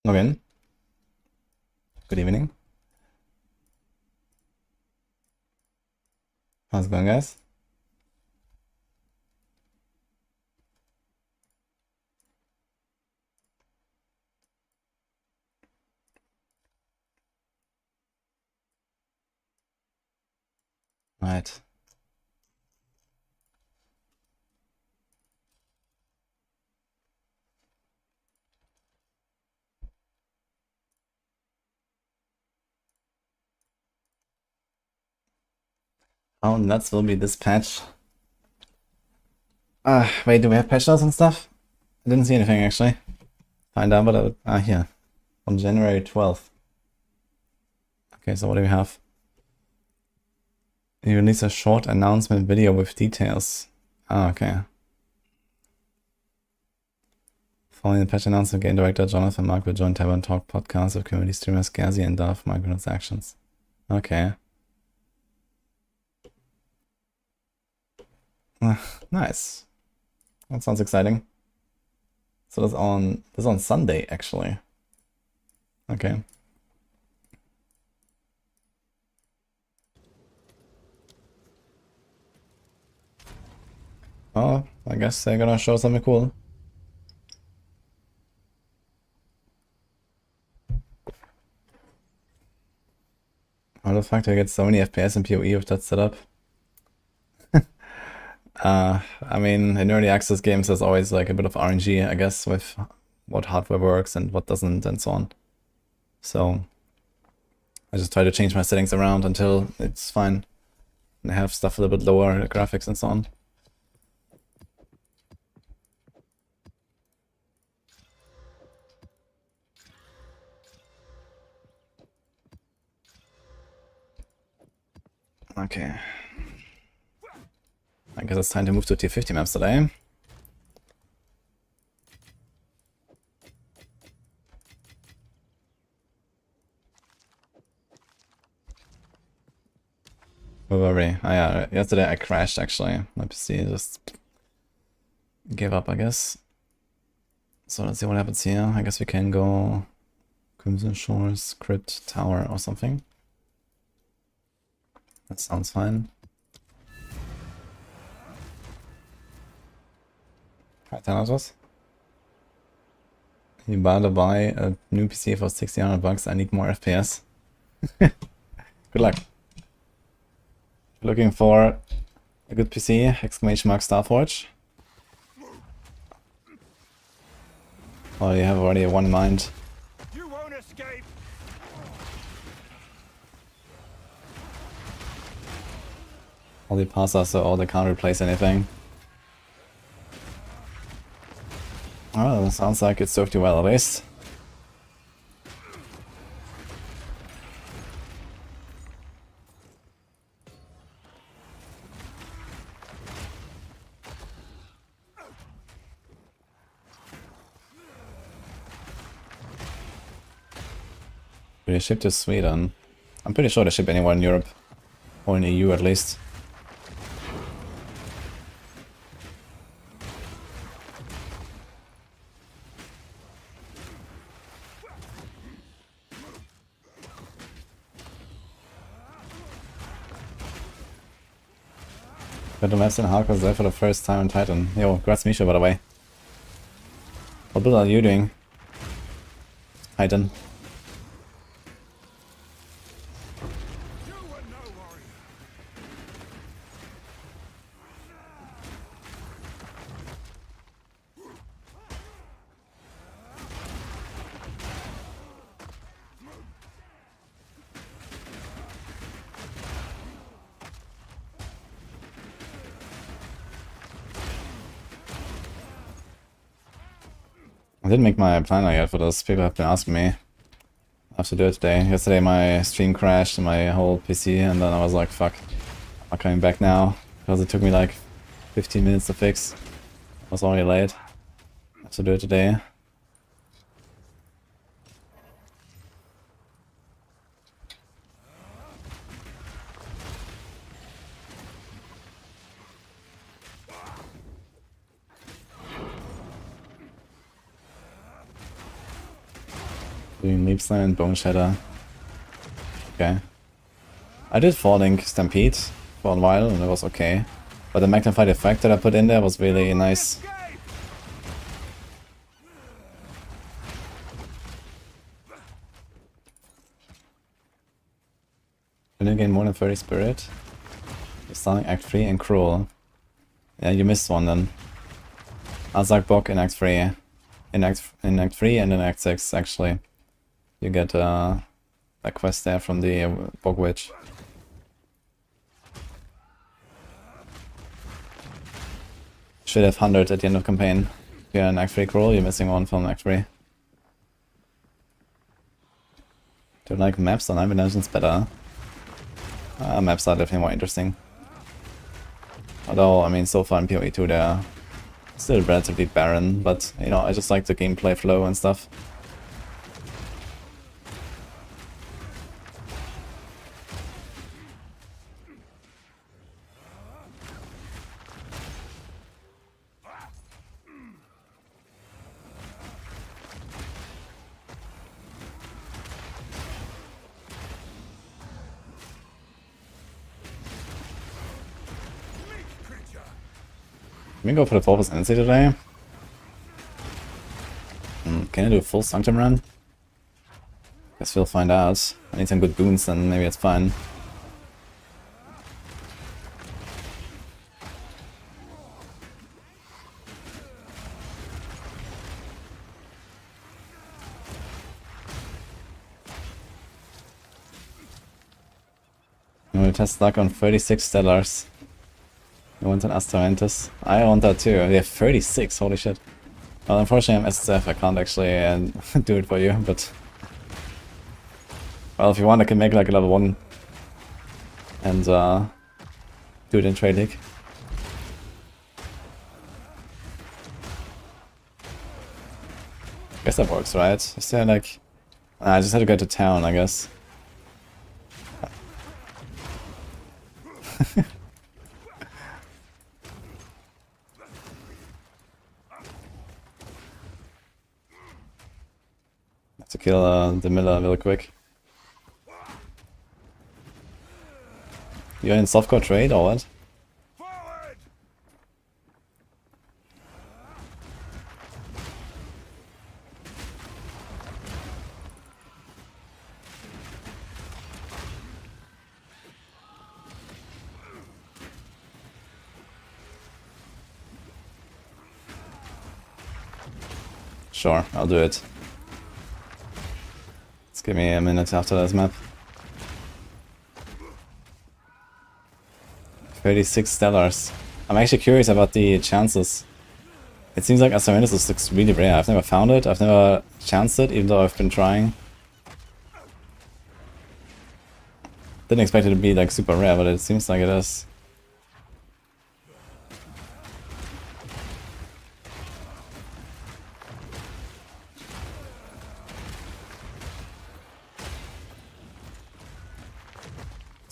Again. Good evening. How's it going, guys? Right. How nuts will be this patch? Wait, do we have patch notes and stuff? I didn't see anything actually. Find out, but here. On January 12th. Okay, so what do we have? You release a short announcement video with details. Okay. Following the patch announcement, game director Jonathan Mark will join Tavern Talk podcast with community streamers Gazi and Duff microtransactions. Okay. Nice. That sounds exciting. So that's on Sunday actually. Okay. Oh, I guess they're gonna show something cool. How the fuck do I get so many FPS in PoE with that setup? I mean, in early access games, there's always like a bit of RNG, I guess, with what hardware works and what doesn't and so on. So I just try to change my settings around until it's fine. And I have stuff a little bit lower, graphics and so on. Okay. I guess it's time to move to tier 50 maps today. Where were we? Oh yeah, yesterday I crashed actually. My PC just gave up, I guess. So let's see what happens here. I guess we can go Crimson Shores, Crypt, Tower or something. That sounds fine. Hi, Thanatos. You better buy a new PC for 1600 bucks. I need more FPS. Good luck. Looking for a good PC, exclamation mark Starforge. Oh, you have already one in mind. You won't escape. All the passes, so they can't replace anything. Oh, sounds like it served you well at least. They ship to Sweden. I'm pretty sure they ship anywhere in Europe. Or in EU at least. Got the maps in hardcore there for the first time in Titan. Yo, congrats Misha by the way. What build are you doing? Titan. I didn't make my planner yet for this. People have been asking me. I have to do it today. Yesterday my stream crashed and my whole PC, and then I was like, fuck, I'm not coming back now. Because it took me like 15 minutes to fix. I was already late. I have to do it today. Doing Leap Slam and Bone Shatter. Okay. I did Falling Stampede for a while and it was okay. But the magnified effect that I put in there was really nice. Did you gain more than 30 spirit? You're starting Act 3 and Cruel. Yeah, you missed one then. Azak Bok in Act 3. In Act 3 and in Act 6 actually. You get a quest there from the Bog Witch. Should have 100 at the end of campaign. If you're in Act 3 Cruel, you're missing one from Act 3. Do you like maps on Iron Dungeons better? Maps are definitely more interesting. Although, I mean, so far in PoE 2 they're still relatively barren, but, you know, I just like the gameplay flow and stuff. Can we go for the 4th NC today? Can I do a full Sanctum run? Guess we'll find out. I need some good boons, then maybe it's fine. I'm gonna test luck on 36 Stellars. I want an Astraventus. I want that too. We have 36, holy shit. Well, unfortunately I'm SSF, I can't actually do it for you, but... Well, if you want I can make like a level 1 and do it in Trade League. Guess that works, right? Is there like... I just had to go to town, I guess. To kill the Miller real quick. You're in softcore trade or what? Forward! Sure, I'll do it. Give me a minute after this map. 36 Stellars. I'm actually curious about the chances. It seems like Astraventus looks really rare. I've never found it, I've never chanced it, even though I've been trying. Didn't expect it to be like super rare, but it seems like it is.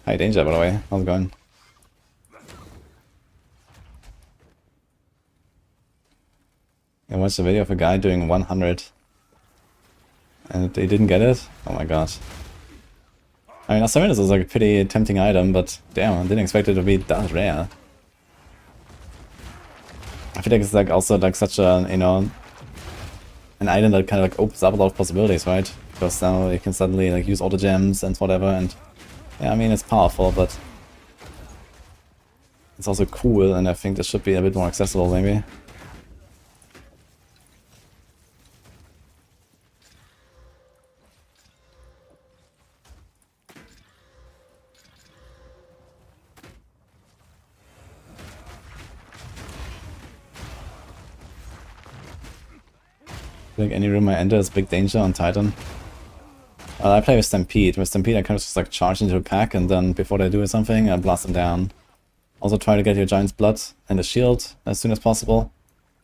Hi Danger, by the way. How's it going? I watched a video of a guy doing 100 and they didn't get it? Oh my god. I mean, Astraventus is like a pretty tempting item, but damn, I didn't expect it to be that rare. I feel like it's like also like such a, you know, an item that kind of like opens up a lot of possibilities, right? Because now you can suddenly like use all the gems and whatever, and yeah, I mean, it's powerful, but it's also cool, and I think this should be a bit more accessible, maybe. I think any room I enter is big danger on Titan. I play with Stampede. With Stampede I kind of just like charge into a pack and then before they do something I blast them down. Also try to get your Giant's Blood and the shield as soon as possible.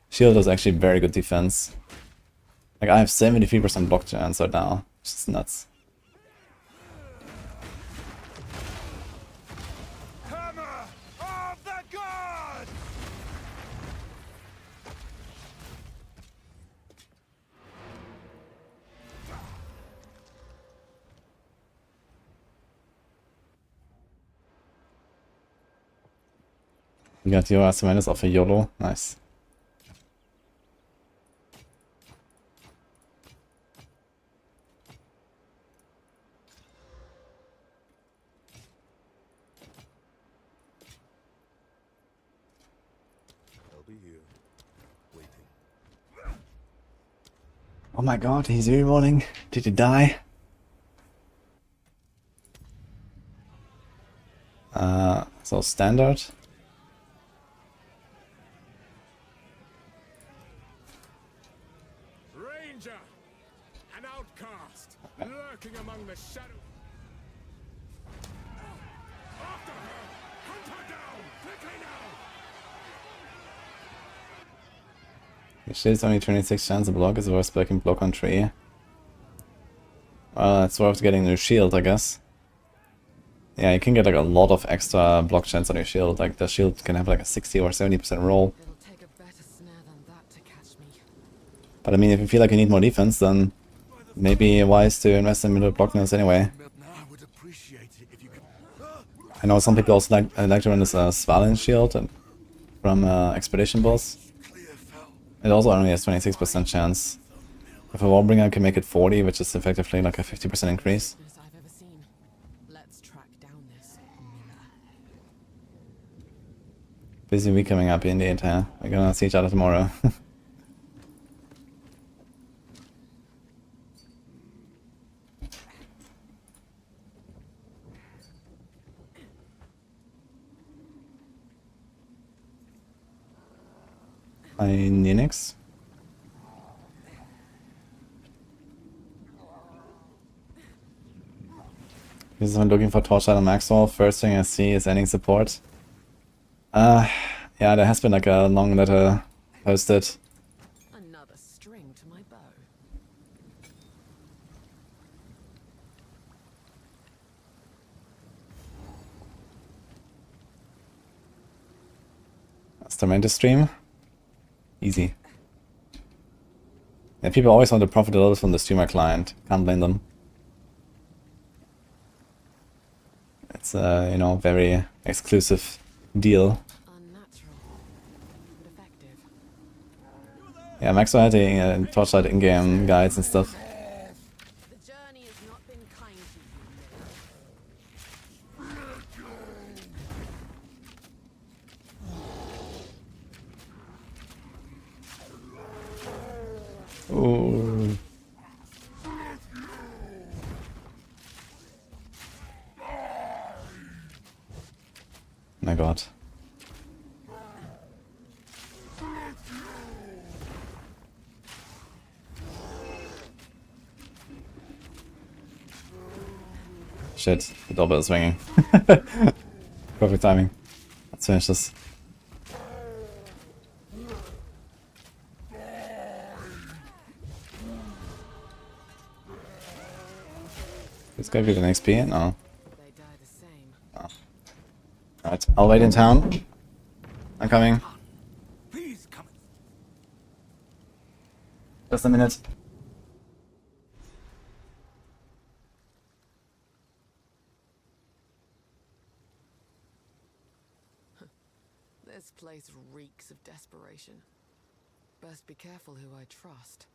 Shield is actually very good defense. Like I have 73% block chance right now. It's just nuts. Hammer of the god! You got your Asamenus off a YOLO. Nice. I'll be here, waiting. Oh my god, he's rerolling. Did he die? So standard. Ranger! An outcast! Lurking among the shadows! After her! Hunt her down! Quickly now! Your shield's only 26 chance to block, is worth blocking block on tree. It's worth getting a new shield, I guess. Yeah, you can get like a lot of extra block chance on your shield. Like the shield can have like a 60 or 70% roll. It'll take a better snare than that to catch me. But I mean, if you feel like you need more defense, then maybe wise to invest in middle blockness anyway. I would appreciate it if you could... I know some people also like to run this Svalin shield from Expedition Boss. It also only has 26% chance. If a Wallbringer can make it 40, which is effectively like a 50% increase. Best I've ever seen. Let's track down this Miller. Busy week coming up indeed, huh? We're gonna see each other tomorrow. Hi, Ninix. This is when looking for Torchlight and Maxroll. First thing I see is ending support. Yeah, there has been like a long letter posted. Another string to my bow. That's the Tormentor stream. Easy. Yeah, people always want to profit a little from the streamer client. Can't blame them. It's you know, very exclusive deal. Unnatural, but effective. Yeah, Maxroll had a Torchlight in-game guides and stuff. The journey has not been kind to you. Ooh. My god. Shit, the double is swinging. Perfect timing. Let's finish this. This guy get an XP? No. They die the same. Alright, I'll wait in town. I'm coming. Please come. Just a minute. This place reeks of desperation. Best be careful who I trust.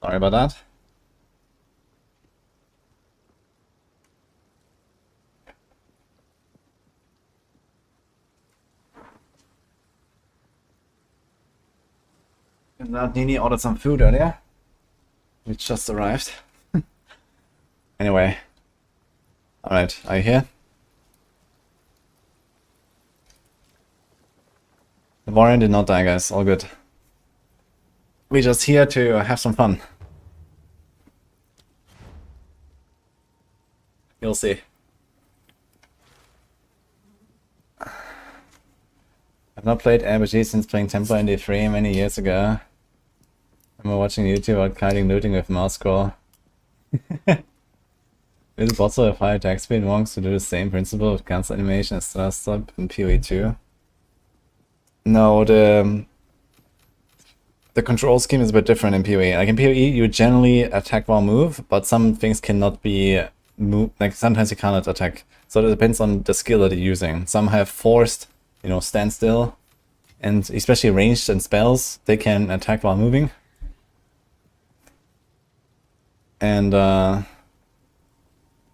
Sorry about that. That Nini ordered some food earlier. We just arrived. Anyway. Alright, are you here? The warrior did not die, guys. All good. We're just here to have some fun. You'll see. I've not played RPG since playing Templar in D3 many years ago. I'm watching YouTube about kiting looting with Maxroll. Is it possible if high attack speed wants to do the same principle with cancel animation as last stop in PoE 2? No, the control scheme is a bit different in PoE. Like in PoE, you generally attack while move, but some things cannot be moved. Like sometimes you cannot attack. So it depends on the skill that you're using. Some have forced, you know, standstill, and especially ranged and spells, they can attack while moving. And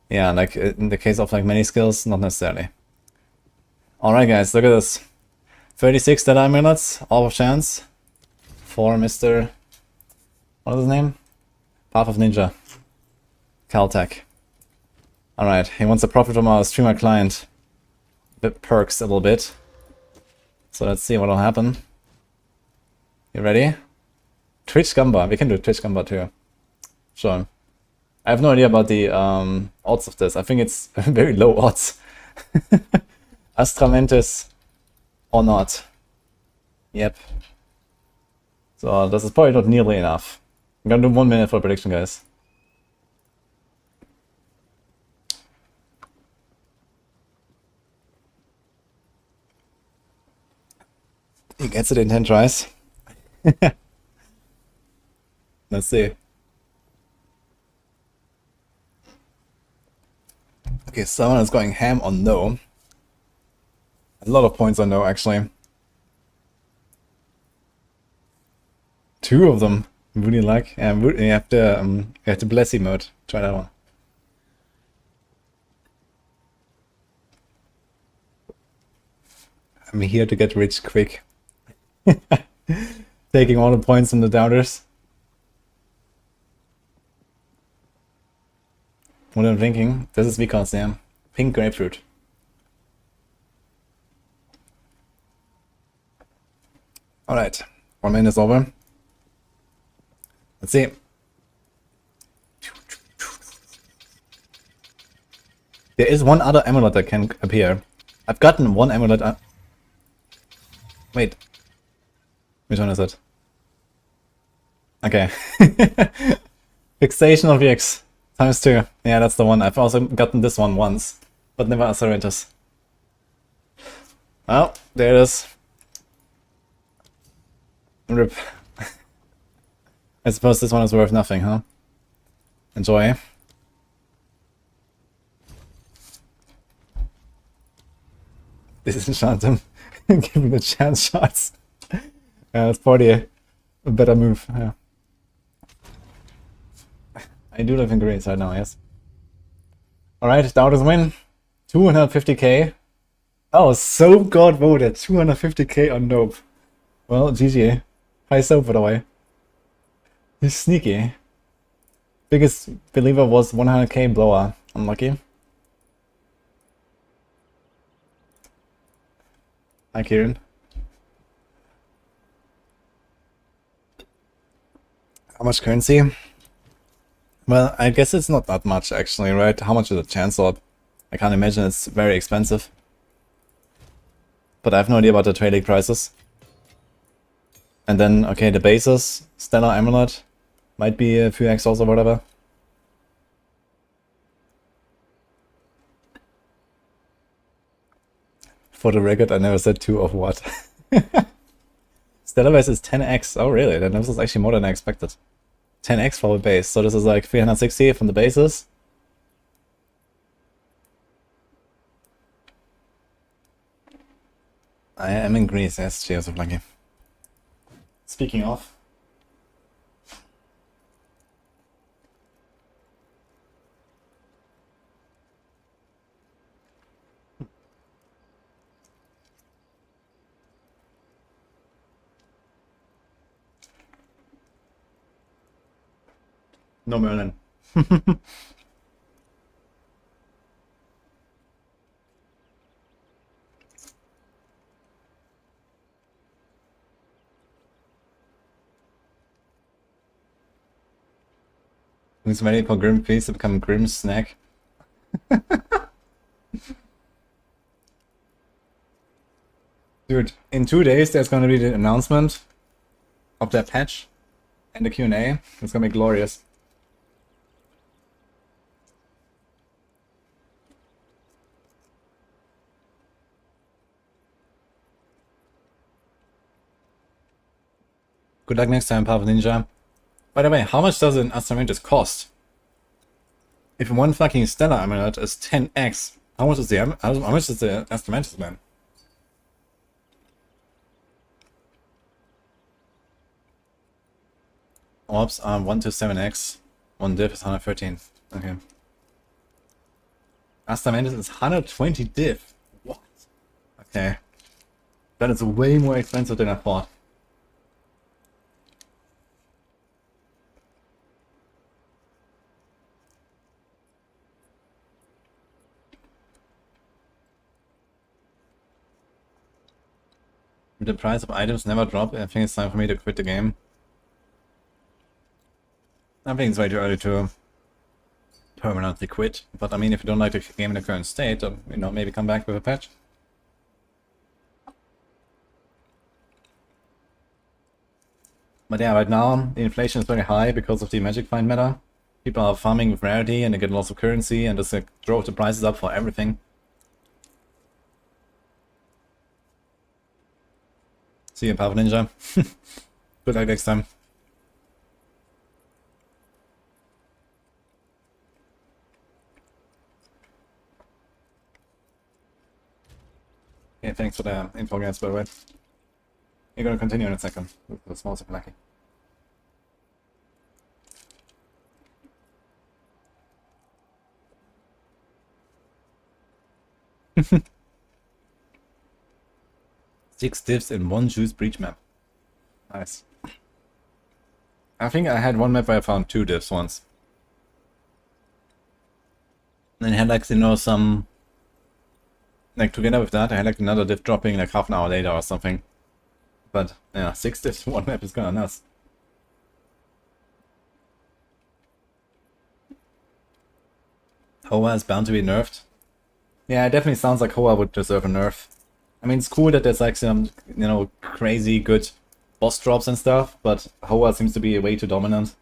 yeah, like in the case of like many skills, not necessarily. Alright guys, look at this. 36 dead amulets, all of chance. For Mr. What is his name? Path of Ninja. Caltech. Alright, he wants a profit from our streamer client. Bit perks a little bit. So let's see what'll happen. You ready? Twitch Gamba, we can do Twitch Gamba too. Sure. I have no idea about the odds of this. I think it's very low odds. Astramentis or not. Yep. So this is probably not nearly enough. I'm gonna do 1 minute for prediction, guys. He gets it in 10 tries. Let's see. Okay, someone is going ham on no. A lot of points on no, actually. 2 of them. Really like. Yeah, you have the blessy mode. Try that one. I'm here to get rich quick. Taking all the points from the doubters. What I'm thinking, this is because, yeah, pink grapefruit. Alright, 1 minute is over. Let's see. There is one other amulet that can appear. I've gotten one amulet. Wait. Which one is it? Okay. Fixation of X. ×2. Yeah, that's the one. I've also gotten this one once, but never Accelerators. Oh, there it is. RIP. I suppose this one is worth nothing, huh? Enjoy. This is Shantum. Give me the chance shots. That's probably a better move. Yeah. I do live in Greece right now, yes. Alright, Doubters win. 250k. Oh, so God voted. 250k on Nope. Well, GG. High soap, by the way. He's sneaky. Biggest believer was 100k blower. Unlucky. Hi, Kieran. How much currency? Well, I guess it's not that much actually, right? How much is a Chancellor? I can't imagine it's very expensive. But I have no idea about the trading prices. And then, okay, the bases, Stellar Amulet, might be a few exos or whatever. For the record, I never said 2 of what. Stellar base is 10x. Oh really? Then this is actually more than I expected. 10x for the base. So this is like 360 from the bases. I am in Greece, yes, cheers of lucky. Speaking of. No Merlin. Who's ready for Grim Feast to become Grim Snack? Dude, in 2 days there's gonna be the announcement of that patch and the Q&A. It's gonna be glorious. Good luck next time, Papa Ninja. By the way, how much does an Astramantis cost? If one fucking Stellar Amulet is 10x, how much is the Astramantis, man? Orbs are 1 to 7x. One div is 113. Okay. Astramantis is 120 div. What? Okay. That is way more expensive than I thought. The price of items never drop. I think it's time for me to quit the game. I think it's way too early to permanently quit. But I mean, if you don't like the game in the current state, you know, maybe come back with a patch. But yeah, right now the inflation is very high because of the Magic Find meta. People are farming with rarity and they get lots of currency, and this drove the prices up for everything. See you, Papa Ninja. Good luck next time. Okay, thanks for the info, guys, by the way. You're gonna continue in a second with the small lucky. Six divs in one juice breach map. Nice. I think I had one map where I found 2 divs once. And I had like, you know, some... Like together with that I had like another div dropping like half an hour later or something. But yeah, 6 divs in one map is kinda nuts. Hoa is bound to be nerfed. Yeah, it definitely sounds like Hoa would deserve a nerf. I mean, it's cool that there's like some, you know, crazy good boss drops and stuff, but Hoa seems to be way too dominant.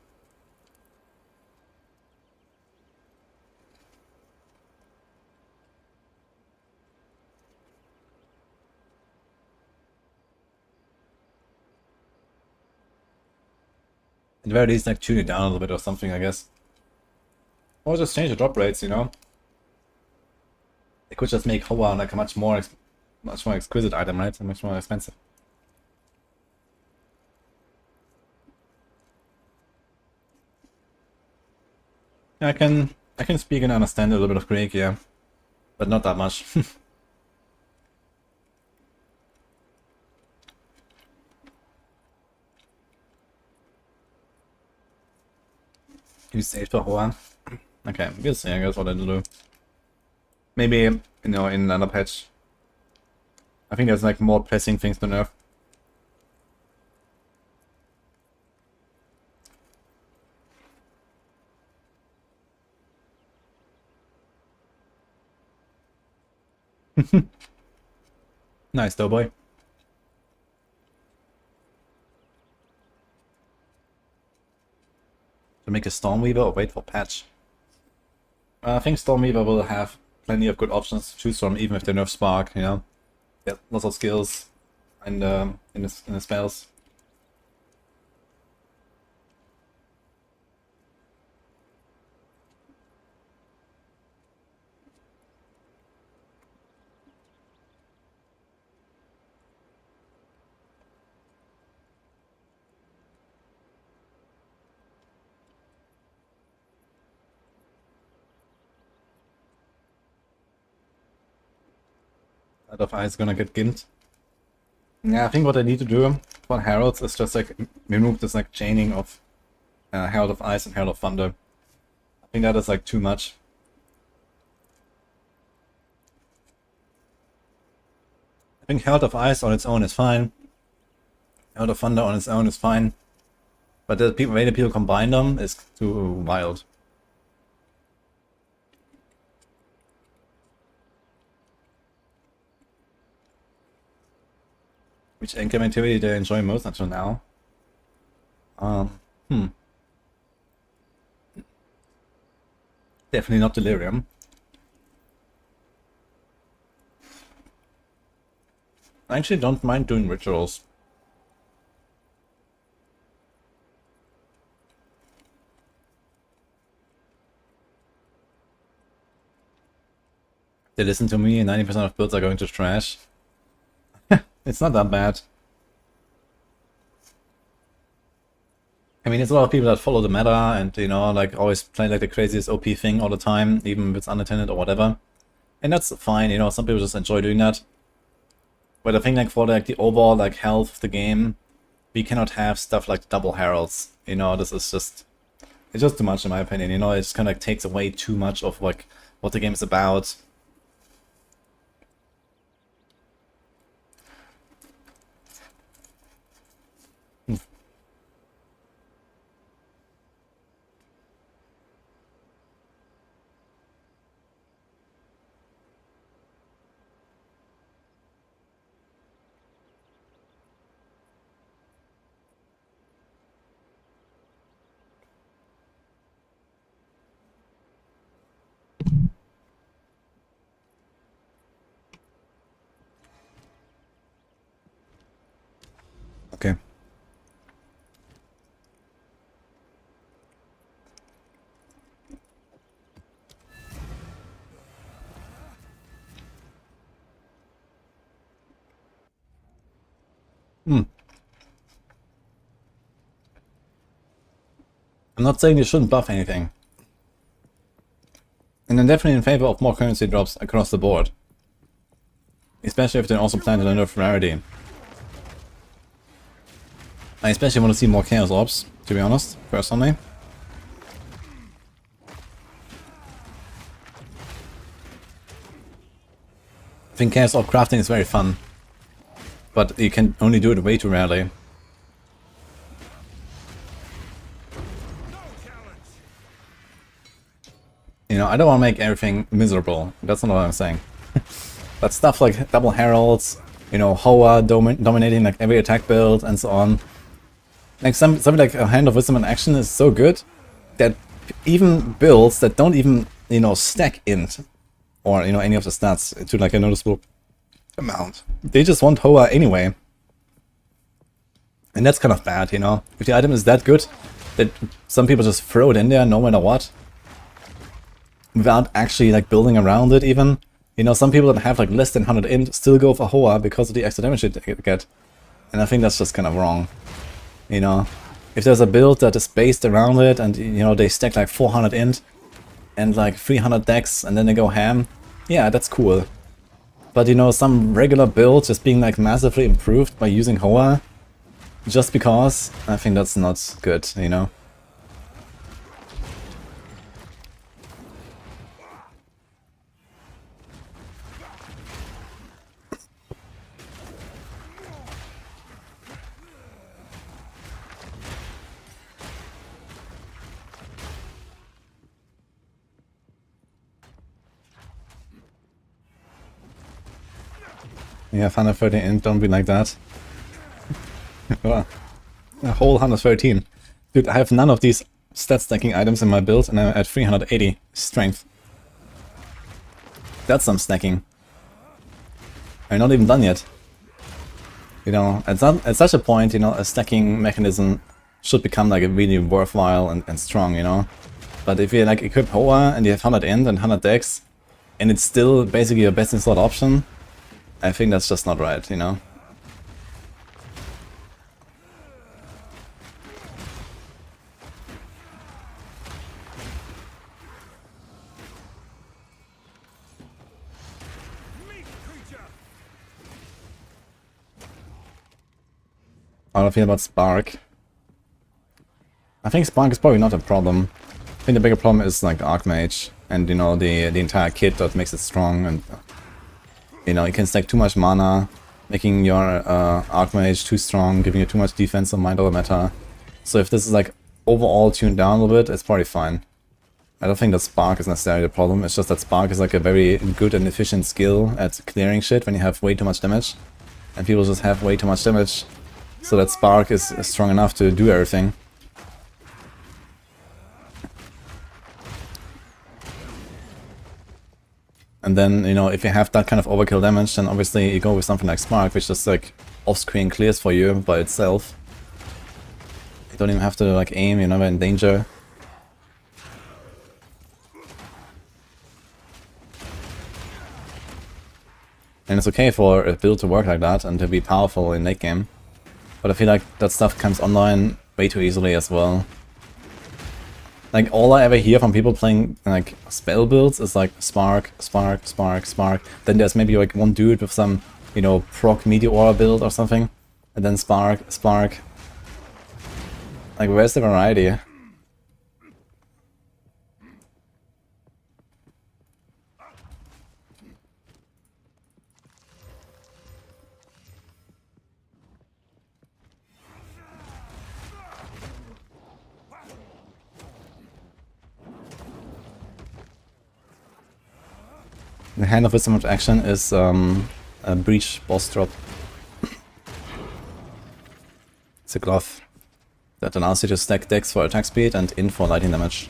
At the very least, like, tune it down a little bit or something, I guess. Or just change the drop rates, you know? They could just make Hoa like a much more exquisite item, right? And much more expensive. Yeah, I can speak and understand a little bit of Greek, yeah. But not that much. You saved for Hoa? Okay, we'll see, I guess, what I'll do. Maybe, you know, in another patch. I think there's like more pressing things to nerf. Nice, though, boy. To make a Stormweaver or wait for patch? I think Stormweaver will have plenty of good options to choose from, even if they nerf Spark, you know? Yeah, lots of skills and in the spells. Out of Ice gonna get gimped. Yeah, I think what I need to do for Heralds is just like remove this like chaining of Herald of Ice and Herald of Thunder. I think that is like too much. I think Herald of Ice on its own is fine. Herald of Thunder on its own is fine. But the way that people combine them is too wild. Which endgame activity do I enjoy most until now? Definitely not Delirium. I actually don't mind doing rituals. They listen to me and 90% of builds are going to trash. It's not that bad. I mean, it's a lot of people that follow the meta and, you know, like always play like the craziest OP thing all the time, even if it's unattended or whatever. And that's fine, you know, some people just enjoy doing that. But I think like for like the overall like health of the game, we cannot have stuff like double heralds. You know, this is just, it's just too much in my opinion, you know, it just kind of like takes away too much of like what the game is about. Okay. I'm not saying you shouldn't buff anything. And I'm definitely in favor of more currency drops across the board. Especially if they also plan to nerf rarity. I especially want to see more Chaos Orbs, to be honest, personally. I think Chaos Orb crafting is very fun. But you can only do it way too rarely. You know, I don't want to make everything miserable. That's not what I'm saying. But stuff like double heralds, you know, Hoa dominating like every attack build and so on. Like something like a Hand of Wisdom in action is so good that even builds that don't even, you know, stack int or, you know, any of the stats to like a noticeable amount, they just want Hoa anyway. And that's kind of bad, you know. If the item is that good that some people just throw it in there no matter what, without actually like building around it even. You know, some people that have like less than 100 int still go for Hoa because of the extra damage they get. And I think that's just kind of wrong. You know, if there's a build that is based around it and, you know, they stack like 400 int and like 300 dex and then they go ham, yeah, that's cool. But, you know, some regular build just being like massively improved by using Hoa just because, I think that's not good, you know. Yeah, 113 int, don't be like that. A whole 113. Dude, I have none of these stat stacking items in my build and I'm at 380 strength. That's some stacking. I'm not even done yet. You know, at such a point, you know, a stacking mechanism should become like a really worthwhile and strong, you know. But if you like equip Hoa and you have 100 int and 100 dex, and it's still basically your best in slot option, I think that's just not right, you know. How do I feel about Spark? I think Spark is probably not a problem. I think the bigger problem is like Archmage and, you know, the entire kit that makes it strong, and you know, you can stack too much mana, making your Archmage too strong, giving you too much defense on mind over meta. So if this is like overall tuned down a little bit, it's probably fine. I don't think that Spark is necessarily the problem, it's just that Spark is like a very good and efficient skill at clearing shit when you have way too much damage. And people just have way too much damage, so that Spark is strong enough to do everything. And then, you know, if you have that kind of overkill damage, then obviously you go with something like Spark, which just like off-screen clears for you by itself. You don't even have to like aim, you're never in danger. And it's okay for a build to work like that and to be powerful in late game. But I feel like that stuff comes online way too easily as well. Like, all I ever hear from people playing like spell builds is like Spark, Spark, Spark, Spark. Then there's maybe like one dude with some, you know, proc Meteor build or something. And then Spark, Spark. Like, where's the variety? The Hand of Wisdom of Action is a Breach boss drop. It's a glove that allows you to stack dex for attack speed and in for lightning damage.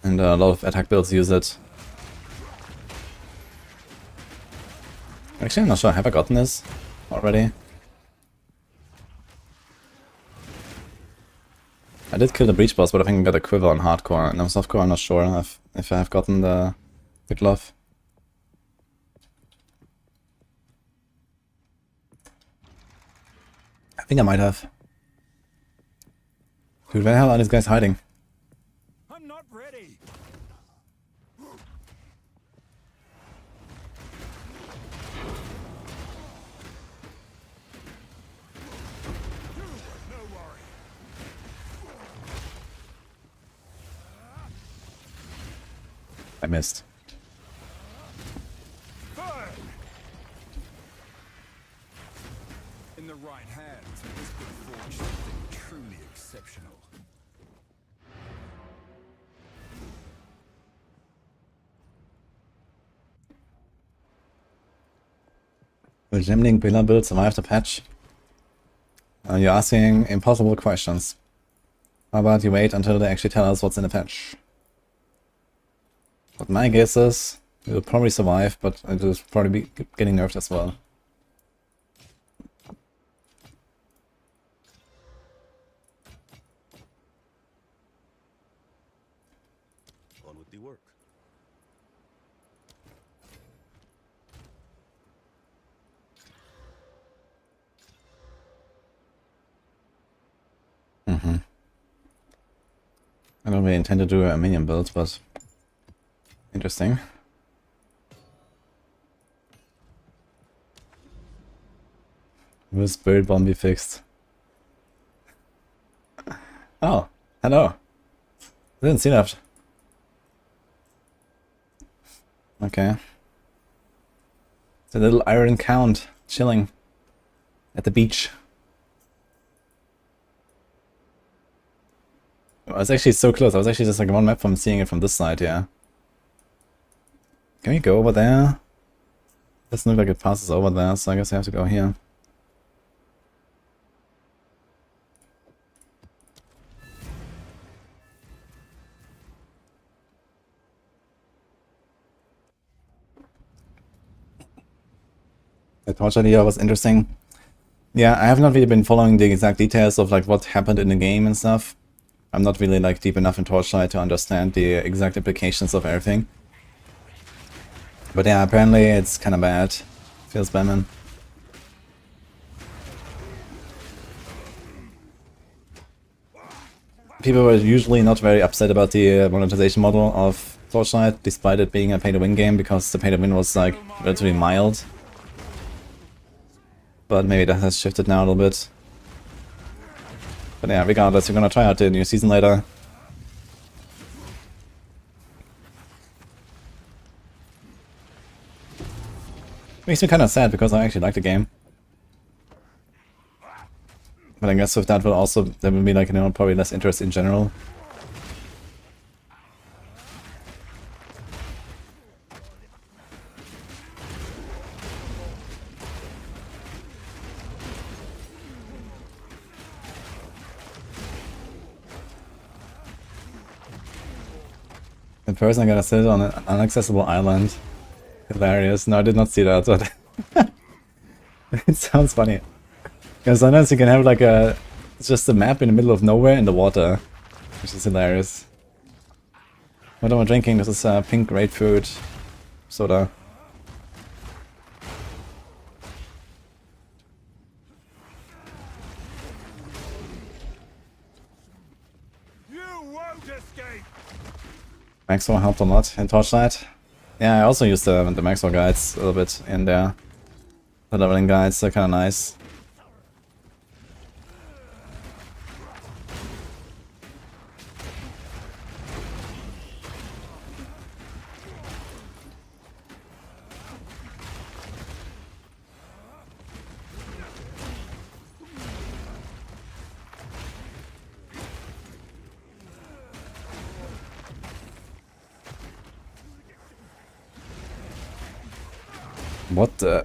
And a lot of attack builds use it. Actually, I'm not sure, have I gotten this already? I did kill the Breach boss, but I think I got a Quiver on hardcore, and on softcore I'm not sure if I have gotten the glove. I think I might have. Dude, where the hell are these guys hiding? I'm not ready. No worry. I missed. In the right hands, this could forge something truly exceptional. Will Gemling Billa build survive the patch? You're asking impossible questions. How about you wait until they actually tell us what's in the patch? But my guess is it will probably survive, but it will probably be getting nerfed as well. On with the work. I don't really intend to do a minion build, but interesting. Will Spiritborn be fixed? Oh, hello. I didn't see that. Okay. It's a little Iron Count chilling at the beach. I was actually so close. I was actually just like one map from seeing it from this side, yeah. Can we go over there? Doesn't look like it passes over there, so I guess I have to go here. The Torchlight idea was interesting. Yeah, I have not really been following the exact details of like what happened in the game and stuff. I'm not really like deep enough in Torchlight to understand the exact implications of everything. But yeah, apparently it's kind of bad. Feels bad, man. People were usually not very upset about the monetization model of Torchlight, despite it being a pay-to-win game, because the pay-to-win was like relatively mild. But maybe that has shifted now a little bit. But yeah, regardless, we're gonna try out the new season later. Makes me kind of sad because I actually like the game. But I guess with that will also, there will be like, you know, probably less interest in general. The person I gotta sit on an inaccessible island. Hilarious. No, I did not see that, but it sounds funny. Because sometimes you can have like a, it's just a map in the middle of nowhere in the water, which is hilarious. What am I drinking? This is pink grapefruit soda. You won't escape. Maxroll helped a lot in Torchlight. Yeah, I also used the Maxroll guides a little bit in there. The leveling guides are kind of nice. What the?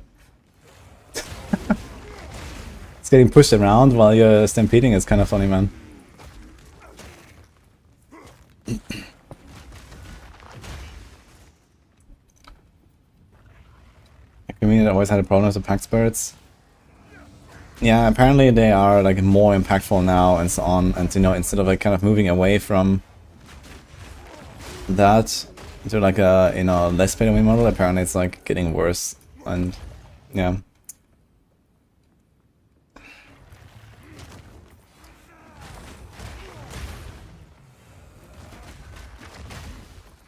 It's getting pushed around while you're stampeding is kind of funny, man. Community always had a problem with the pack spirits. Yeah, apparently they are like more impactful now and so on, and you know, instead of like kind of moving away from that to like a, you know, less pay to win model, apparently it's like getting worse. And yeah,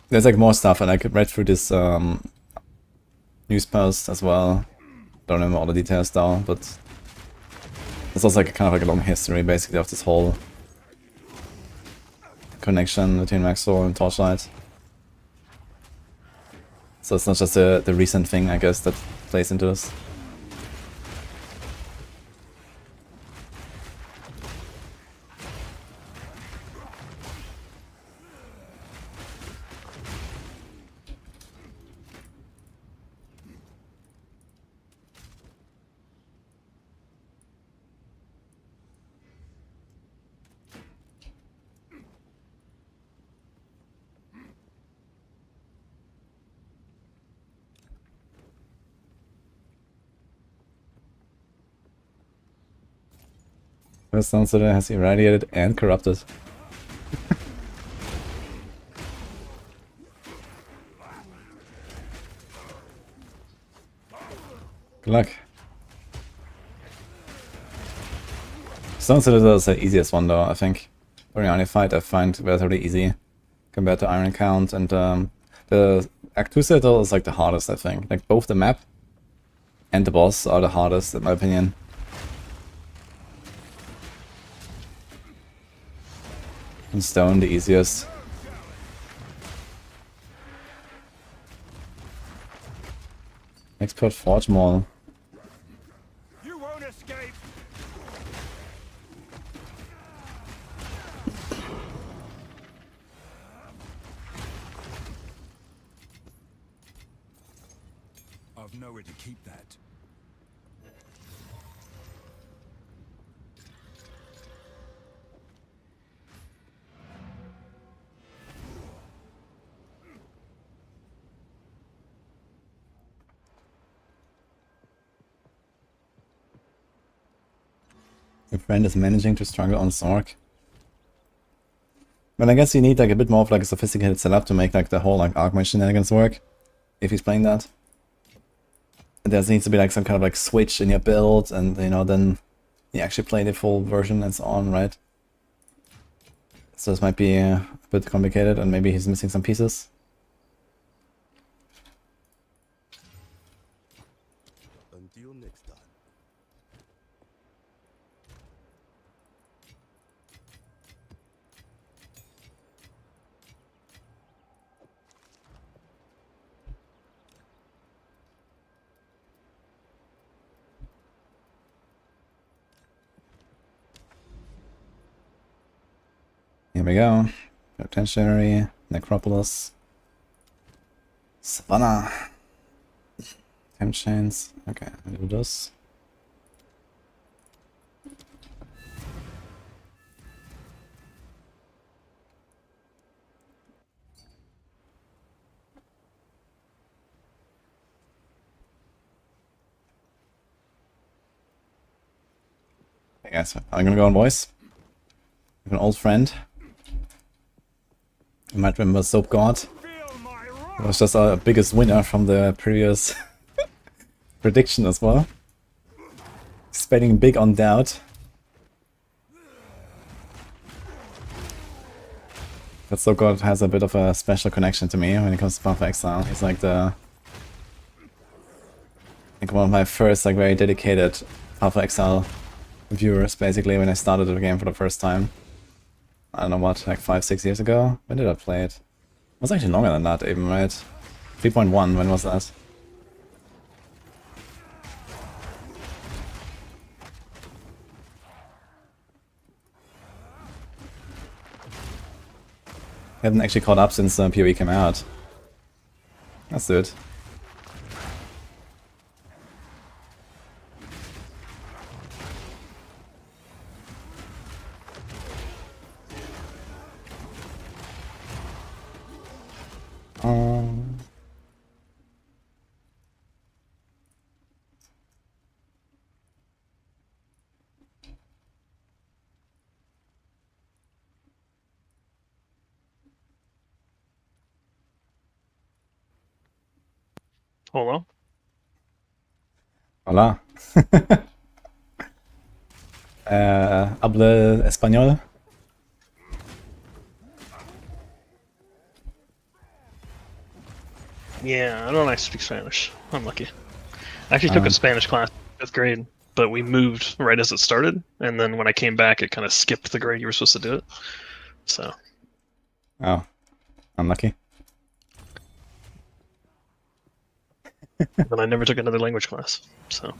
there's like more stuff, and I could read through this news post as well. Don't remember all the details though, but it's also like a kind of like a long history basically of this whole connection between Maxroll and Torchlight. So it's not just the recent thing, I guess, that plays into this. First Sunsetter has irradiated and corrupted. Good luck. Sunsetter is the easiest one though, I think. For the only fight I find relatively easy compared to Iron Count, and the Act 2 Citadel is like the hardest, I think. Like both the map and the boss are the hardest in my opinion. And Stone the easiest. Expert Forge Mall. You won't escape. I've nowhere to keep that. Your friend is managing to struggle on Zork. But I guess you need like a bit more of like a sophisticated setup to make like the whole like Arcane shenanigans work. If he's playing that. There needs to be like some kind of like switch in your build, and you know, then you actually play the full version and so on, right? So this might be a bit complicated, and maybe he's missing some pieces. Until next time. here we go. Potentiary, Necropolis, Savannah, Temp Chains. Okay, I'll do this. Hey guys, I'm gonna go on voice. I have an old friend. You might remember Soap God. Feel my wrath. It was just our biggest winner from the previous prediction as well. Spending big on doubt. But Soap God has a bit of a special connection to me when it comes to Path of Exile. He's like the... I think one of my first like very dedicated Path of Exile viewers basically when I started the game for the first time. I don't know what, like 5-6 years ago? When did I play it? It was actually longer than that even, right? 3.1, when was that? I haven't actually caught up since PoE came out. Let's do it. Hello? Hola. Hable español? Yeah, I don't actually speak Spanish. I'm lucky. I actually took a Spanish class in 5th grade, but we moved right as it started, and then when I came back, it kind of skipped the grade you were supposed to do it. So. Oh, unlucky. Then I never took another language class, so.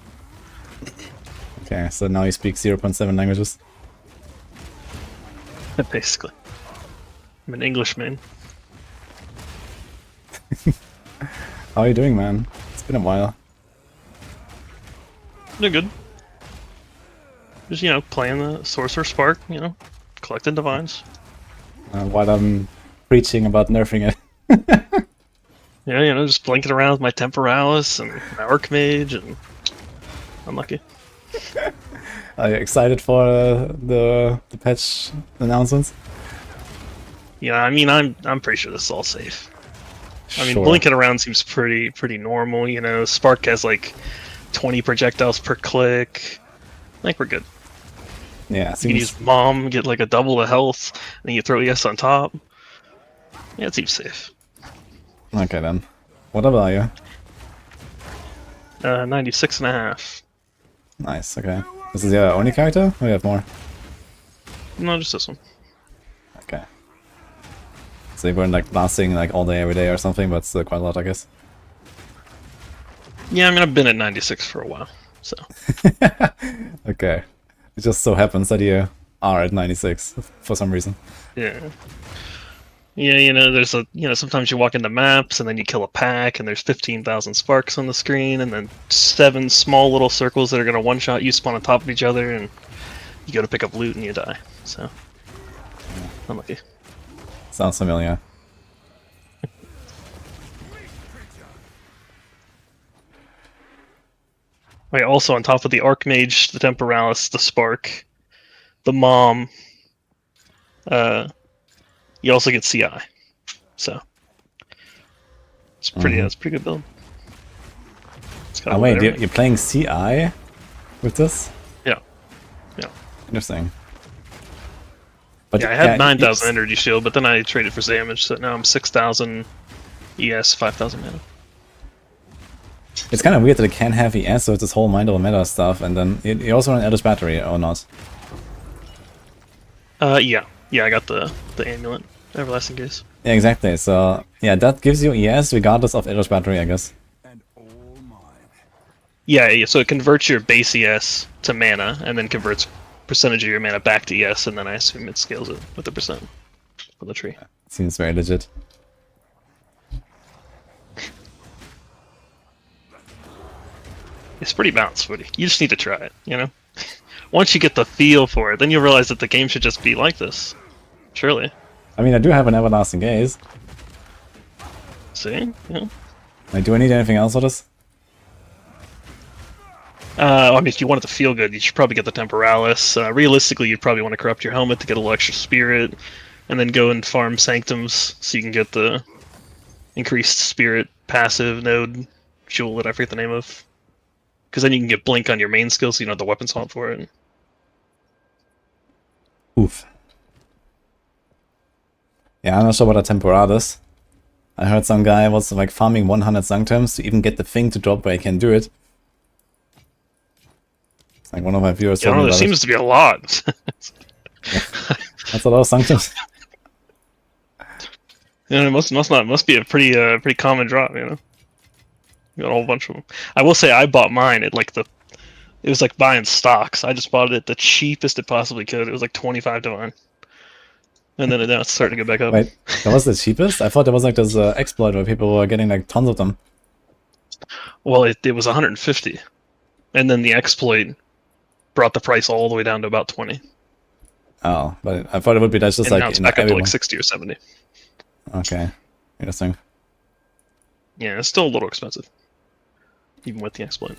Okay, so now you speak 0.7 languages. Basically. I'm an Englishman. How are you doing, man? It's been a while. They're good. Just, you know, playing the Sorcerer Spark, you know, collecting divines. While I'm preaching about nerfing it. Yeah, you know, just blinking around with my Temporalis and my Archmage, and unlucky. Are you excited for the patch announcements? Yeah, I mean, I'm pretty sure this is all safe. I mean, Sure. blinking around seems pretty normal, you know. Spark has like 20 projectiles per click. I think we're good. Yeah, You can seems... use Mom, get like a double the health, and then you throw ES on top. Yeah, it seems safe. Okay then. What level are you? 96.5. Nice, okay. This is your only character? Or you have more? No, just this one. Okay. So you weren't like blasting like all day every day or something, but still quite a lot, I guess. Yeah, I mean, I've been at 96 for a while, so. Okay. It just so happens that you are at 96 for some reason. Yeah. Yeah, you know, there's a, you know, sometimes you walk into maps and then you kill a pack and there's 15,000 sparks on the screen and then 7 small little circles that are going to one-shot you spawn on top of each other and you go to pick up loot and you die. So, unlucky. Sounds familiar. Wait, also on top of the Archmage, the Temporalis, the Spark, the Mom, you also get CI. So, it's pretty, it's a pretty good build. It's got a Oh little wait, bit of you're playing CI with this? Yeah. Yeah. Interesting. But Yeah, I had 9,000 it's- energy shield, but then I traded for damage, so now I'm 6,000 ES, 5,000 mana. It's kind of weird that it can have ES, so it's this whole mind over matter stuff, and then you also run Eldritch Battery, or not? Yeah. Yeah, I got the Amulet, Everlasting Gaze. Yeah, exactly. So, yeah, that gives you ES regardless of Eldritch Battery, I guess. Yeah, so it converts your base ES to mana, and then converts percentage of your mana back to ES, and then I assume it scales it with the percent. of the tree. Seems very legit. It's pretty balanced, Woody. You just need to try it, you know? Once you get the feel for it, then you'll realize that the game should just be like this. Surely. I mean, I do have an everlasting gaze. See? Yeah. Like, do I need anything else with this? I mean, if you want it to feel good, you should probably get the Temporalis. Realistically, you'd probably want to corrupt your helmet to get a little extra spirit, and then go and farm Sanctums so you can get the increased spirit passive node jewel, whatever I forget the name of. Because then you can get Blink on your main skill, so you don't have the weapon swap for it. Oof. Yeah, I'm not sure about the Temporalis. I heard some guy was like farming 100 Sanctums to even get the thing to drop where he can do it. It's like one of my viewers told me There about seems to be a lot. That's a lot of Sanctums. Yeah, it must be a pretty common drop, you know. Got a whole bunch of them. I will say I bought mine at like it was like buying stocks. I just bought it at the cheapest it possibly could. It was like 25 divine. And then now it's starting to go back up. Wait, that was the cheapest? I thought there was like this exploit where people were getting like tons of them. Well, it was 150. And then the exploit brought the price all the way down to about 20. Oh, but I thought it would be that's just And like now it's in back up to everyone. like 60 or 70. Okay, interesting. Yeah, it's still a little expensive. Even with the exploit.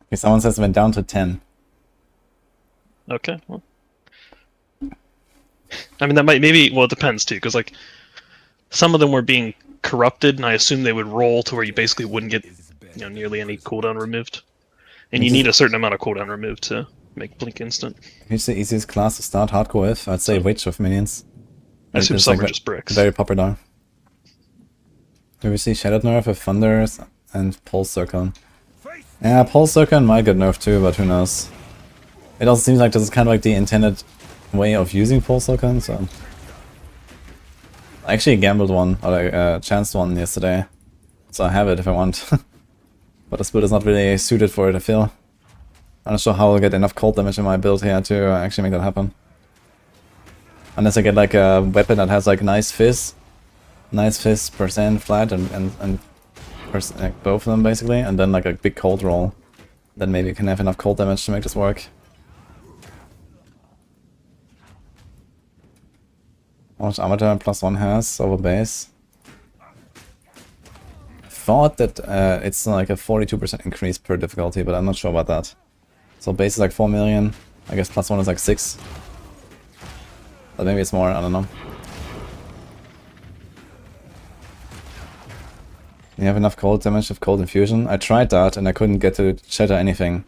Okay, someone says it went down to 10. Okay, well. I mean, that might well, it depends too, because like some of them were being corrupted, and I assume they would roll to where you basically wouldn't get nearly any cooldown removed, and you need a certain amount of cooldown removed to make Blink instant. Who's the easiest class to start hardcore with? I'd say Witch with minions. I assume It's some like are just bricks. Very popular. Do we see Shadow Nerf with Thunders and Pulse Circle? Yeah, Pulse Circle might get nerfed too, but who knows. It also seems like this is kind of like the intended way of using Pulse Circle, so... I actually gambled one, or like chanced one yesterday, so I have it if I want. But this build is not really suited for it, I feel. I'm not sure how I'll get enough cold damage in my build here to actually make that happen. Unless I get like a weapon that has like nice fizz percent flat and like both of them basically, and then like a big cold roll. Then maybe you can have enough cold damage to make this work. How much armor turn +1 has over base? I thought that it's like a 42% increase per difficulty, but I'm not sure about that. So base is like 4 million, I guess +1 is like 6. But maybe it's more, I don't know. You have enough cold damage with cold infusion? I tried that and I couldn't get to shatter anything.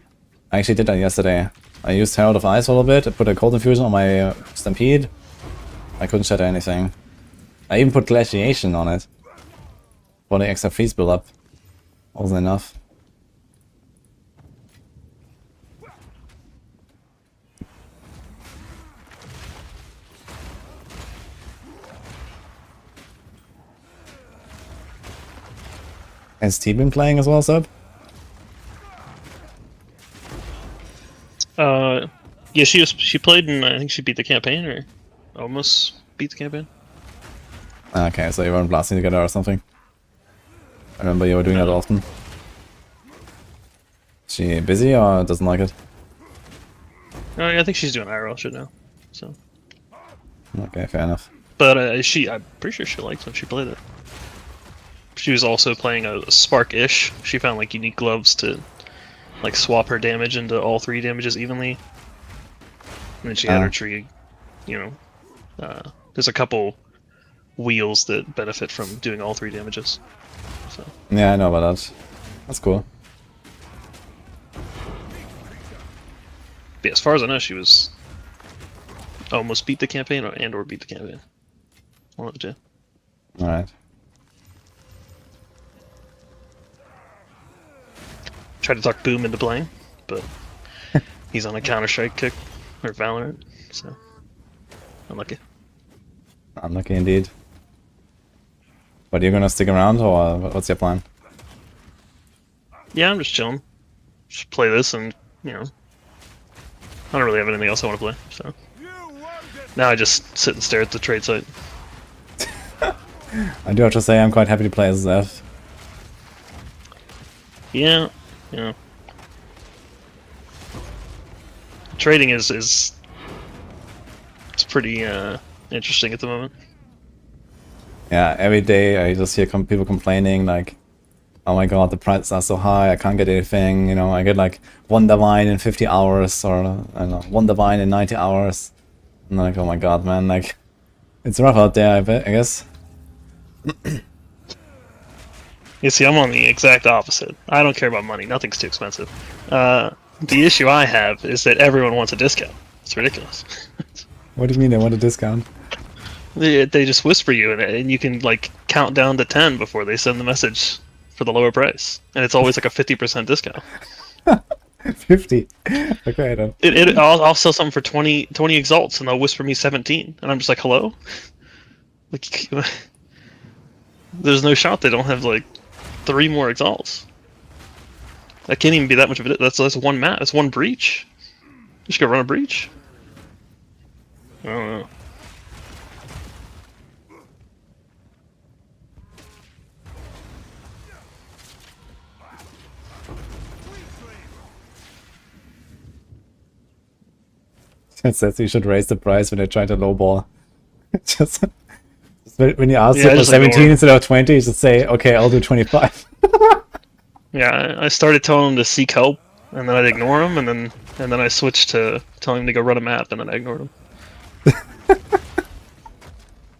I actually did that yesterday. I used Herald of Ice a little bit, I put a cold infusion on my Stampede. I couldn't shatter anything. I even put Glaciation on it. For the extra freeze build up. Wasn't enough. Has T been playing as well, Sub? Yeah, she played and I think she beat the campaign, or almost beat the campaign. Okay, so you weren't blasting together or something. I remember you were doing that often. Is she busy or doesn't like it? Oh, yeah, I think she's doing IRL shit now. So. Okay, fair enough. But I'm pretty sure she liked when she played it. She was also playing a Spark-ish. She found like unique gloves to like swap her damage into all 3 damages evenly. And then she had her tree, there's a couple wheels that benefit from doing all 3 damages. So. Yeah, I know about that. That's cool. But yeah, as far as I know, she was almost beat the campaign or beat the campaign. One of the two. Alright. Tried to talk Boom into playing, but he's on a Counter-Strike kick, or Valorant, so unlucky. Unlucky indeed. But you're gonna stick around, or what's your plan? Yeah, I'm just chilling. Just play this, and I don't really have anything else I want to play. So Now I just sit and stare at the trade site. I do have to say I'm quite happy to play as F. Yeah, yeah. Trading is it's pretty interesting at the moment. Yeah, every day I just hear people complaining like, oh my god, the prices are so high, I can't get anything, you know, I get like 1 divine in 50 hours, or I don't know, 1 divine in 90 hours. And I'm like, oh my god, man, like, it's rough out there, I guess. You see, I'm on the exact opposite. I don't care about money, nothing's too expensive. The issue I have is that everyone wants a discount. It's ridiculous. What do you mean they want a discount? They just whisper you, and you can like count down to 10 before they send the message for the lower price, and it's always like a 50% discount. 50. Okay, then. I'll sell something for 20 exalts, and they'll whisper me 17, and I'm just like, hello? Like, there's no shot they don't have like 3 more exalts. That can't even be that much of it. That's one map. That's one breach. You just go run a breach. I don't know. It says you should raise the price when they try to lowball. just when you ask Yeah, for just 17 ignore. instead of 20, you should say, okay, I'll do 25. Yeah, I started telling them to seek help, and then I'd ignore them, and then I switched to telling them to go run a map, and then I ignored them.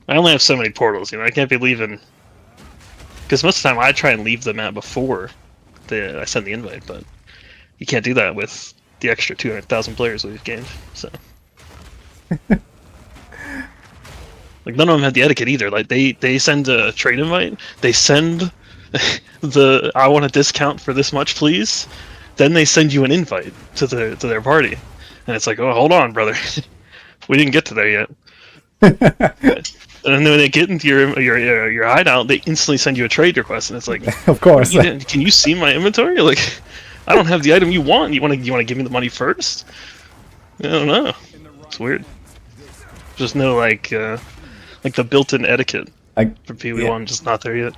I only have so many portals, you know. I can't be leaving, because most of the time I try and leave the map before I send the invite, but you can't do that with the extra 200,000 players we've gained. So, like, none of them have the etiquette either. Like, they send a trade invite, they send the I want a discount for this much, please. Then they send you an invite to their party, and it's like, oh, hold on, brother, we didn't get to there yet. And then when they get into your hideout, they instantly send you a trade request, and it's like, Of course. can you see my inventory? Like, I don't have the item you want. You want to give me the money first? I don't know. It's weird. Just no like the built-in etiquette for PV1 just not there yet.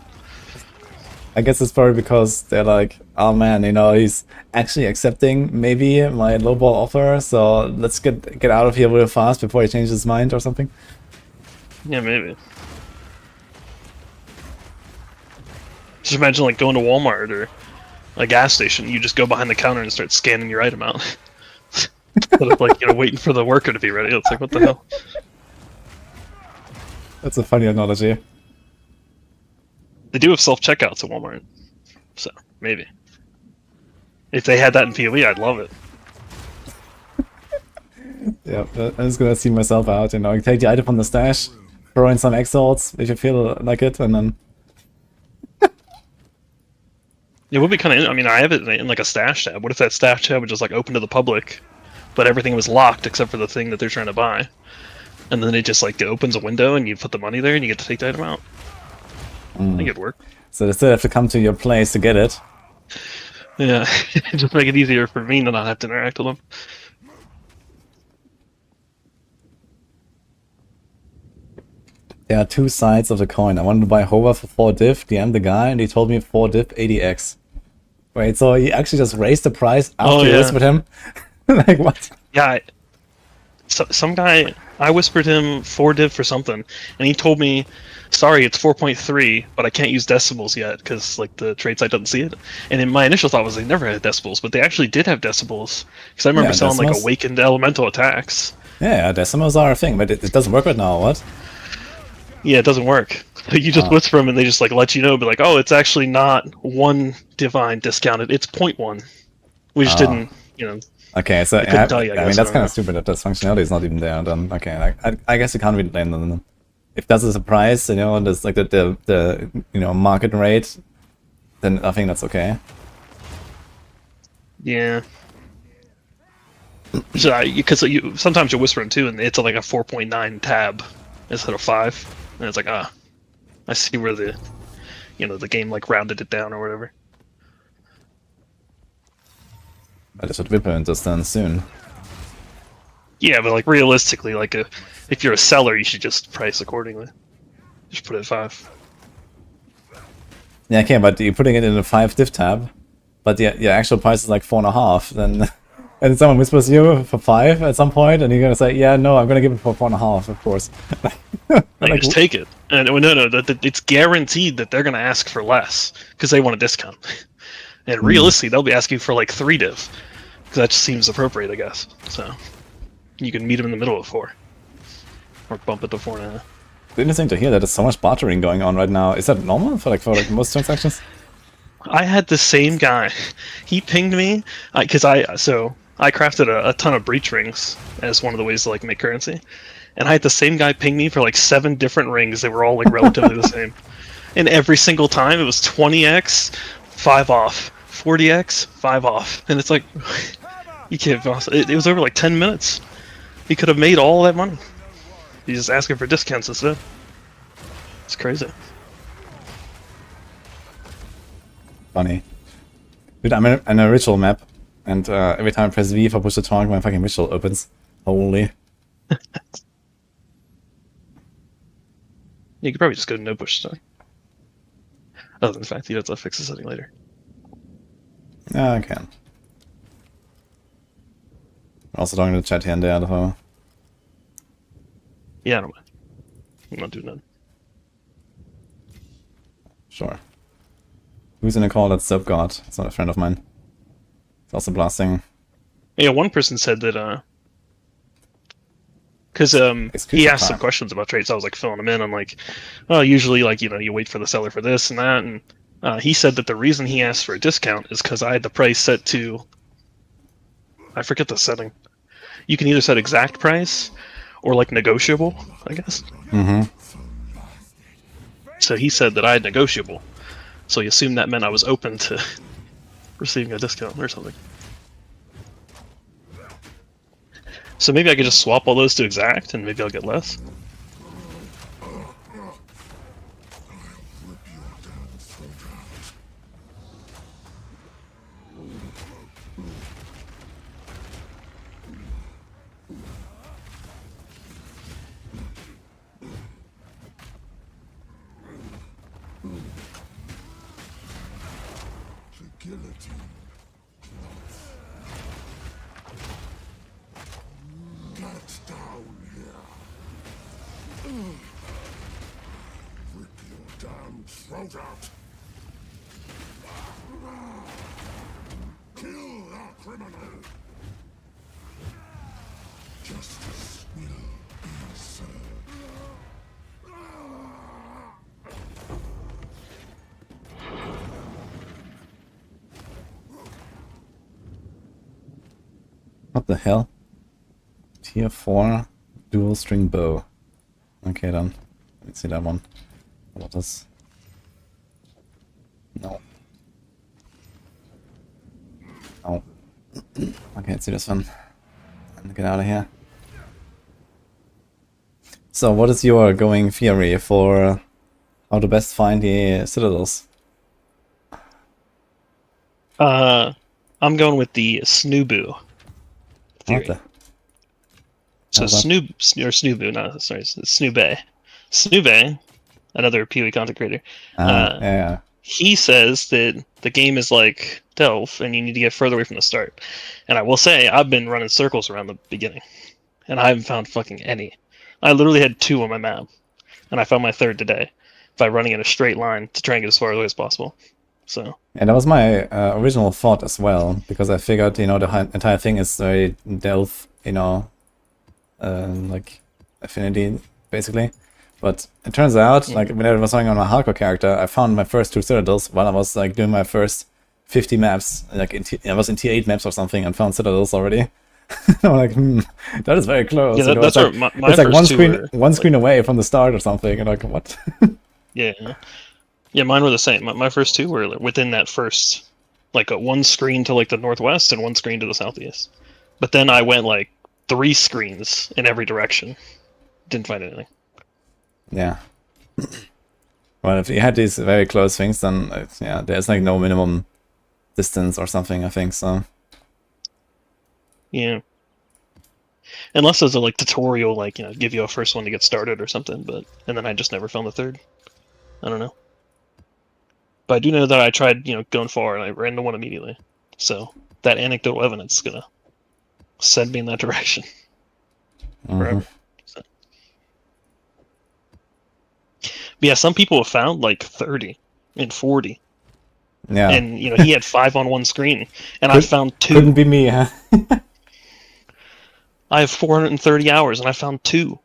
I guess it's probably because they're like, oh man, you know, he's actually accepting maybe my lowball offer, so let's get out of here real fast before he changes his mind or something. Yeah, maybe. Just imagine like going to Walmart or a gas station. You just go behind the counter and start scanning your item out. Instead of like, you know, waiting for the worker to be ready. It's like, what the hell? That's a funny analogy. They do have self-checkouts at Walmart, so maybe. If they had that in PoE, I'd love it. Yeah, I'm just gonna see myself out, you know, you take the item from the stash, throw in some exalts if you feel like it, and then... It would be kind of, I mean, I have it in like a stash tab. What if that stash tab was just like open to the public, but everything was locked except for the thing that they're trying to buy? And then it just like opens a window and you put the money there and you get to take the item out. I think it'd work. So they still have to come to your place to get it. Yeah, just make it easier for me to not have to interact with them. There are two sides of the coin. I wanted to buy Hova for 4 div, DM the guy, and he told me 4 div 80x. Wait, so he actually just raised the price after you whispered him? Like, what? Yeah, some guy, I whispered him 4 div for something, and he told me, sorry, it's 4.3, but I can't use decibels yet, because like the trade site doesn't see it. And then my initial thought was they never had decibels, but they actually did have decibels, because I remember selling like awakened elemental attacks. Yeah, decimals are a thing, but it doesn't work right now, what? Yeah, it doesn't work. You just whisper them and they just like let you know, but like, oh, it's actually not 1 divine discounted, it's 0.1. We just didn't, you know. Okay, so couldn't tell you, I mean guess, that's kind of stupid that this functionality is not even there. Then okay, I guess you can't really blame them. If that's a price, you know, and there's like the you know market rate, then I think that's okay. Yeah. So because sometimes you whisper them too, and it's like a 4.9 tab instead of 5, and it's like I see where the game like rounded it down or whatever. I just should whip into this then soon. Yeah, but like realistically, like if you're a seller, you should just price accordingly. Just put it at 5. Yeah, okay, but you're putting it in a 5 div tab, but your actual price is like 4.5. Then, and someone whispers you for 5 at some point, and you're gonna say, "Yeah, no, I'm gonna give it for 4.5, of course." Like, just take it. And no, it's guaranteed that they're gonna ask for less because they want a discount. And realistically, they'll be asking for like 3 div because that just seems appropriate, I guess. So you can meet them in the middle of 4, or bump it to 4.5. It's interesting to hear that there's so much bartering going on right now. Is that normal for like most transactions? I had the same guy. He pinged me because I crafted a ton of breach rings as one of the ways to like make currency, and I had the same guy ping me for like 7 different rings that were all like relatively the same, and every single time it was 20x, 5 off, 40x, 5 off, and it's like you can't. It was over like 10 minutes. He could have made all that money. He's just asking for discounts instead. It's crazy. Funny. Dude, I'm in a ritual map, and every time I press V for push to talk, my fucking ritual opens. Holy. You could probably just go no push to talk. Other than the fact that you have to fix the setting later. Yeah, I can. Also talking to the chat here and there, though. Yeah, I don't mind. I'm not doing that. Sure. Who's in a call? That's Soapgod. It's not a friend of mine. It's also blasting. Yeah, one person said that, because he asked some questions about trades. I was like filling them in. I'm like, well, usually like you wait for the seller for this and that, and he said that the reason he asked for a discount is because I had the price set to, I forget the setting. You can either set exact price or like negotiable, I guess. Mm-hmm. So he said that I had negotiable. So he assumed that meant I was open to receiving a discount or something. So maybe I could just swap all those to exact and maybe I'll get less. What the hell? Tier 4 dual string bow. Okay then. Let's see that one. What is? No. Oh. I can't see this one. Get out of here. So what is your going theory for how to best find the citadels? I'm going with the Snoobu theory. What the? So Snoobu, no, sorry, Snoobay. Snoobay, another PoE content creator. Yeah. He says that the game is like Delph, and you need to get further away from the start. And I will say, I've been running circles around the beginning, and I haven't found fucking any. I literally had 2 on my map, and I found my 3rd today by running in a straight line to try and get as far away as possible. So. And that was my original thought as well, because I figured, the entire thing is very Delph, like affinity, basically. But it turns out, like when I was running on my hardcore character, I found my first 2 citadels while I was like doing my first 50 maps. Like I was in tier 8 maps or something and found citadels already. I'm like, that is very close. Yeah, that's like, my it's like first one screen away from the start or something. And like, what? Yeah. Yeah, mine were the same. My first 2 were within that first, like a 1 screen to like the northwest and 1 screen to the southeast. But then I went like 3 screens in every direction. Didn't find anything. Yeah. Well, if you had these very close things, then yeah, there's like no minimum distance or something, I think, so. Yeah. Unless there's a like tutorial, like, you know, give you a first one to get started or something, but and then I just never found the third. I don't know. But I do know that I tried, you know, going far and I ran into one immediately. So that anecdotal evidence is gonna send me in that direction. Forever. So. But yeah, some people have found like 30 and 40. Yeah. And you know, he had 5 on one screen, and I found 2. Couldn't be me, huh? I have 430 hours, and I found 2.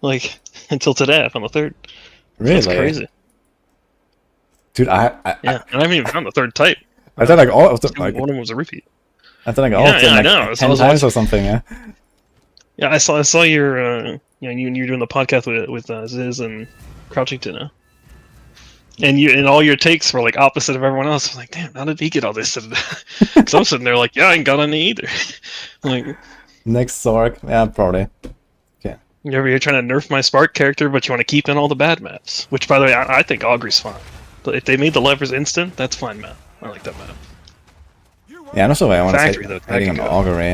Like until today, I found the third. Really? That's crazy. Dude, Yeah, and I haven't even found the third type. I thought like all of them. Like, one of them was a repeat. I thought like all of them I like know. 10 times or something. Yeah. Yeah, I saw your you know, you're doing the podcast with Ziz and Crouchington, and all your takes were like opposite of everyone else. I was like, damn, how did he get all this? Because I'm sitting there like, yeah, I ain't got any either. Like, Next Zork, yeah, probably. Okay. you're over here trying to nerf my Spark character, but you want to keep in all the bad maps. Which, by the way, I think Augury's fine. But if they made the levers instant, that's fine map. I like that map. Yeah, I'm not sure why I want Factory, to though, say hating on that could Augury.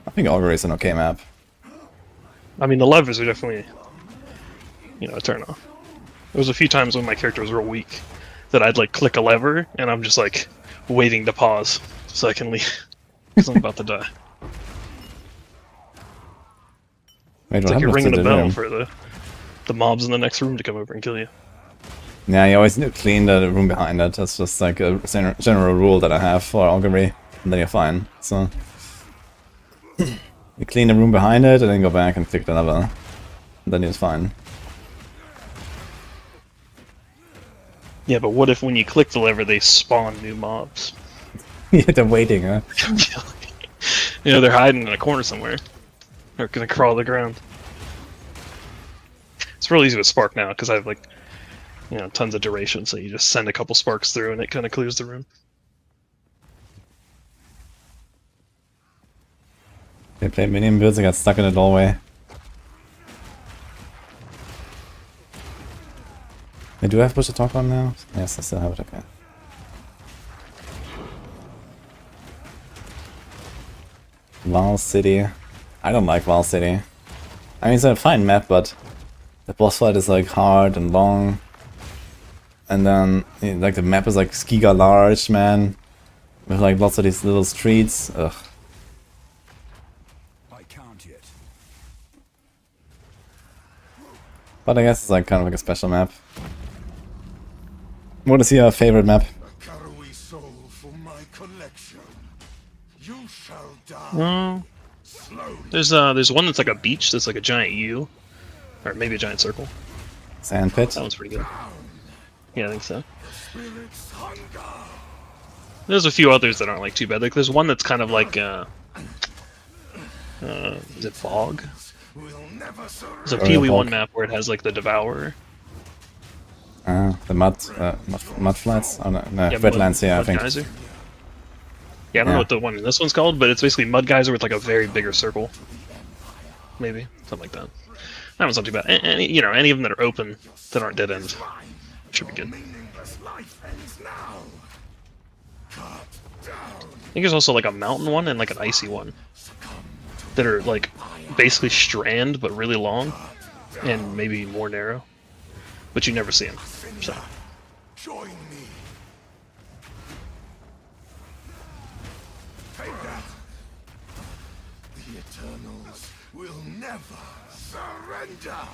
I think Augury is an okay map. I mean, the levers are definitely, you know, a turn off. There was a few times when my character was real weak that I'd like click a lever and I'm just like waiting to pause so I can leave because I'm about to die. Wait, It's what like you're happened ringing to the the bell room? for the mobs in the next room to come over and kill you. Yeah, you always need to clean the room behind it. That's just like a general rule that I have for Augury, and then you're fine. So you clean the room behind it, and then go back and click the level, and then you're fine. Yeah, but what if when you click the lever they spawn new mobs? Yeah, they're waiting, huh? You know, they're hiding in a corner somewhere. They're gonna crawl the ground. It's real easy with Spark now because I have like, you know, tons of duration, so you just send a couple sparks through and it kind of clears the room. They played minion builds and got stuck in the doorway. I do have push to talk on now? Yes, I still have it, okay. Val City. I don't like Val City. I mean, it's a fine map, but the boss fight is like hard and long. And then, like, the map is like giga large, man. With like lots of these little streets. Ugh. I can't yet. But I guess it's like kind of like a special map. What is your favorite map? A Karui soul for my collection. You shall die. Well, Slowly. there's one that's like a beach that's like a giant U, or maybe a giant circle. Sand Pit? That one's pretty good. Yeah, I think so. Spirit's hunger. There's a few others that aren't like too bad. Like there's one that's kind of like is it Bog? Will never There's a surrender. yeah, PoE1 Bog. map where it has like the Devourer. The mud flats? Oh no, Yeah, wetlands, yeah, I Mud think. Geyser. Yeah, I don't know what the one in this one's called, but it's basically Mud Geyser with like a very bigger circle. Maybe something like that. That one's not too bad. Any, you know, any of them that are open that aren't dead end should be good. Meaningless life ends now. Cut down. I think there's also like a mountain one and like an icy one that are like basically strand but really long and maybe more narrow, but you never see them. So Join me. Take that. The Eternals will never surrender.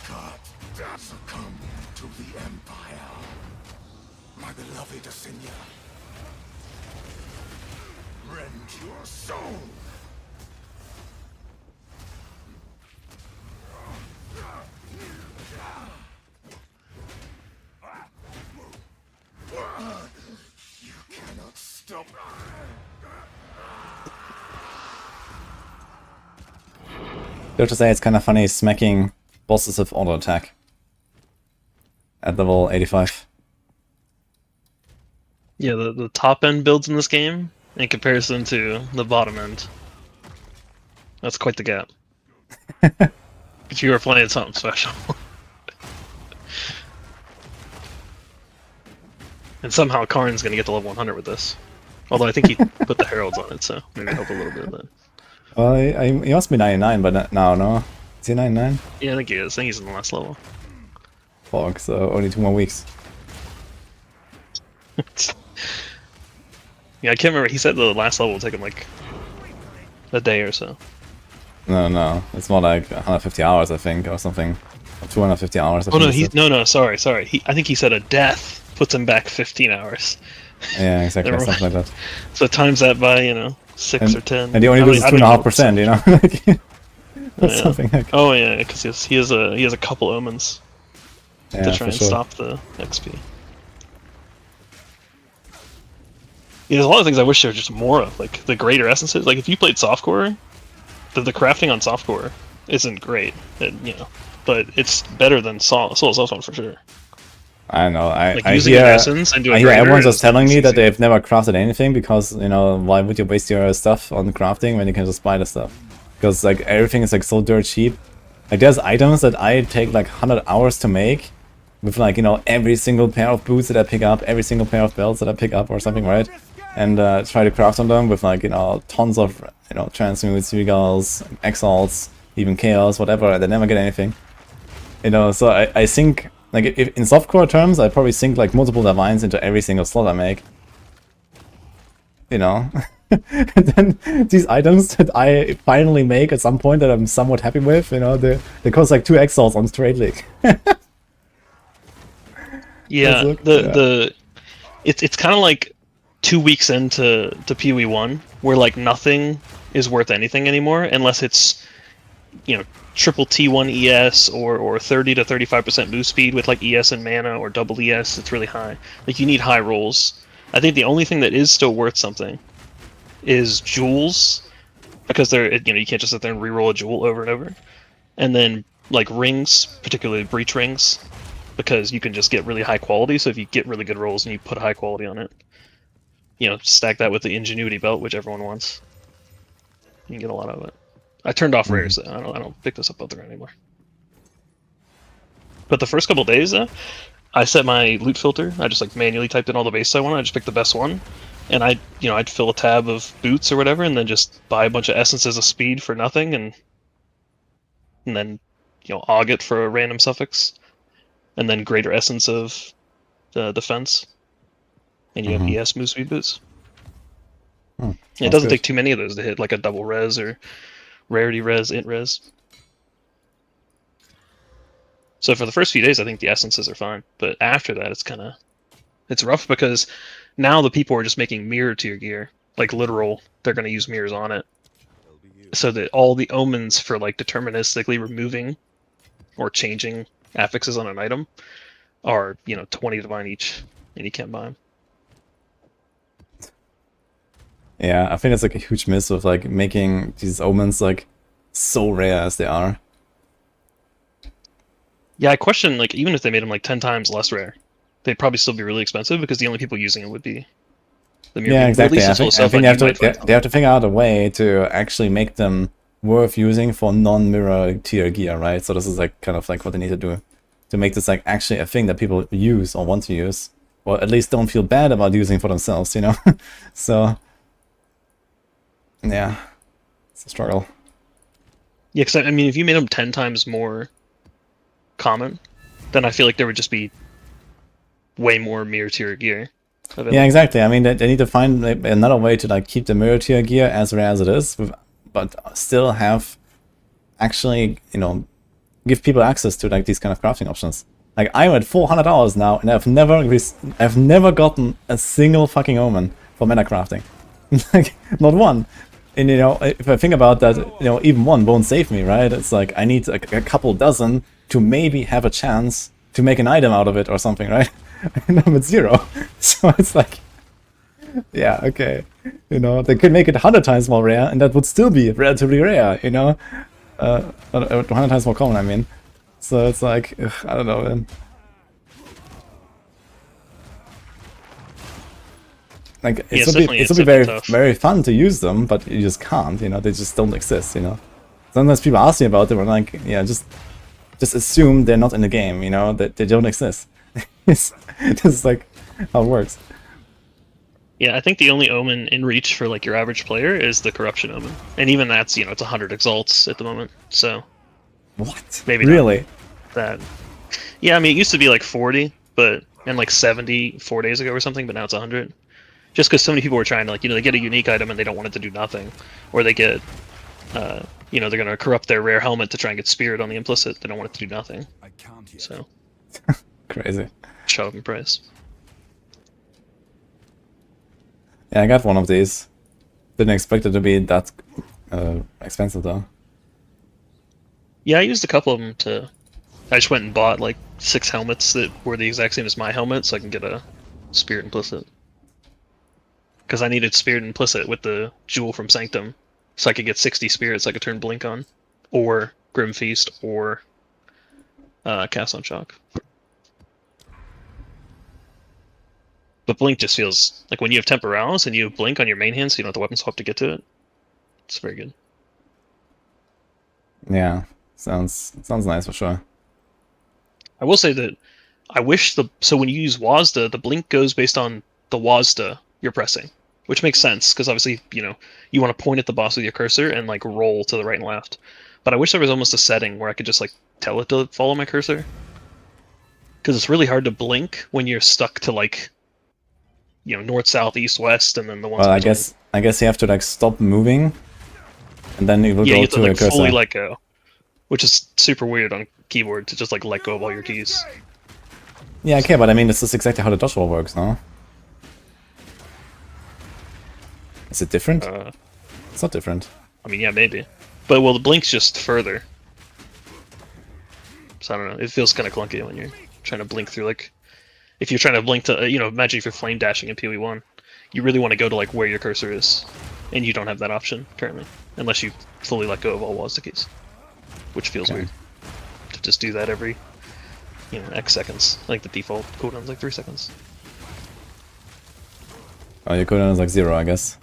Cut down. Succumb to the Empire. My beloved Asinia. Rend your soul. You cannot stop. I have to say, it's kind of funny smacking bosses with auto attack at level 85. yeah, the top end builds in this game in comparison to the bottom end, that's quite the gap. If you were playing something special. And somehow Karn's gonna get to level 100 with this. Although I think he put the heralds on it, so maybe help a little bit of that. Well, he must be 99, but no. Is he 99? Yeah, I think he is. I think he's in the last level. Fuck, so only 2 more weeks. Yeah, I can't remember. He said the last level would take him like a day or so. No. It's more like 150 hours, I think, or something. Or 250 hours. Oh no, sorry. I think he said a death puts him back 15 hours. Yeah, exactly, Never something like that. So times that by 6 or 10. And he only loses 2.5%, you know? Like, that's Yeah. something like... Oh yeah, because he has a couple omens Yeah, to try for and sure. stop the XP. Yeah, there's a lot of things I wish there were just more of, like the greater essences. Like if you played softcore, the crafting on softcore isn't great, but it's better than Soul Self-One for sure. I know. Like I using hear, an essence and doing I hear greater everyone's just is telling me that easy. they've never crafted anything because, why would you waste your stuff on crafting when you can just buy the stuff? Because, like, everything is, like, so dirt cheap. Like, there's items that I take, like, 100 hours to make with, like, every single pair of boots that I pick up, every single pair of belts that I pick up or something, right? And try to craft on them with, like, tons of, transmutes, regals, exiles, even chaos, whatever, and I never get anything. So I think... Like, if in softcore terms, I probably sink like multiple divines into every single slot I make. And then these items that I finally make at some point that I'm somewhat happy with, they cost like 2 exiles on Straight League. Yeah, it's kind of like 2 weeks into PoE 1, where like nothing is worth anything anymore unless it's triple T1 ES or 30 to 35% move speed with like ES and mana, or double ES. It's really high. Like you need high rolls. I think the only thing that is still worth something is jewels, because they're you can't just sit there and reroll a jewel over and over. And then like rings, particularly breach rings, because you can just get really high quality. So if you get really good rolls and you put high quality on it, stack that with the ingenuity belt, which everyone wants, you can get a lot of it. I turned off rares. I don't pick this up out there anymore. But the first couple days, I set my loot filter. I just like manually typed in all the bases I want. I just picked the best one, and I'd fill a tab of boots or whatever, and then just buy a bunch of essences of speed for nothing, and then aug it for a random suffix, and then greater essence of the defense, and you have ES move speed boots. It doesn't take too many of those to hit like a double res or rarity res, int res. So for the first few days, I think the essences are fine, but after that, it's rough, because now the people are just making mirror to your gear, like literal. They're going to use mirrors on it, so that all the omens for like deterministically removing or changing affixes on an item are 20 divine each, and you can't buy them. Yeah, I think it's like a huge miss of like making these omens like so rare as they are. Yeah, I question, like, even if they made them like 10 times less rare, they'd probably still be really expensive, because the only people using it would be the mirror. Yeah, exactly. I think they have to figure out a way to actually make them worth using for non-mirror tier gear, right? So this is like kind of like what they need to do to make this like actually a thing that people use or want to use, or at least don't feel bad about using for themselves, So yeah, it's a struggle. Yeah, because I mean, if you made them 10 times more common, then I feel like there would just be way more mirror tier gear available. Yeah, exactly. I mean, they need to find another way to like keep the mirror tier gear as rare as it is, but still have actually, give people access to like these kind of crafting options. Like I'm at 400 hours now, and I've never gotten a single fucking omen for meta crafting. Like not one. And if I think about that, even one won't save me, right? It's like I need a couple dozen to maybe have a chance to make an item out of it or something, right? And I'm at 0. So it's like, yeah, okay. They could make it 100 times more rare, and that would still be relatively rare, 100 times more common, I mean. So it's like, ugh, I don't know, man. Like it would be very tough. very fun to use them, but you just can't. They just don't exist. Sometimes people ask me about them, and like, yeah, just assume they're not in the game. That they don't exist. It's like how it works. Yeah, I think the only omen in reach for like your average player is the corruption omen, and even that's it's 100 exalts at the moment, so What? maybe Really? not that. Yeah, I mean it used to be like 40, and like 70 4 days ago or something, but now it's 100. Just because so many people were trying to like they get a unique item and they don't want it to do nothing, or they get they're gonna corrupt their rare helmet to try and get spirit on the implicit. They don't want it to do nothing, I can't yet. so Crazy. shut up in price. Yeah, I got one of these. Didn't expect it to be that expensive though. Yeah, I used a couple of them to. I just went and bought like 6 helmets that were the exact same as my helmet, so I can get a spirit implicit. Because I needed spirit implicit with the jewel from Sanctum, so I could get 60 spirits I could turn Blink on, or Grim Feast, or Cast on Shock. But Blink just feels like when you have Temporalis and you have Blink on your main hand, so you don't have the weapon swap to get to it. It's very good. Yeah, sounds nice for sure. I will say that I wish so when you use WASDA, the Blink goes based on the WASDA you're pressing, which makes sense because obviously you want to point at the boss with your cursor and like roll to the right and left. But I wish there was almost a setting where I could just like tell it to follow my cursor, because it's really hard to blink when you're stuck to like north, south, east, west, and then the ones. Well, I guess you have to like stop moving, and then it will you go have to to your like cursor. fully let go, which is super weird on keyboard to just like let go of all your keys. Yeah, okay, but I mean this is exactly how the dodge roll works, no? Is it different? It's not different. I mean, yeah, maybe. But, well, the blink's just further. So, I don't know. It feels kind of clunky when you're trying to blink through, like... If you're trying to blink to, imagine if you're flame dashing in PoE1. You really want to go to, like, where your cursor is. And you don't have that option, currently. Unless you fully let go of all WASD keys. Which feels weird. To just do that every, X seconds. Like, the default cooldown's like 3 seconds. Oh, your cooldown is like 0, I guess.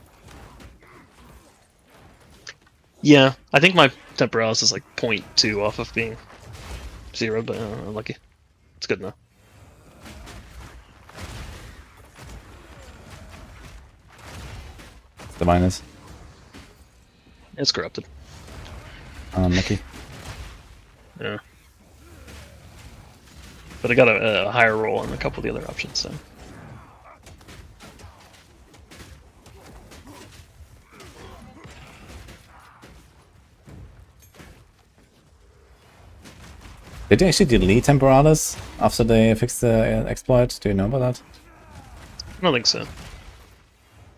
Yeah, I think my Temporalis is like 0.2 off of being 0, but unlucky. It's good enough. The minus. It's corrupted. Unlucky. Yeah. But I got a higher roll on a couple of the other options, so... Did they actually delete Temporalis after they fixed the exploit? Do you know about that? I don't think so.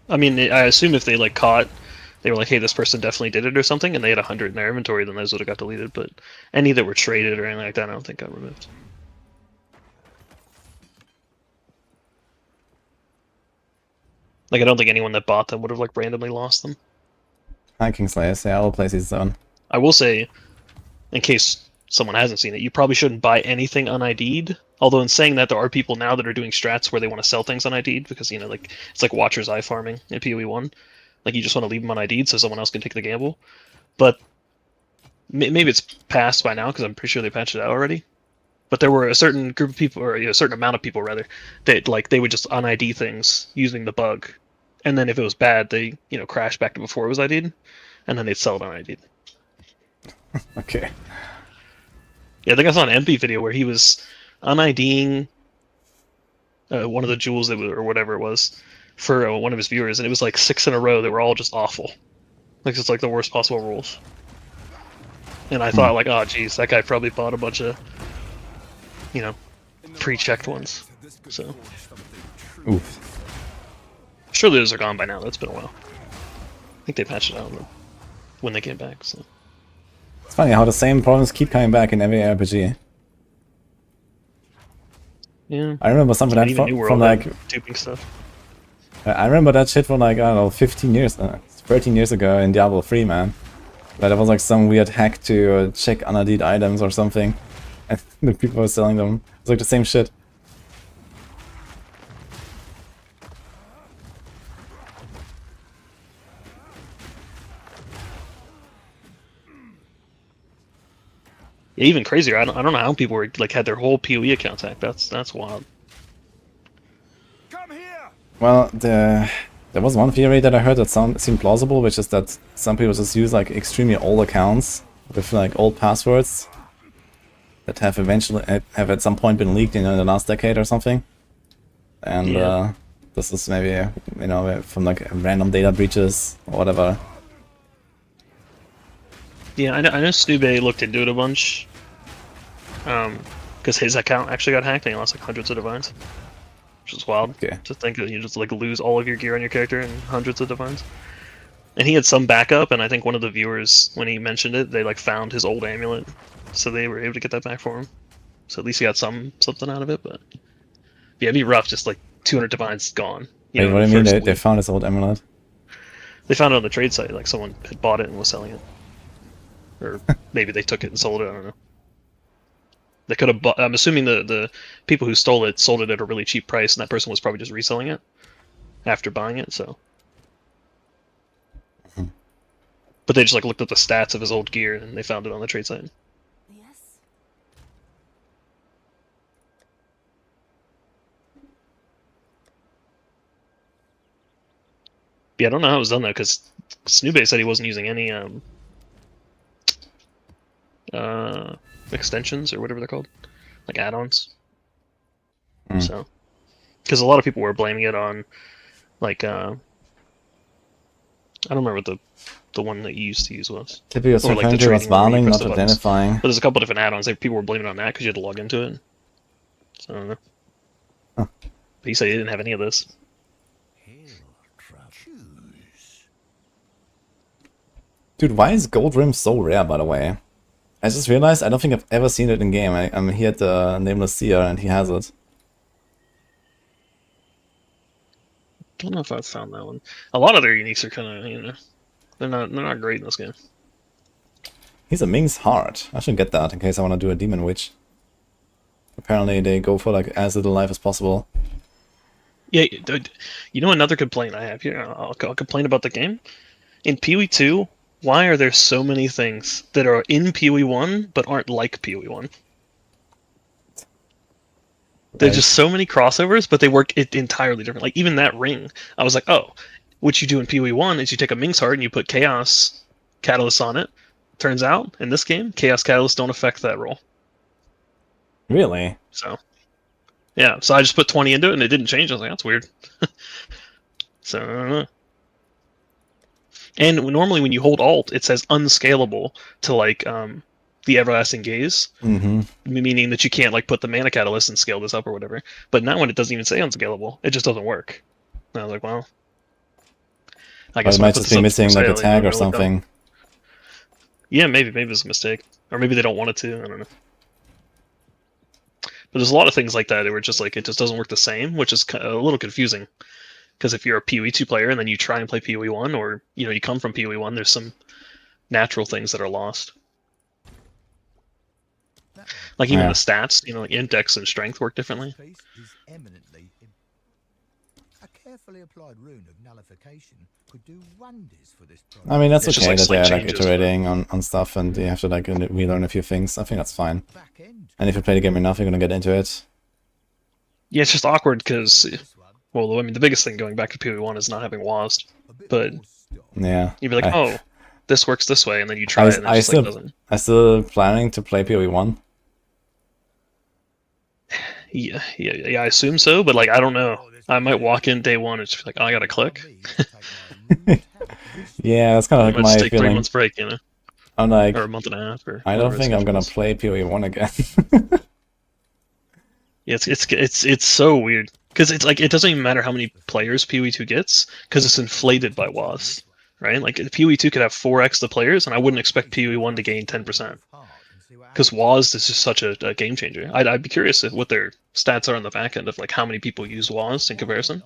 I mean, I assume if they like caught, they were like, "Hey, this person definitely did it" or something, and they had 100 in their inventory, then those would have got deleted. But any that were traded or anything like that, I don't think got removed. Like, I don't think anyone that bought them would have like randomly lost them. Kingslayers, yeah, all places on. I will say, in case someone hasn't seen it, you probably shouldn't buy anything un-ID'd. Although in saying that, there are people now that are doing strats where they want to sell things un-ID'd because, like, it's like Watcher's Eye farming in PoE1. Like, you just want to leave them un-ID'd so someone else can take the gamble. But maybe it's passed by now because I'm pretty sure they patched it out already. But there were a certain group of people, or a certain amount of people rather, that like they would just un-ID things using the bug, and then if it was bad, they crash back to before it was ID'd, and then they'd sell it un-ID'd. Okay. Yeah, I think I saw an MP video where he was un-IDing one of the jewels or whatever it was for one of his viewers, and it was like 6 in a row that were all just awful. Like, it's like the worst possible rules. And I thought, like, oh, geez, that guy probably bought a bunch of, pre-checked ones. So, Oof. surely those are gone by now. That's been a while. I think they patched it out when they came back. So. It's funny how the same problems keep coming back in every RPG. Yeah. I remember something Not that even New World from like... duping stuff. I remember that shit from like, I don't know, 15 years, 13 years ago in Diablo 3, man. That was like some weird hack to check unID'd items or something. And the people were selling them. It's like the same shit. Yeah, even crazier. I don't know how people were like had their whole PoE accounts hacked. That's wild. Well, there was one theory that I heard that seemed plausible, which is that some people just use like extremely old accounts with like old passwords that have at some point been leaked, in the last decade or something. And this is maybe, from like random data breaches or whatever. Yeah, I know Snube looked into it a bunch. Because his account actually got hacked and he lost like hundreds of divines. Which is wild. Okay. To think that you just like lose all of your gear on your character and hundreds of divines. And he had some backup, and I think one of the viewers, when he mentioned it, they like found his old amulet. So they were able to get that back for him. So at least he got something out of it, but yeah, it'd be rough, just like 200 divines gone. Wait, what do you mean they found his old amulet? They found it on the trade site, like someone had bought it and was selling it. Or maybe they took it and sold it, I don't know. They could have bought, I'm assuming the people who stole it sold it at a really cheap price, and that person was probably just reselling it after buying it, so. But they just like looked at the stats of his old gear and they found it on the trade site. Yes. Yeah, I don't know how it was done though, because Snube said he wasn't using any extensions or whatever they're called, like add-ons. So, because a lot of people were blaming it on, like, I don't remember what the one that you used to use was. Typically, Or, like, the was trading one where you warning, press not the buttons. identifying. But there's a couple different add-ons. People were blaming it on that because you had to log into it. So I don't know. Huh. But he said he didn't have any of this. Choose. Dude, why is Gold Rim so rare, by the way? I just realized I don't think I've ever seen it in game. I'm here at the Nameless Seer and he has it. I don't know if I've found that one. A lot of their uniques are kind of, they're not great in this game. He's a Ming's Heart. I should get that in case I want to do a Demon Witch. Apparently they go for like as little life as possible. Yeah, dude, you know another complaint I have here? I'll complain about the game. In PoE 2, why are there so many things that are in PoE 1 but aren't like PoE 1? There's just so many crossovers, but they work entirely different. Like, even that ring, I was like, oh, what you do in PoE 1 is you take a Ming's Heart and you put Chaos Catalyst on it. Turns out, in this game, Chaos Catalysts don't affect that roll. Really? So, yeah, so I just put 20 into it and it didn't change. I was like, that's weird. So, I don't know. And normally when you hold Alt, it says unscalable to, like, the Everlasting Gaze, meaning that you can't like put the Mana Catalyst and scale this up or whatever. But now when it doesn't even say unscalable, it just doesn't work. And I was like, well, I guess it might just be missing like a tag or something. Yeah, maybe it's a mistake, or maybe they don't want it to. I don't know. But there's a lot of things like that where just like it just doesn't work the same, which is a little confusing. Because if you're a PoE 2 player and then you try and play PoE 1, or you come from PoE 1, there's some natural things that are lost. Like even the stats, like index and strength work differently. A carefully applied rune of nullification could do wonders for this I mean, that's It's okay just that like they're slight like changes, iterating on stuff and you have to like relearn a few things. I think that's fine. And if you play the game enough, you're gonna get into it. Yeah, it's just awkward because, well, I mean, the biggest thing going back to PoE 1 is not having WASD. But Yeah. you'd be like, oh, this works this way, and then you try it and it just like, doesn't. I'm still planning to play PoE 1. Yeah, I assume so, but like, I don't know. I might walk in day one and just be like, oh, I gotta click. Yeah, that's kind of like Let's my take 3 feeling. months break, I'm like, or a month and a half. Or I don't whatever think it's I'm gonna scheduled. play PoE 1 again. Yeah, it's so weird because it's like it doesn't even matter how many players PoE 2 gets because it's inflated by WAS, right? Like PoE 2 could have 4x the players, and I wouldn't expect PoE 1 to gain 10%. Because WAS is just such a game changer. I'd be curious what their stats are on the back end of like how many people use WAS in comparison.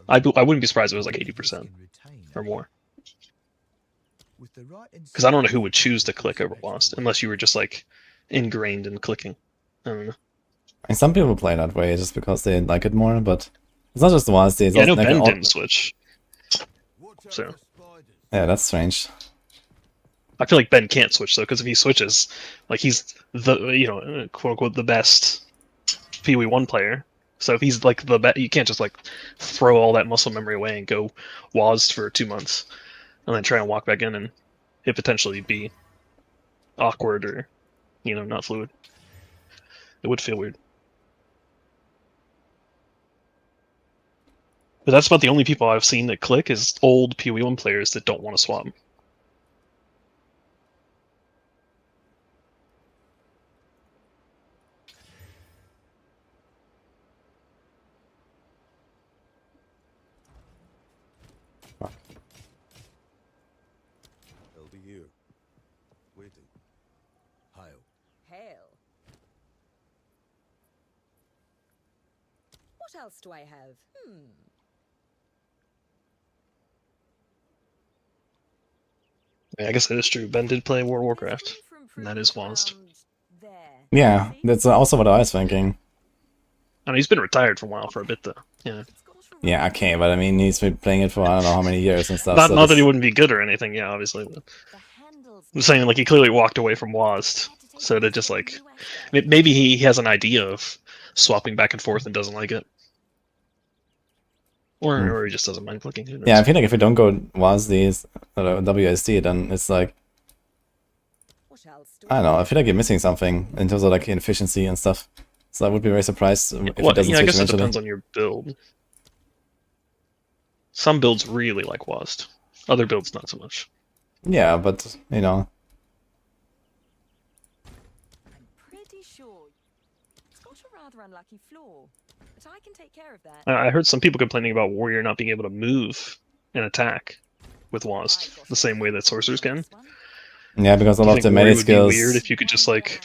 I wouldn't be surprised if it was like 80% or more. Because I don't know who would choose to click over WAS unless you were just like ingrained in clicking. I don't know. And some people play that way just because they like it more, but it's not just the ones. Yeah, I know Ben didn't switch. So yeah, that's strange. I feel like Ben can't switch though, because if he switches, like he's the quote unquote the best PoE 1 player, So if he's like the you can't just like throw all that muscle memory away and go WASD for 2 months, and then try and walk back in and it potentially be awkward or, you know, not fluid. It would feel weird. But that's about the only people I've seen that click is old PoE1 players that don't want to swap. They'll be here, waiting. Hail. Hail. What else do I have? Yeah, I guess that is true. Ben did play World of Warcraft, and that is WASD. Yeah, that's also what I was thinking. I know he's been retired for a while, for a bit though. Yeah. Yeah, okay, but I mean, he's been playing it for I don't know how many years and stuff. Not, so not that he wouldn't be good or anything, yeah, obviously. But I'm saying, like, he clearly walked away from WASD, so to just, like... Maybe he has an idea of swapping back and forth and doesn't like it. Or he just doesn't mind clicking. Who knows? Yeah, I feel like if we don't go WASD, WSD, then it's like... I don't know, I feel like you're missing something in terms of, like, efficiency and stuff. So I would be very surprised if it doesn't I switch guess it eventually. depends on your build. Some builds really like WASD. Other builds not so much. Yeah, but, you know... I'm pretty sure it's got a rather unlucky flaw, but I can take care of that. I heard some people complaining about Warrior not being able to move and attack with WASD, the same way that Sorcerers can. Yeah, because a lot of the Warrior melee would be skills... weird if you could just, like,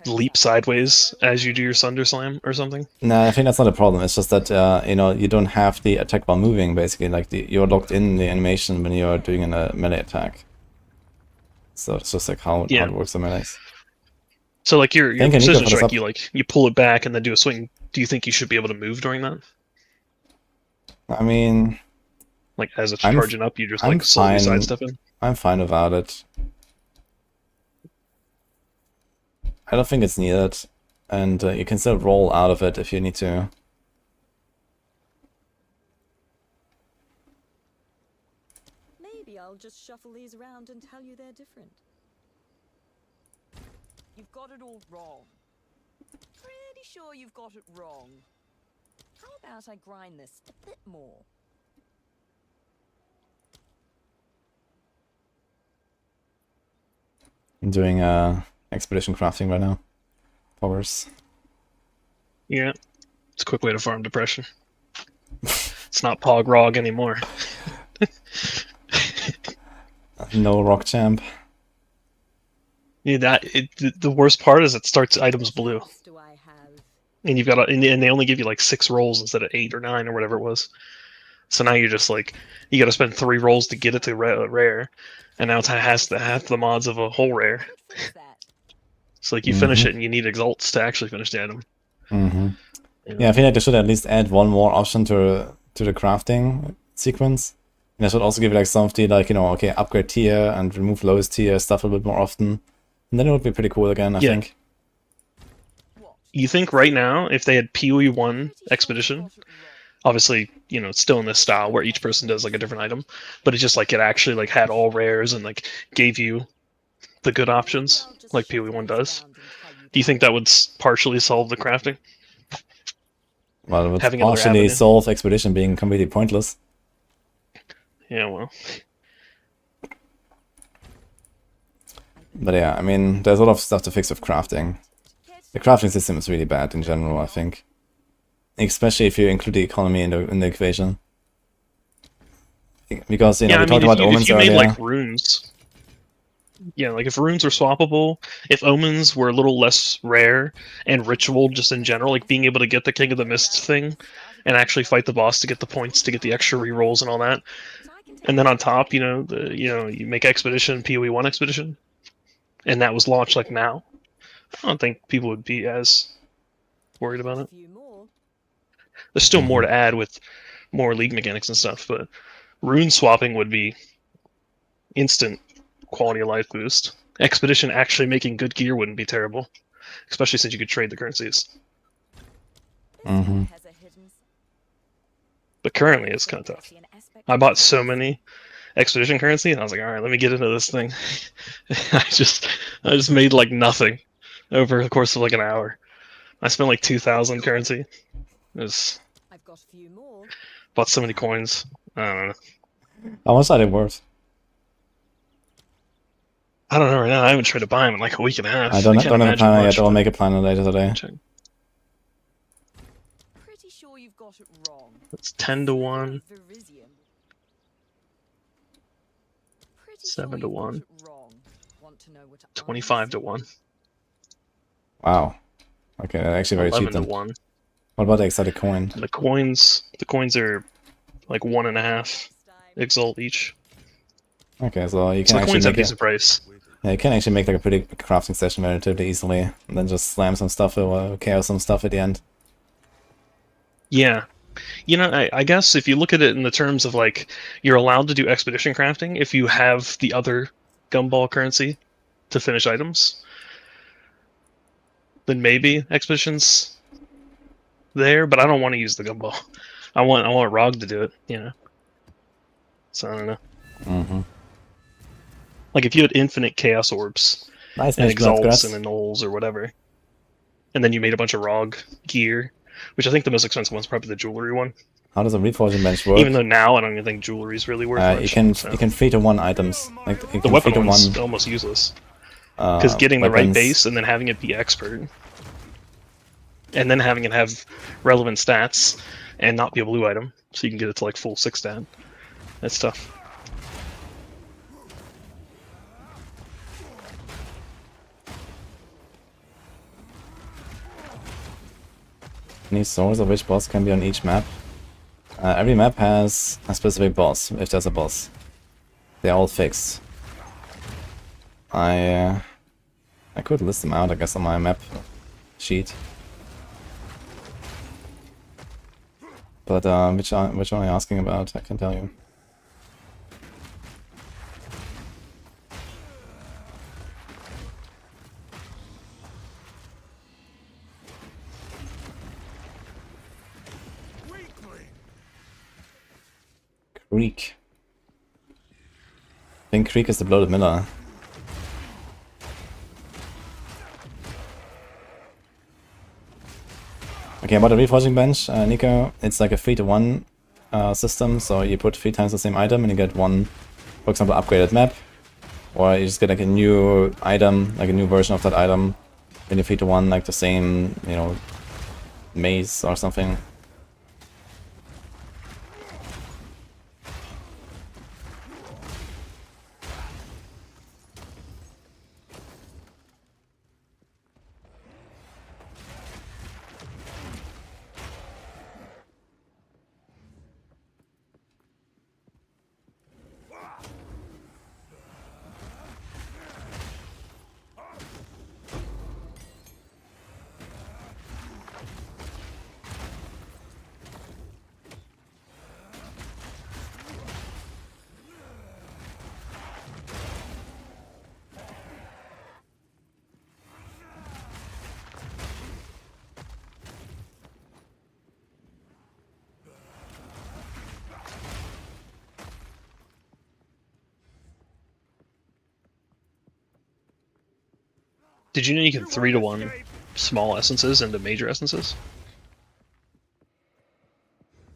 leap sideways as you do your Sunder Slam or something. No, I think that's not a problem. It's just that, you know, you don't have the attack while moving, basically. Like, you're locked in the animation when you're doing a melee attack. So it's just like how it works in melees. So, like, your Thank you, Nico, precision for the strike, sub. you pull it back and then do a swing. Do you think you should be able to move during that? I mean... Like, as it's I'm charging up, you just, like, slowly fine. sidestep in? I'm fine without it. I don't think it's needed. And you can still roll out of it if you need to. Maybe I'll just shuffle these around and tell you they're different. You've got it all wrong. Pretty sure you've got it wrong. How about I grind this a bit more? I'm doing expedition crafting right now. Powers. Yeah. It's a quick way to farm depression. It's not Pog Rog anymore. No rock champ. Yeah, the worst part is it starts items blue. What else do I have? And you've got and they only give you like 6 rolls instead of 8 or 9 or whatever it was. So now you're just like, you gotta spend 3 rolls to get it to rare. And now it has to have the mods of a whole rare. Could fix that. So like you finish it and you need exalts to actually finish the item. Yeah, I feel like they should at least add one more option to the crafting sequence. And they should also give you like some of the, like, you know, okay, upgrade tier and remove lowest tier stuff a bit more often. And then it would be pretty cool again, I think. You think right now, if they had PoE 1 Expedition, obviously, you know, it's still in this style where each person does like a different item, but it's just like it actually like had all rares and like gave you the good options like PoE 1 does. Do you think that would partially solve the crafting? Well, it would Having another partially avenue. solve expedition being completely pointless. Yeah, well. But yeah, I mean, there's a lot of stuff to fix with crafting. The crafting system is really bad in general, I think. Especially if you include the economy in the equation. Because, you know, we talked about omens if you earlier. made like runes, yeah, like if runes were swappable, if omens were a little less rare, and ritual just in general, like being able to get the King of the Mist thing, and actually fight the boss to get the points, to get the extra rerolls and all that, and then on top, you make Expedition, PoE 1 Expedition, and that was launched like now, I don't think people would be as worried about it. There's still more to add with more league mechanics and stuff, but rune swapping would be instant quality of life boost. Expedition actually making good gear wouldn't be terrible, especially since you could trade the currencies. Mhm. Has a hidden But currently, it's kind of tough. I bought so many expedition currency, and I was like, all right, let me get into this thing. I just made like nothing over the course of like an hour. I spent like 2,000 currency. It was I've got a few more. bought so many coins. I don't know. How much are they worth? I don't know right now. I haven't tried to buy them in like a week and a half. I don't can't have a imagine planner much, yet. I'll but- make a planner later today. Check. Pretty sure you've got it wrong. It's 10 to 1, Verisium. Pretty 7 sure to you've got 1, it wrong. Want to know what 25 to 1, Wow. Okay, they're actually very 11 cheap to then. 1. What about the exotic coin? The coins are like 1.5 Exile each. Okay, so you So can the actually coins have make it. decent price. Yeah, you can actually make like a pretty crafting session relatively easily, and then just slam some stuff or chaos some stuff at the end. Yeah. You know, I guess if you look at it in the terms of like, you're allowed to do expedition crafting if you have the other gumball currency to finish items, then maybe expedition's there, but I don't want to use the gumball. I want Rog to do it, you know. So I don't know. Mm-hmm. Like if you had infinite chaos orbs Nice, and nice blood exalts grass. and annuls or whatever, and then you made a bunch of Rog gear, which I think the most expensive one's probably the jewelry one. How does a reforging bench work? Even though now I don't even think jewelry's really worth much. you can so. 3-to-1 items. Like you The can weapon 3-to-1. one's almost useless. Because getting the right weapons. base and then having it be expert, and then having it have relevant stats and not be a blue item, so you can get it to like full 6 stat. That's tough. Any source of which boss can be on each map? Every map has a specific boss, if there's a boss. They're all fixed. I could list them out, I guess, on my map sheet. But which one are you asking about? I can tell you. Creek. I think Creek is the bloated miller. Okay, about the reforging bench, Nico, it's like a 3-to-1 system, so you put 3 times the same item and you get one, for example, upgraded map, or you just get like a new item, like a new version of that item, then you 3-to-1 like the same, you know, maze or something. Did you know you can 3-to-1 small essences into major essences?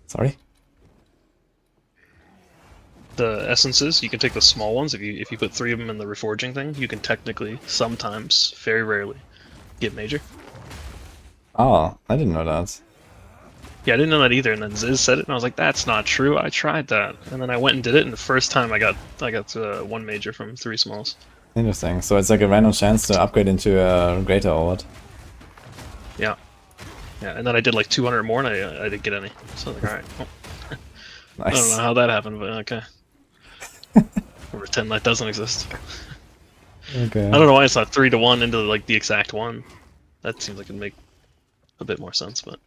Sorry? The essences, you can take the small ones, if you put 3 of them in the reforging thing, you can technically, sometimes, very rarely, get major. Oh, I didn't know that. Yeah, I didn't know that either, and then Ziz said it, and I was like, that's not true, I tried that. And then I went and did it, and the first time I got 1 major from 3 smalls. Interesting. So it's like a random chance to upgrade into a greater or what? Yeah. Yeah, and then I did like 200 more, and I didn't get any. So I was like, alright, well, I don't Nice. know how that happened, but okay. We'll pretend that doesn't exist. Okay. I don't know why it's not 3-to-1 into like the exact one. That seems like it'd make a bit more sense, but...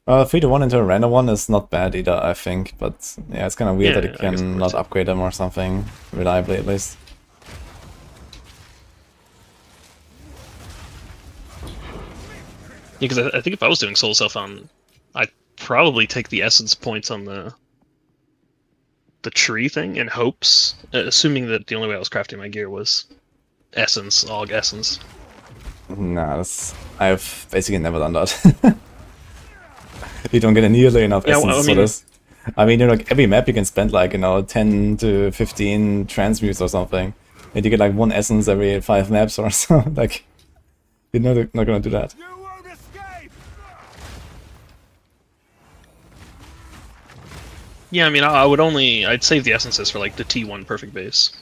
3-to-1 into a random one is not bad either, I think, but yeah, it's kind of weird Yeah, that you I guess it can works not out. upgrade them or something, reliably at least. Because I think if I was doing Soul Self-Found, I'd probably take the essence points on the tree thing in hopes, assuming that the only way I was crafting my gear was essence, Aug essence. Nah, I've basically never done that. You don't get nearly enough Yeah, essence I for mean- this. I mean, you know, like every map you can spend like, you know, 10 to 15 transmutes or something. And you get like 1 essence every 5 maps or so. Like, you're not gonna do that. You won't escape! Yeah, I mean, I'd save the essences for like the T1 perfect base.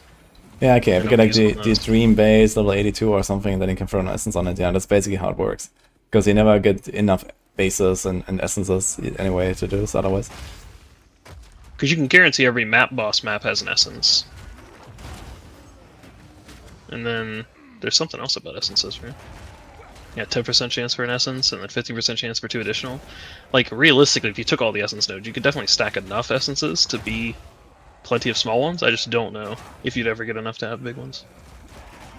Yeah, okay, if you don't get like use the dream base level 82 or something, then you can throw an essence on it. Yeah, that's basically how it works. Because you never get enough bases and essences anyway to do this otherwise. Because you can guarantee every boss map has an essence. And then there's something else about essences, right? Yeah, 10% chance for an essence, and then 50% chance for 2 additional. Like, realistically, if you took all the essence nodes, you could definitely stack enough essences to be plenty of small ones. I just don't know if you'd ever get enough to have big ones.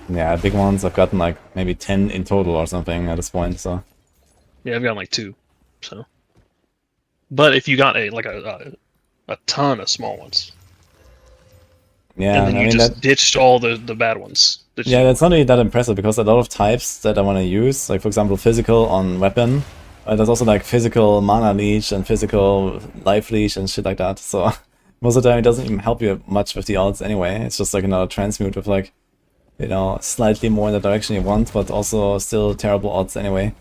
Yeah, big ones, I've gotten like maybe 10 in total or something at this point, so... Yeah, I've gotten like 2, so... But if you got a ton of small ones, Yeah, and then I you mean just that... ditched all the bad ones. Yeah, that's not really that impressive, because a lot of types that I want to use, like for example physical on weapon, there's also like physical mana leech and physical life leech and shit like that, so most of the time it doesn't even help you much with the odds anyway. It's just like another transmute with like, you know, slightly more in the direction you want, but also still terrible odds anyway.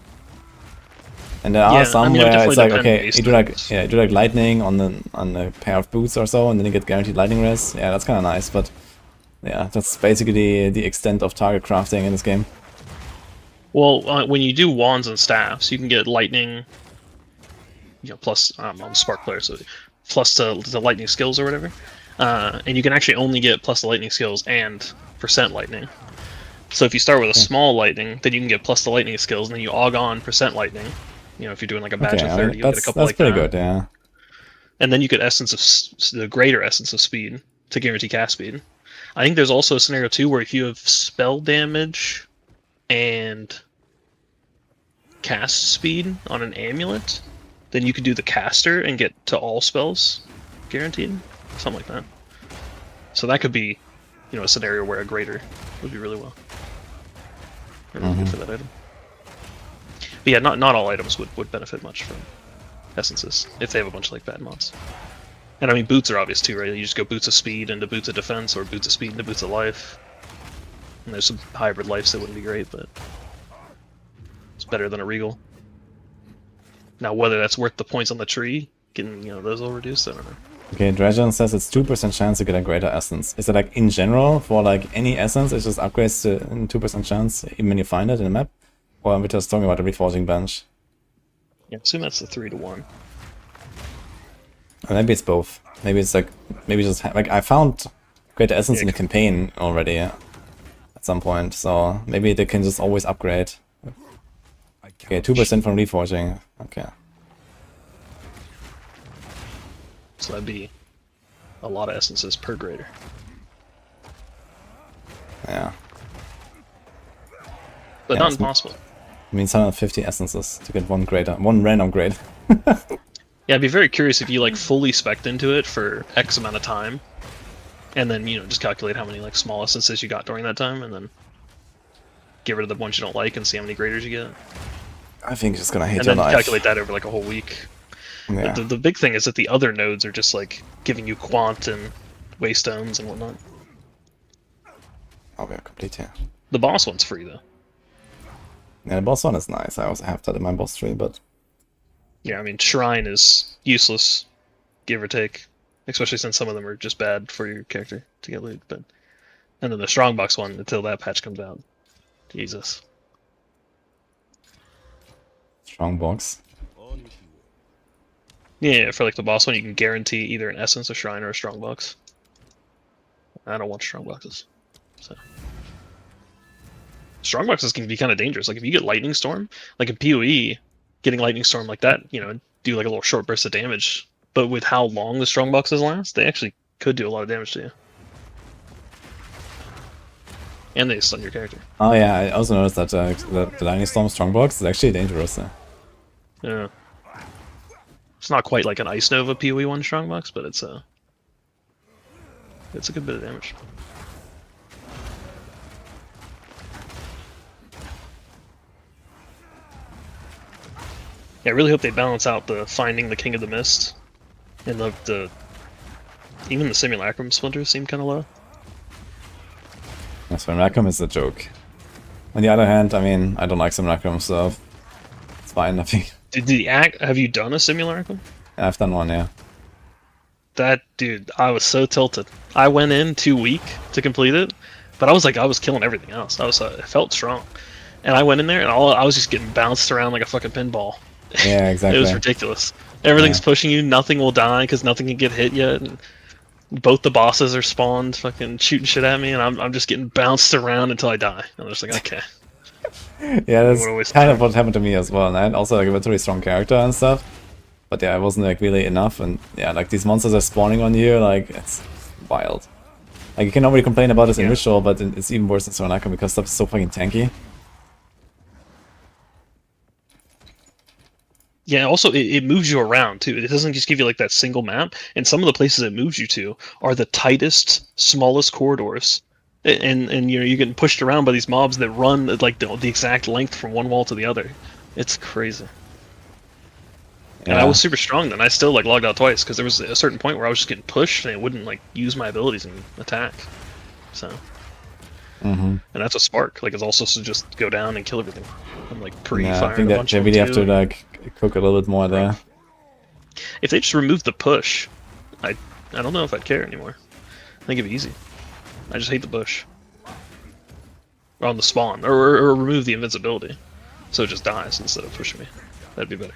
And there are some where it's like, okay, you do like lightning on the pair of boots or so, and then you get guaranteed lightning res. Yeah, that's kind of nice, but yeah, that's basically the extent of target crafting in this game. Well, when you do wands and staffs, you can get lightning, you know, plus I'm a spark player, so plus the lightning skills or whatever, and you can actually only get plus the lightning skills and % lightning. So if you start with a small lightning, then you can get plus the lightning skills, and then you aug on % lightning. You know, if you're doing like a batch of 30, you'll get a couple that's like pretty that. good, yeah. And then you get the greater essence of speed to guarantee cast speed. I think there's also a scenario too where if you have spell damage and cast speed on an amulet, then you could do the caster and get to all spells guaranteed, something like that. So that could be, you know, a scenario where a greater would be really well. Really good for that item. But yeah, not all items would benefit much from essences if they have a bunch of like bad mods. And I mean, boots are obvious too, right? You just go boots of speed into boots of defense, or boots of speed into boots of life. And there's some hybrid lives that wouldn't be great, but it's better than a regal. Now, whether that's worth the points on the tree, getting, you know, those all reduced, I don't know. Okay, Dragon says it's 2% chance to get a greater essence. Is it like in general for like any essence? It just upgrades to 2% chance even when you find it in the map? Or are we just talking about the reforging bench? Yeah, assume that's the 3 to 1. Or maybe it's both. Maybe it's like, maybe just like I found greater essence in the campaign already at some point, so maybe they can just always upgrade. Okay, 2% from reforging. Okay. So that'd be a lot of essences per grader. Yeah. But Yeah, not it's- impossible. It means 150 essences to get one random grade. Yeah, I'd be very curious if you like fully spec'd into it for X amount of time, and then, you know, just calculate how many like small essences you got during that time, and then get rid of the ones you don't like and see how many graders you get. I think it's gonna hate And your then life. calculate that over like a whole week. Yeah. The big thing is that the other nodes are just like giving you quant and waystones and whatnot. Oh, we are complete here. The boss one's free though. Yeah, the boss one is nice. I also have that in my boss tree, but Yeah, I mean, Shrine is useless, give or take. Especially since some of them are just bad for your character to get loot. But and then the Strongbox one, until that patch comes out. Jesus. strong box. On with you. Yeah, for like the boss one, you can guarantee either an Essence, a Shrine, or a Strongbox. I don't want Strongboxes. So. Strongboxes can be kind of dangerous. Like if you get Lightning Storm, like in PoE, getting Lightning Storm like that, you know, do like a little short burst of damage. But with how long the Strongboxes last, they actually could do a lot of damage to you. And they stun your character. Oh yeah, I also noticed that the Lightning Storm strongbox is actually dangerous. Yeah. It's not quite like an Ice Nova PoE 1 strongbox, but it's a good bit of damage. Yeah, I really hope they balance out the finding the King of the Mist, and the even the Simulacrum splinters seem kind of low. Simulacrum is a joke. On the other hand, I mean, I don't like Simulacrum, so it's fine, I think. Have you done a Simulacrum? I've done one, yeah. That dude, I was so tilted. I went in too weak to complete it, but I was killing everything else. It felt strong, and I went in there and I was just getting bounced around like a fucking pinball. Yeah, exactly. It was ridiculous. Everything's pushing you. Nothing will die because nothing can get hit yet. And both the bosses are spawned, fucking shooting shit at me, and I'm just getting bounced around until I die. And I'm just like, okay. Yeah, that's kind of what happened to me as well. And I had also like a very strong character and stuff. But yeah, it wasn't like really enough, and yeah, like these monsters are spawning on you, like it's wild. Like you can already complain about this in Ritual, but it's even worse in Simulacrum because stuff is so fucking tanky. Yeah, also it moves you around too. It doesn't just give you like that single map, and some of the places it moves you to are the tightest, smallest corridors. And you know, you're getting pushed around by these mobs that run at like the exact length from one wall to the other. It's crazy. And I was super strong then. I still like logged out twice because there was a certain point where I was just getting pushed and it wouldn't like use my abilities and attack. So. And that's a spark. Like it's also to just go down and kill everything. I'm like pre-firing I think that they really have to like cook a little bit more there. If they just remove the push, I don't know if I'd care anymore. I think it'd be easy. I just hate the push. Or on the spawn, or remove the invincibility, so it just dies instead of pushing me. That'd be better.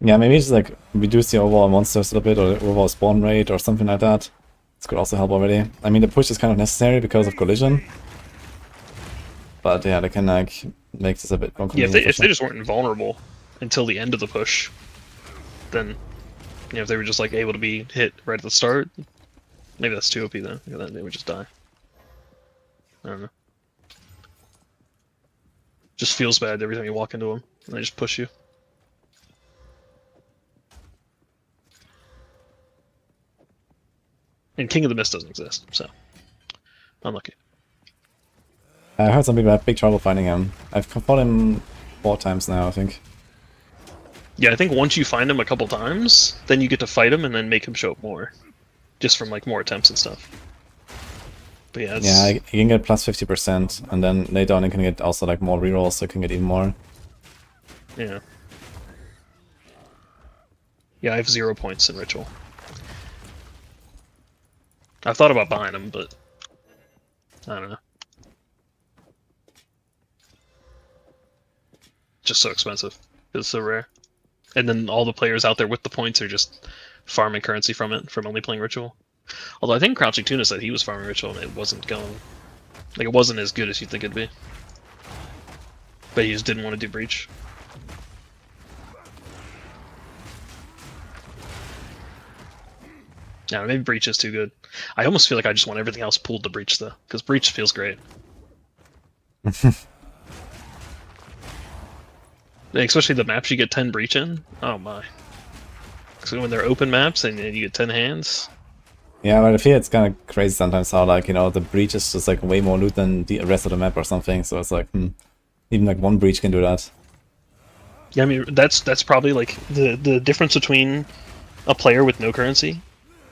Yeah, maybe just like reduce the overall monsters a little bit, or the overall spawn rate, or something like that. This could also help already. I mean, the push is kind of necessary because of collision. But yeah, they can like make this a bit more convenient. Yeah, if they just weren't invulnerable until the end of the push, then you know, if they were just like able to be hit right at the start, maybe that's too OP then. Then they would just die. I don't know. Just feels bad every time you walk into them and they just push you. And King of the Mist doesn't exist, so unlucky. I heard some people have big trouble finding him. I've fought him 4 times now, I think. Yeah, I think once you find him a couple times, then you get to fight him and then make him show up more. Just from like more attempts and stuff. But yeah, it's... Yeah, he can get plus 50%, and then later on he can get also like more rerolls, so he can get even more. Yeah. Yeah, I have 0 points in Ritual. I've thought about buying him, but I don't know. Just so expensive. It's so rare. And then all the players out there with the points are just farming currency from it, from only playing Ritual. Although I think Crouching Tuna said he was farming Ritual and it wasn't going... Like, it wasn't as good as you'd think it'd be. But he just didn't want to do Breach. Yeah, maybe Breach is too good. I almost feel like I just want everything else pulled to Breach, though. Because Breach feels great. Especially the maps you get 10 Breach in. Oh my. So when they're open maps and you get 10 hands. Yeah, but I feel it's kind of crazy sometimes how, like, you know, the Breach is just like way more loot than the rest of the map or something. So it's like, even like 1 Breach can do that. Yeah, I mean, that's probably like the difference between a player with no currency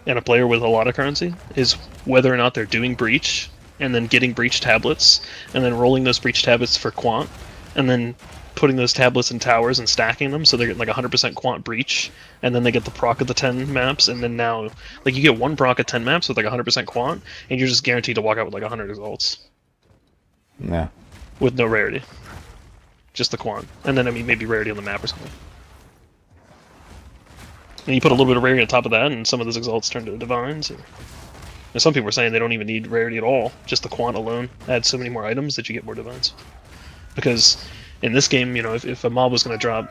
and a player with a lot of currency is whether or not they're doing Breach and then getting Breach tablets and then rolling those Breach tablets for Quant and then putting those tablets in towers and stacking them so they're getting like 100% Quant Breach and then they get the proc of the 10 maps and then now like you get 1 proc of 10 maps with like 100% Quant and you're just guaranteed to walk out with like 100 results. Yeah. With no rarity. Just the Quant. And then I mean maybe rarity on the map or something. And you put a little bit of rarity on top of that, and some of those exalts turn to divines. And some people are saying they don't even need rarity at all. Just the Quant alone adds so many more items that you get more divines. Because in this game, you know, if a mob was going to drop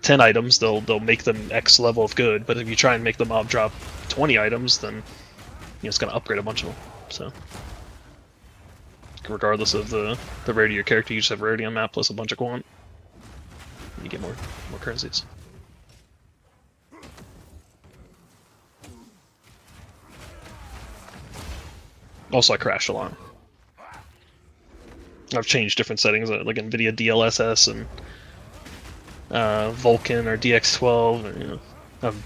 10 items, they'll make them X level of good. But if you try and make the mob drop 20 items, then you know, it's going to upgrade a bunch of them. So regardless of the rarity of your character, you just have rarity on map plus a bunch of Quant. You get more currencies. Also, I crash a lot. I've changed different settings, like NVIDIA DLSS and Vulkan or DX12. And, you know, I've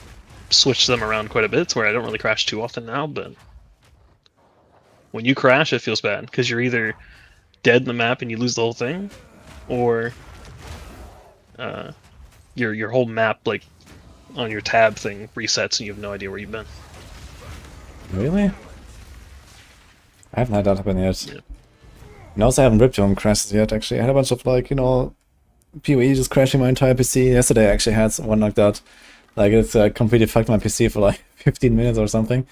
switched them around quite a bit, to where I don't really crash too often now. But when you crash, it feels bad because you're either dead in the map and you lose the whole thing, or your whole map, like on your tab thing, resets and you have no idea where you've been. Really? I haven't had that happen yet. Yeah. And also I haven't ripped your own crashes yet, actually. I had a bunch of, like, you know, PoE just crashing my entire PC. Yesterday I actually had one like that. Like, it's completely fucked my PC for like 15 minutes or something.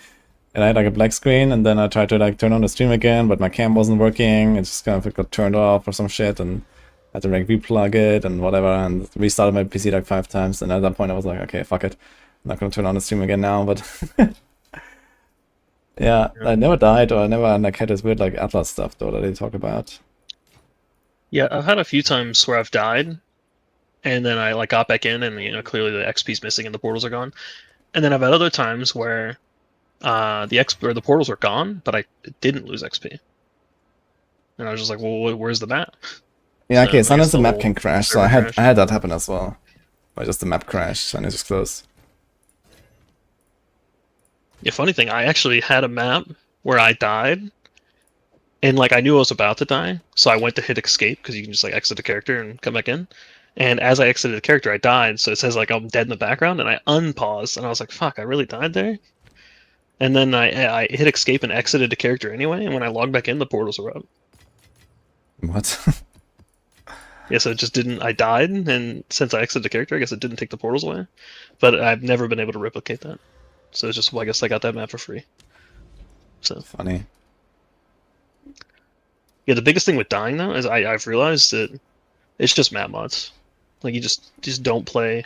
And I had like a black screen, and then I tried to like turn on the stream again, but my cam wasn't working. It just kind of got turned off or some shit, and I had to like replug it and whatever, and restarted my PC like 5 times. And at that point I was like, okay, fuck it. I'm not gonna turn on the stream again now, but... Yeah, I never died, or I never like had this weird like Atlas stuff though that they talk about. Yeah, I've had a few times where I've died, and then I like got back in, and you know clearly the XP's missing and the portals are gone. And then I've had other times where the portals were gone, but I didn't lose XP. And I was just like, well, where's the map? Yeah, So, okay, I sometimes guess the the map whole can crash, so server I had that happen as well. Or just the map crashed and it just closed. Yeah, funny thing, I actually had a map where I died, and like I knew I was about to die, so I went to hit escape because you can just like exit the character and come back in. And as I exited the character, I died, so it says like I'm dead in the background, and I unpaused, and I was like, "Fuck, I really died there." And then I hit escape and exited the character anyway, and when I logged back in, the portals were up. What? Yeah, so it just didn't. I died, and since I exited the character, I guess it didn't take the portals away. But I've never been able to replicate that. So it's just, well, I guess I got that map for free. So Funny. yeah, the biggest thing with dying though is I've realized that it's just map mods. Like you just don't play,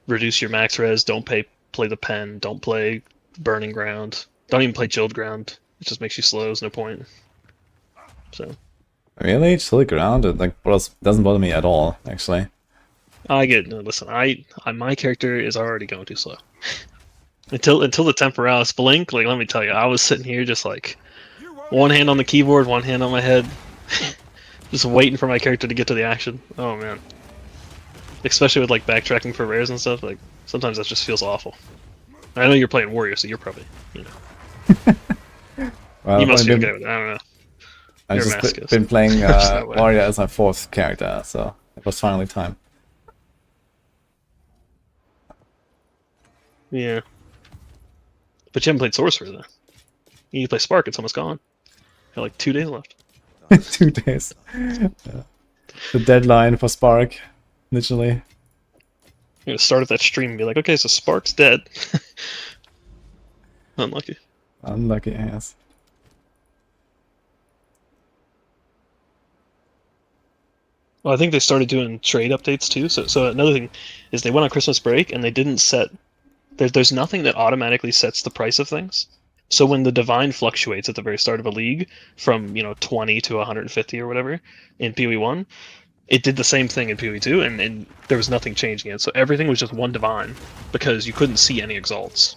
reduce your max res. Don't play the pen. Don't play burning ground. Don't even play chilled ground. It just makes you slow. There's no point. So Really? Chilly ground? It like doesn't bother me at all, actually. I get no. Listen, my character is already going too slow. Until the Temporalis blink, like let me tell you, I was sitting here just like one hand on the keyboard, one hand on my head, just waiting for my character to get to the action. Oh man. Especially with like backtracking for rares and stuff, like sometimes that just feels awful. I know you're playing warrior, so you're probably, you know. Well, You must be okay with it, I don't know. I've You're a just masochist. been playing That way. warrior as my 4th character, so it was finally time. Yeah. But you haven't played Sorcerer though. You need to play Spark, it's almost gone. You got like 2 days left. 2 days. Yeah. The deadline for Spark, literally. You're gonna start at that stream and be like, okay, so Spark's dead. Unlucky. Unlucky ass. Well, I think they started doing trade updates too. So another thing is they went on Christmas break and they didn't set. There's nothing that automatically sets the price of things. So when the divine fluctuates at the very start of a league from 20 to 150 or whatever in PoE1, it did the same thing in PoE2, and there was nothing changing it. So everything was just one divine because you couldn't see any exalts,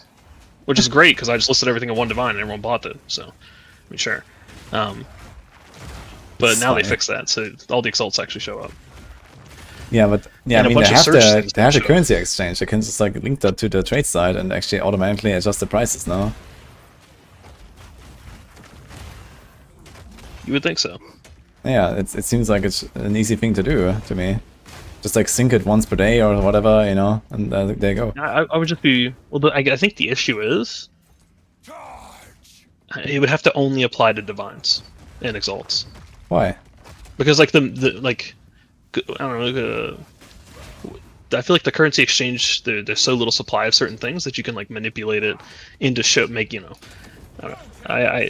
which is great because I just listed everything in one divine and everyone bought it. So, I mean, sure. But now they fixed that, so all the exalts actually show up. Yeah, but yeah, And I a mean bunch of search things they have the show up. currency exchange. They can just like link that to the trade side and actually automatically adjust the prices now. You would think so. Yeah, it seems like it's an easy thing to do to me. Just like sync it once per day or whatever, and there you go. I would just be... Well, I think the issue is... It would have to only apply to divines and exalts. Why? Because like I don't know, I feel like the currency exchange, there's so little supply of certain things that you can like manipulate it into I don't know.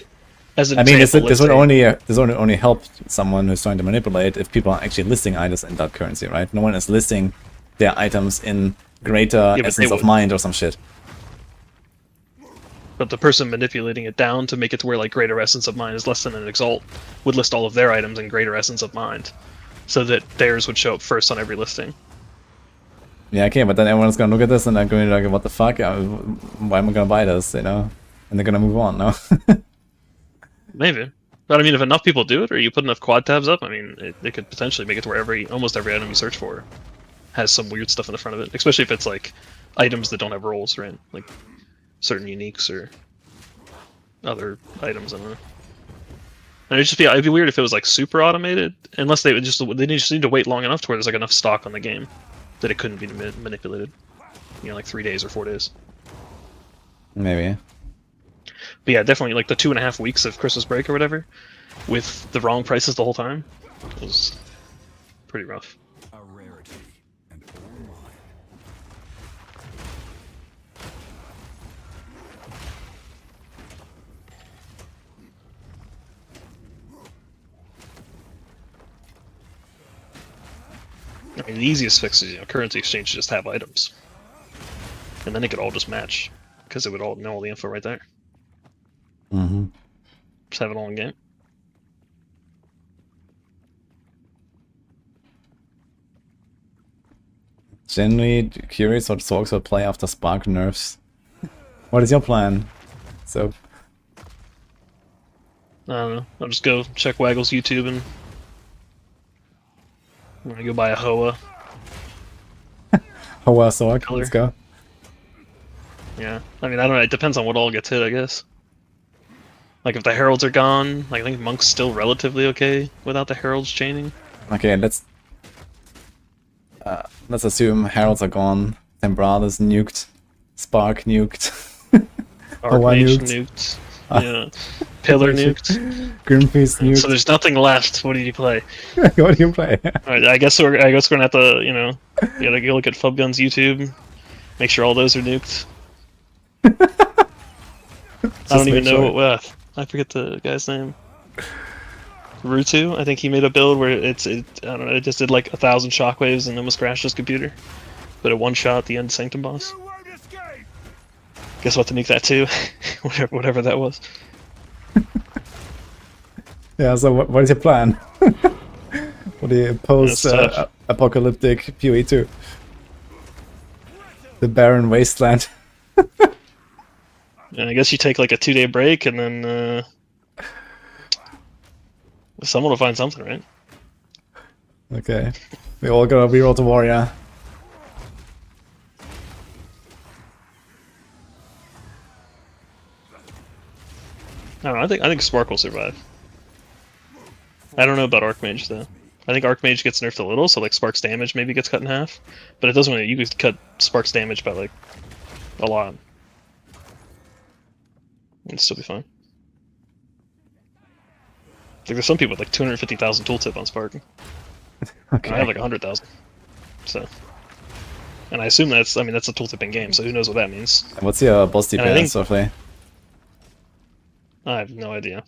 As an I mean, example, this would let's say- only help someone who's trying to manipulate if people are actually listing items in that currency, right? No one is listing their items in greater but essence they of would. mind or some shit. But the person manipulating it down to make it to where like greater essence of mind is less than an exalt would list all of their items in greater essence of mind, so that theirs would show up first on every listing. Yeah, okay, but then everyone's gonna look at this and they're going to be like, what the fuck? Why am I gonna buy this, you know? And they're gonna move on, no? Maybe. But I mean, if enough people do it, or you put enough quad tabs up, I mean, they could potentially make it to where almost every item you search for has some weird stuff in the front of it. Especially if it's like items that don't have rolls, right? Like certain uniques or other items. I don't know. And it'd be weird if it was like super automated, unless they just need to wait long enough to where there's like enough stock on the game that it couldn't be manipulated. You know, like 3 days or 4 days. Maybe. But yeah, definitely like the 2.5 weeks of Christmas break or whatever, with the wrong prices the whole time, was pretty rough. A rarity and all mine. I mean, the easiest fix is, you know, currency exchange, just have items, and then it could all just match because it would all know all the info right there. Mm-hmm. Just have it all in game. Generally curious what Zorks will play after Spark nerfs. What is your plan? So, I don't know. I'll just go check Waggle's YouTube and I'm gonna go buy a Hoa. Hoa Zork, Color. let's go. Yeah, I mean, I don't know. It depends on what all gets hit, I guess. Like if the heralds are gone, like I think Monk's still relatively okay without the heralds chaining. Okay, let's assume Heralds are gone, Tembrada's nuked, Spark nuked, Archmage nuked. Yeah. Pillar nuked. Grimfist nuked. So there's nothing left. What did you play? What do you play? Alright, I guess we're gonna have to, you know, you gotta go look at Fubgun's YouTube, make sure all those are nuked. I don't even know what. I forget the guy's name. Rutu, I think he made a build where I don't know, it just did like 1,000 shockwaves and almost crashed his computer. But it one-shot the end Sanctum boss. Guess what to nuke that too? whatever that was. Yeah, so what is your plan? What do you post apocalyptic PoE2? The barren wasteland. And I guess you take like a 2-day break and then someone will find something, right? Okay. We all gotta reroll the warrior. I don't know, I think Spark will survive. I don't know about Archmage though. I think Archmage gets nerfed a little, so like Spark's damage maybe gets cut in half. But it doesn't really, you could cut Spark's damage by like a lot. It'd still be fine. Like there's some people with like 250,000 tooltip on Spark. Okay. I have like 100,000. So, and I assume that's a tooltip in game. So who knows what that means? What's your boss DPS roughly? I have no idea.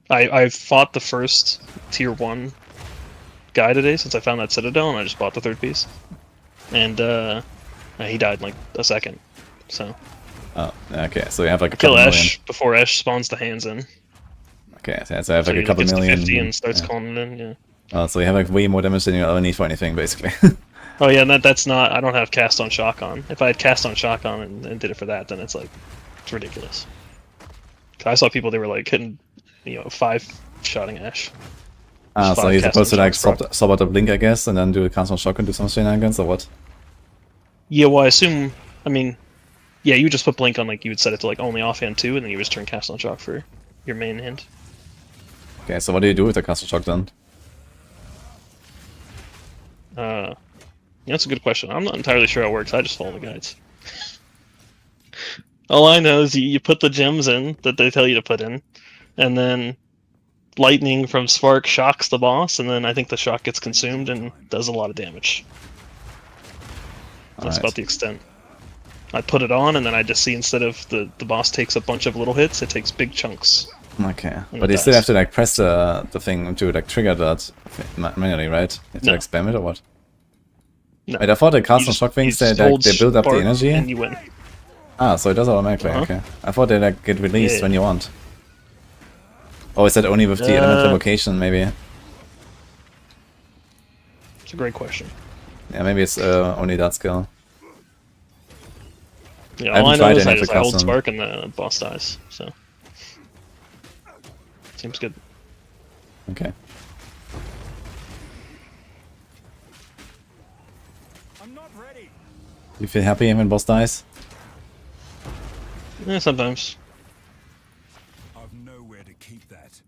I've fought the first tier 1 guy today since I found that Citadel, and I just bought the 3rd piece. And he died in like a second. So. Oh, okay. So you have like a kill couple Esh million. before Esh spawns the hands in. Okay, so I have like a couple gets to million. 50 and starts calling it in. Yeah. Oh, so you have like way more damage than you ever need for anything, basically. Oh yeah, and that's not. I don't have cast on shock on. If I had cast on shock on and did it for that, then it's like it's ridiculous. I saw people, they were like hitting, 5-shotting Ash. Ah, so you're supposed to like swap out the blink, I guess, and then do a cast on shock and do some shenanigans, or what? Yeah, well, I assume. I mean, yeah, you would just put blink on, like you would set it to like only offhand 2, and then you would just turn cast on shock for your main hand. Okay, so what do you do with the cast on shock then? Yeah, that's a good question. I'm not entirely sure how it works. I just follow the guides. All I know is you put the gems in that they tell you to put in, and then lightning from Spark shocks the boss, and then I think the shock gets consumed and does a lot of damage. That's about the extent. I put it on, and then I just see instead of the boss takes a bunch of little hits, it takes big chunks. Okay, but you still have to like press the thing to like trigger that manually, right? You have to like spam it or what? No. Wait, I thought the cast on shock things they build up the energy. And you win. Ah, so it does automatically. Okay, I thought they like get released when you want. Or is that only with the elemental location? Maybe. It's a great question. Yeah, maybe it's only that skill. Yeah, I all I haven't know tried is any of I the hold custom. Spark and the boss dies, so... Seems good. Okay. I'm not ready. You feel happy when boss dies? Yeah, sometimes. I've nowhere to keep that.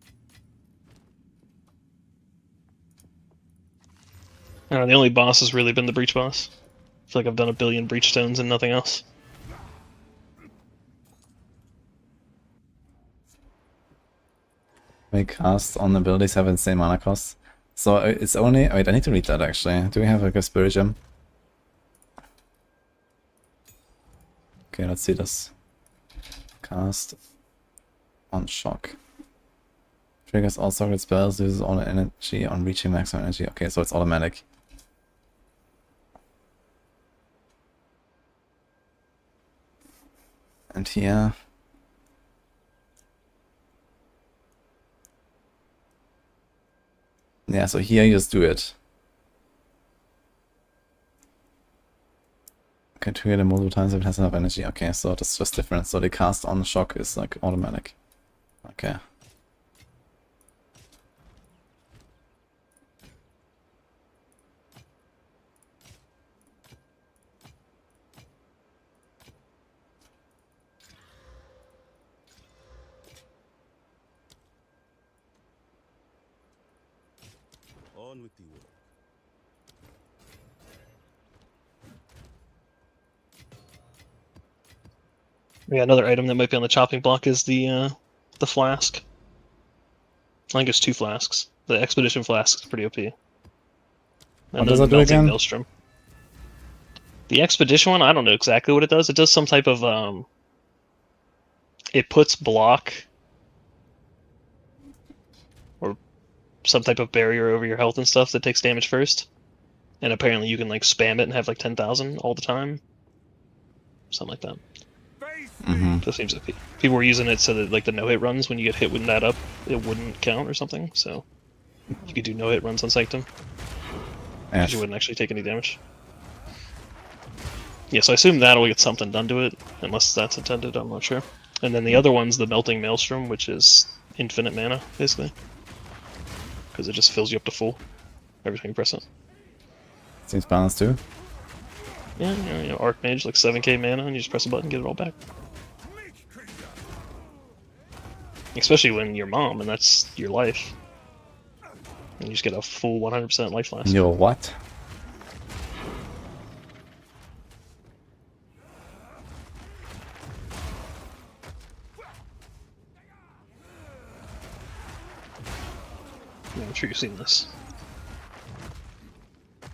I don't know, the only boss has really been the Breach boss. I feel like I've done a billion Breach stones and nothing else. Make cast on abilities have insane mana costs. So it's only... Wait, I need to read that actually. Do we have like a spirit gem? Okay, let's see this. Cast on shock. Triggers all target spells, uses all energy on reaching maximum energy. Okay, so it's automatic. And here... Yeah, so here you just do it. Okay, trigger it multiple times if it has enough energy. Okay, so that's just different. So the cast on shock is like automatic. Okay. On with the work. Yeah, another item that might be on the chopping block is the flask. I think it's 2 flasks. The expedition flask is pretty OP. And What does it do melting again? maelstrom. The expedition one, I don't know exactly what it does. It does some type of it puts block or some type of barrier over your health and stuff that takes damage first. And apparently you can like spam it and have like 10,000 all the time. Something like that. Mm-hmm. So it seems that people were using it so that like the no-hit runs, when you get hit with that up, it wouldn't count or something. So you could do no-hit runs on Sanctum. Yes. You wouldn't actually take any damage. Yeah, so I assume that'll get something done to it, unless that's intended, I'm not sure. And then the other one's the Melting Maelstrom, which is infinite mana, basically. Because it just fills you up to full every time you press it. Seems balanced too. Yeah, you know, Archmage, like 7k mana, and you just press a button and get it all back. Especially when you're mom, and that's your life. And you just get a full 100% life last. Yo, what? Yeah, I'm sure you've seen this. I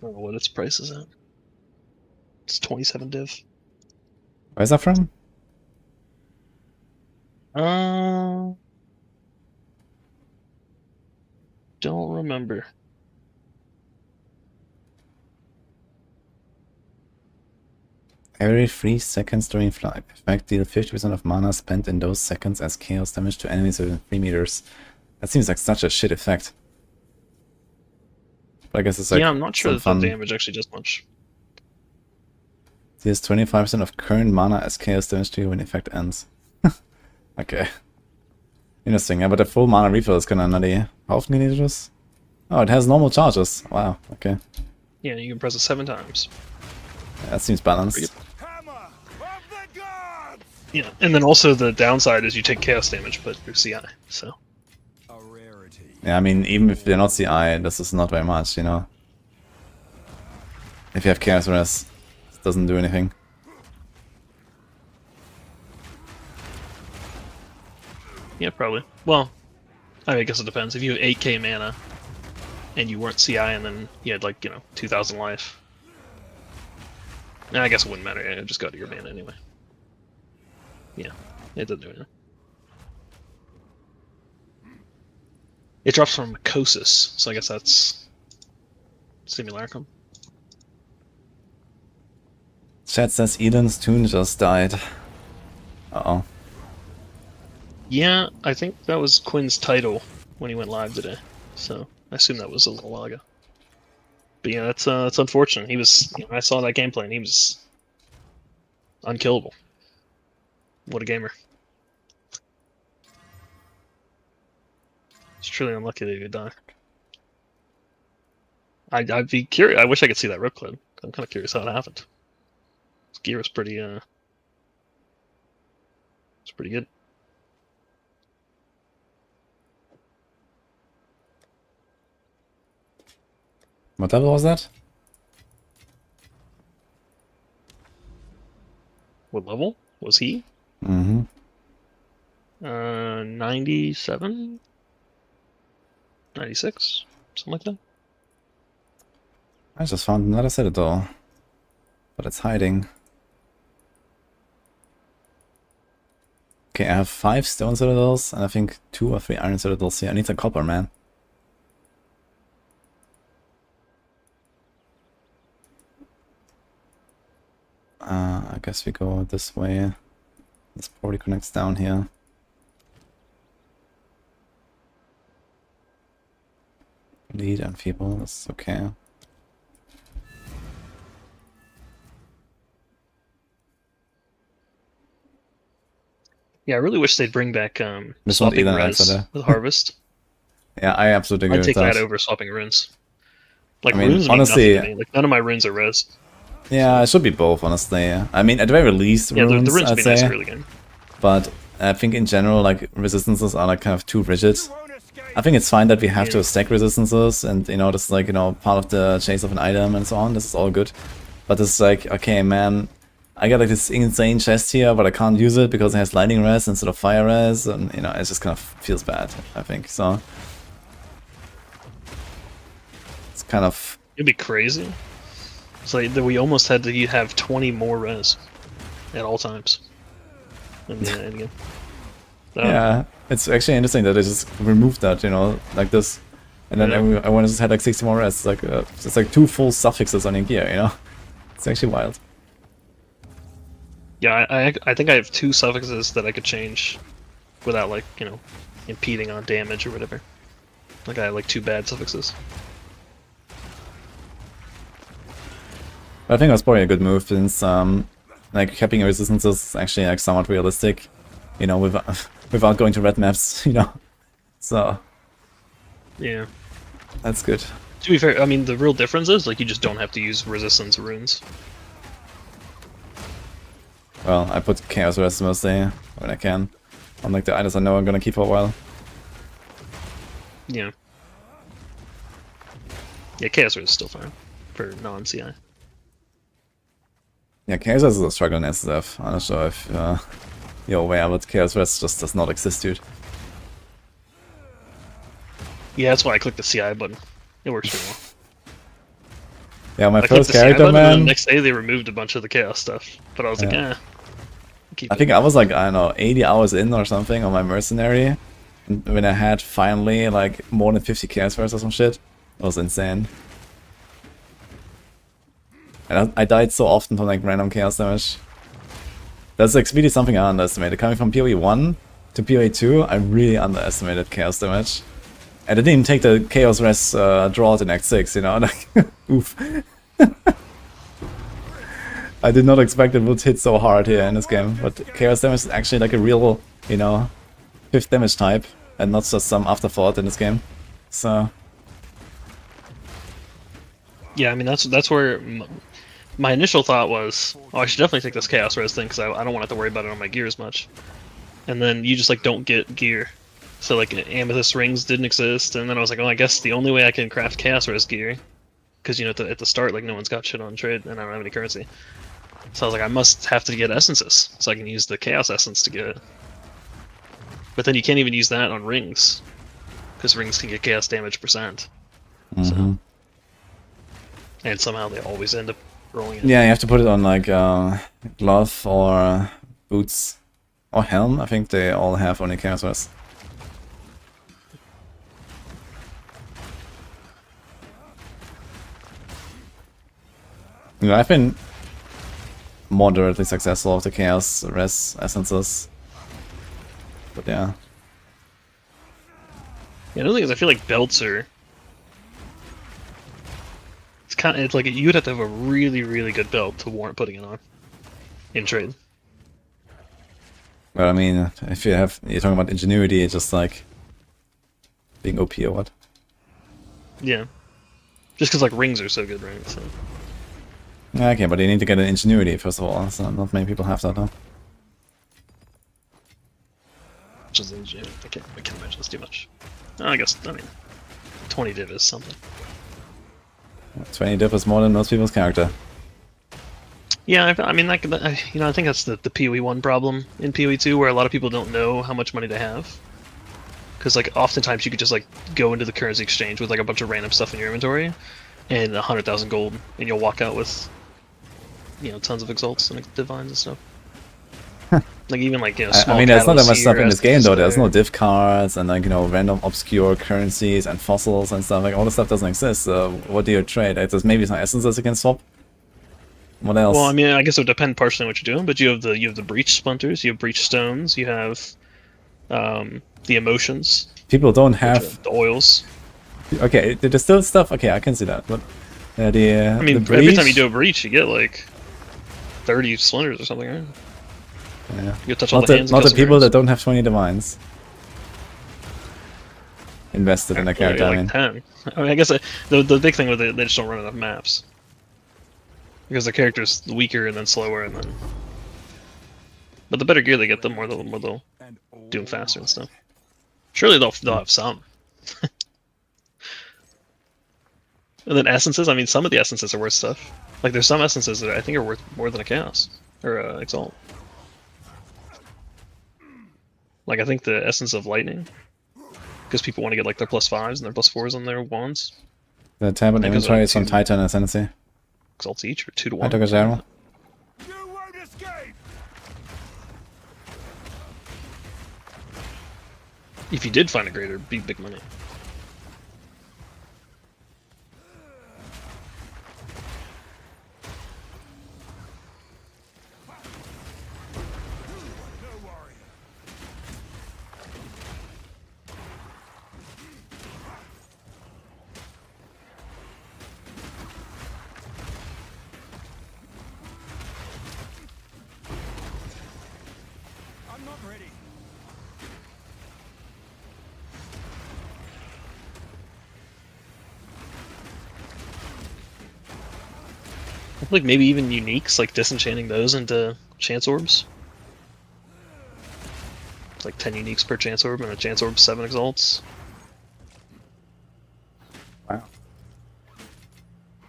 don't know what its price is at. It's 27 div. Where's that from? Don't remember. Every 3 seconds during flight, effect deal 50% of mana spent in those seconds as chaos damage to enemies within 3 meters. That seems like such a shit effect. But I guess it's like Yeah, I'm not sure some that fun. the damage actually does much. Deals 25% of current mana as chaos damage to you when the effect ends. Okay. Interesting, yeah, but the full mana refill is kinda nutty. How often can you do this? Oh, it has normal charges. Wow, okay. Yeah, you can press it 7 times. Yeah, that seems balanced. Hammer of the gods! Yeah, and then also the downside is you take chaos damage, but through CI, so. A rarity. Yeah, I mean, even if you're not CI, this is not very much, you know? If you have chaos res, it doesn't do anything. Yeah, probably. Well, I guess it depends. If you have 8k mana, and you weren't CI, and then you had like, 2,000 life. Nah, I guess it wouldn't matter, it would just go to your mana anyway. Yeah, it doesn't do anything. It drops from Mycosis, so I guess that's Simulacrum. Chat says Eden's tune just died. Uh-oh. Yeah, I think that was Quinn's title when he went live today, so I assume that was a little while ago. But yeah, that's unfortunate. He was, I saw that gameplay and he was unkillable. What a gamer. It's truly unlucky that he would die. I'd be curious. I wish I could see that rip clip. I'm kind of curious how it happened. His gear was pretty, it's pretty good. What level was that? What level was he? Mm-hmm. 97? 96? Something like that. I just found another citadel. But it's hiding. Okay, I have 5 stone citadels, and I think 2 or 3 iron citadels here. I need some copper, man. I guess we go this way. This probably connects down here. Lead and feeble, that's okay. Yeah, I really wish they'd bring back This swapping one res either. with Harvest. Yeah, I absolutely agree I'd with take that that. over swapping runes. Like, I mean, runes honestly, mean nothing to me. Like, none of my runes are res. Yeah, it should be both, honestly. I mean, at the very least, Yeah, runes, the runes I'd would be nice say. for the game. But I think in general, like, resistances are like kind of too rigid. I think it's fine that we have to stack resistances, and you know, this is like, you know, part of the chase of an item and so on. This is all good. But it's like, okay, man, I got like this insane chest here, but I can't use it because it has lightning res instead of fire res, and you know, it just kind of feels bad, I think. So it's kind of... It'd be crazy. It's like that we almost had to have 20 more res at all times in the endgame. Yeah, it's actually interesting that they just removed that, you know, like this, and then everyone just had like 60 more res. It's like 2 full suffixes on your gear, you know. It's actually wild. Yeah, I think I have 2 suffixes that I could change without, like, you know, impeding on damage or whatever. Like, I have like 2 bad suffixes. I think that's probably a good move since like capping your resistances is actually like somewhat realistic, you know, without going to red maps, you know. So Yeah. that's good. To be fair, I mean, the real difference is, like, you just don't have to use resistance runes. Well, I put chaos rest mostly when I can. Unlike the items I know I'm gonna keep for a while. Yeah. Yeah, Chaos Res is still fine for non-CI. Yeah, chaos rest is a struggle in SSF. I'm not sure if you're aware, but chaos rest just does not exist, dude. Yeah, that's why I clicked the CI button. It works pretty well. Yeah, my I clicked first the CI character, button, and then man. the next day they removed a bunch of the chaos stuff. But I was like, Yeah. keep I think I was like, I don't know, 80 hours in or something on my mercenary. And when I had finally like more than 50 chaos verse or some shit. It was insane. And I died so often from like random chaos damage. That's like really something I underestimated. Coming from PoE 1 to PoE 2, I really underestimated chaos damage. And I didn't even take the chaos res draw in Act 6, you know, like, oof. I did not expect it would hit so hard here in this game, but chaos damage is actually like a real, you know, 5th damage type, and not just some afterthought in this game. So Yeah, I mean, that's where my initial thought was, oh, I should definitely take this Chaos Res thing, because I don't want to have to worry about it on my gear as much. And then you just, like, don't get gear. So, like, Amethyst Rings didn't exist, and then I was like, oh, I guess the only way I can craft Chaos Res gear, because, you know, at the start, like, no one's got shit on trade, and I don't have any currency. So I was like, I must have to get essences, so I can use the Chaos Essence to get it. But then you can't even use that on rings, because rings can get chaos damage %. So, and somehow they always end up rolling it. yeah, you have to put it on like glove or boots or helm. I think they all have only chaos res. You know, I've been moderately successful with the chaos res essences, but yeah. Yeah, another thing is I feel like belts are. It's like you would have to have a really, really good belt to warrant putting it on. in trade. But I mean, if you're talking about ingenuity, it's just like being OP or what? Yeah. Just because like rings are so good, right? So. Yeah, okay, but you need to get an ingenuity first of all. So not many people have that, though. Just ingenuity. I can't imagine it's too much. I guess, I mean, 20 div is something. 20 div is more than most people's character. Yeah, I mean, I think that's the PoE 1 problem in PoE 2, where a lot of people don't know how much money they have. Because, like, oftentimes you could just, like, go into the currency exchange with, like, a bunch of random stuff in your inventory, and 100,000 gold, and you'll walk out with, you know, tons of exalts and divines and stuff. Like, even, like, you know, small I mean, there's not that much stuff in here, this game, though. There's no there. div cards and, like, you know, random obscure currencies and fossils and stuff. Like, all this stuff doesn't exist. So what do you trade? Like, there's maybe some essences you can swap. What else? Well, I mean, I guess it would depend partially on what you're doing, but you have the breach splinters, you have breach stones, you have the emotions, People don't which are have... the oils. Okay, there's still stuff... Okay, I can see that, but... I mean, every time you do a breach, you get, like, 30 splinters or something, right? Yeah. You touch all Not the the, hands. not the custom people cards. that don't have 20 divines. Invested in a Yeah, character, I like mean. 10. I mean, I guess the big thing with it, they just don't run enough maps. Because the character's weaker and then slower and then... But the better gear they get, the more they'll do them faster and stuff. Surely they'll have some. And then essences, I mean, some of the essences are worth stuff. Like, there's some essences that I think are worth more than a chaos. Or exalt. Like, I think the essence of lightning. Because people want to get, like, their +5s and their +4s on their wands. The tab and I think it's inventory like is from 2 Titan Ascendancy. exalts each, or 2 to I 1. took a zero. You won't escape! If you did find a greater, it'd be big money. I'm not ready. I feel like maybe even uniques, like disenchanting those into chance orbs. It's like 10 uniques per chance orb, and a chance orb 7 exalts. Wow.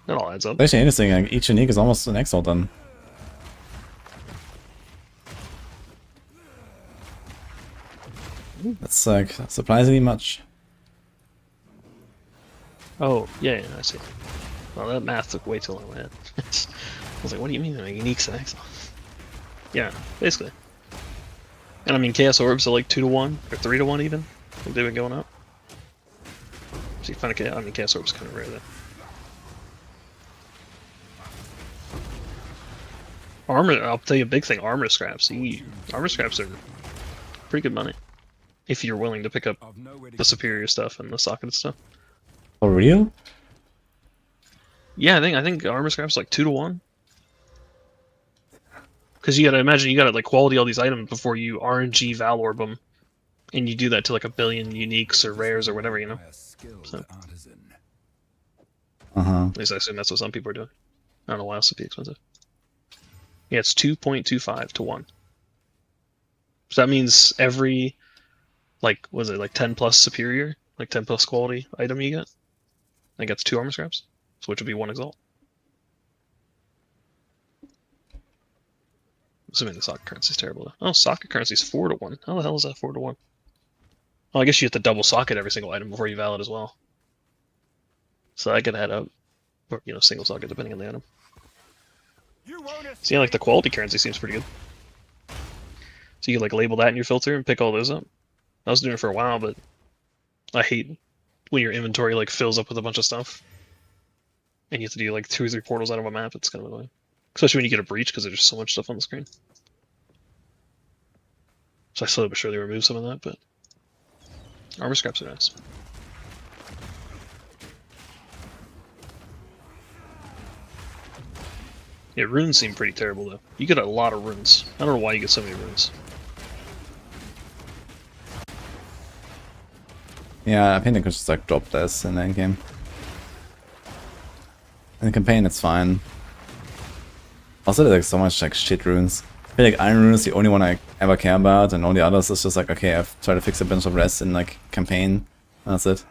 That all adds up. It's actually interesting, like, each unique is almost an exalt then. That's like surprisingly much. Oh, yeah, I see. Well, that math took way too long in my head. I was like, what do you mean, like, uniques and exalt? Yeah, basically. And I mean, chaos orbs are like 2 to 1, or 3 to 1 even. I think they've been going up. So you find a chaos, I mean, chaos orbs kind of rare though. Armor, I'll tell you a big thing, armor scraps. Armor scraps are pretty good money. If you're willing to pick up the superior stuff and the socketed stuff. For real? Yeah, I think armor scraps like 2 to 1. Because you gotta imagine you gotta like quality all these items before you RNG Valorb them, and you do that to like 1 billion uniques or rares or whatever, you know. So, at least I assume that's what some people are doing. I don't know why else it'd be expensive. Yeah, it's 2.25 to 1. So that means every, like, was it like 10 plus superior, like 10 plus quality item you get, that gets 2 armor scraps, so which would be 1 exalt. Assuming the socket currency is terrible though. Oh, socket currency is 4 to 1. How the hell is that 4 to 1? Well, I guess you have to double socket every single item before you valid as well. So that could add up. Or, you know, single socket depending on the item. So yeah, like the quality currency seems pretty good. So you can like label that in your filter and pick all those up. I was doing it for a while, but I hate when your inventory like fills up with a bunch of stuff. And you have to do like 2 or 3 portals out of a map. It's kind of annoying. Especially when you get a breach, because there's just so much stuff on the screen. So I slowly but surely remove some of that, but armor scraps are nice. Yeah, runes seem pretty terrible though. You get a lot of runes. I don't know why you get so many runes. Yeah, I think they could just like drop this in the endgame. In the campaign, it's fine. Also, there's like so much like shit runes. I feel like Iron Rune is the only one I ever care about, and all the others is just like, okay, I've tried to fix a bunch of rest in like campaign. That's it.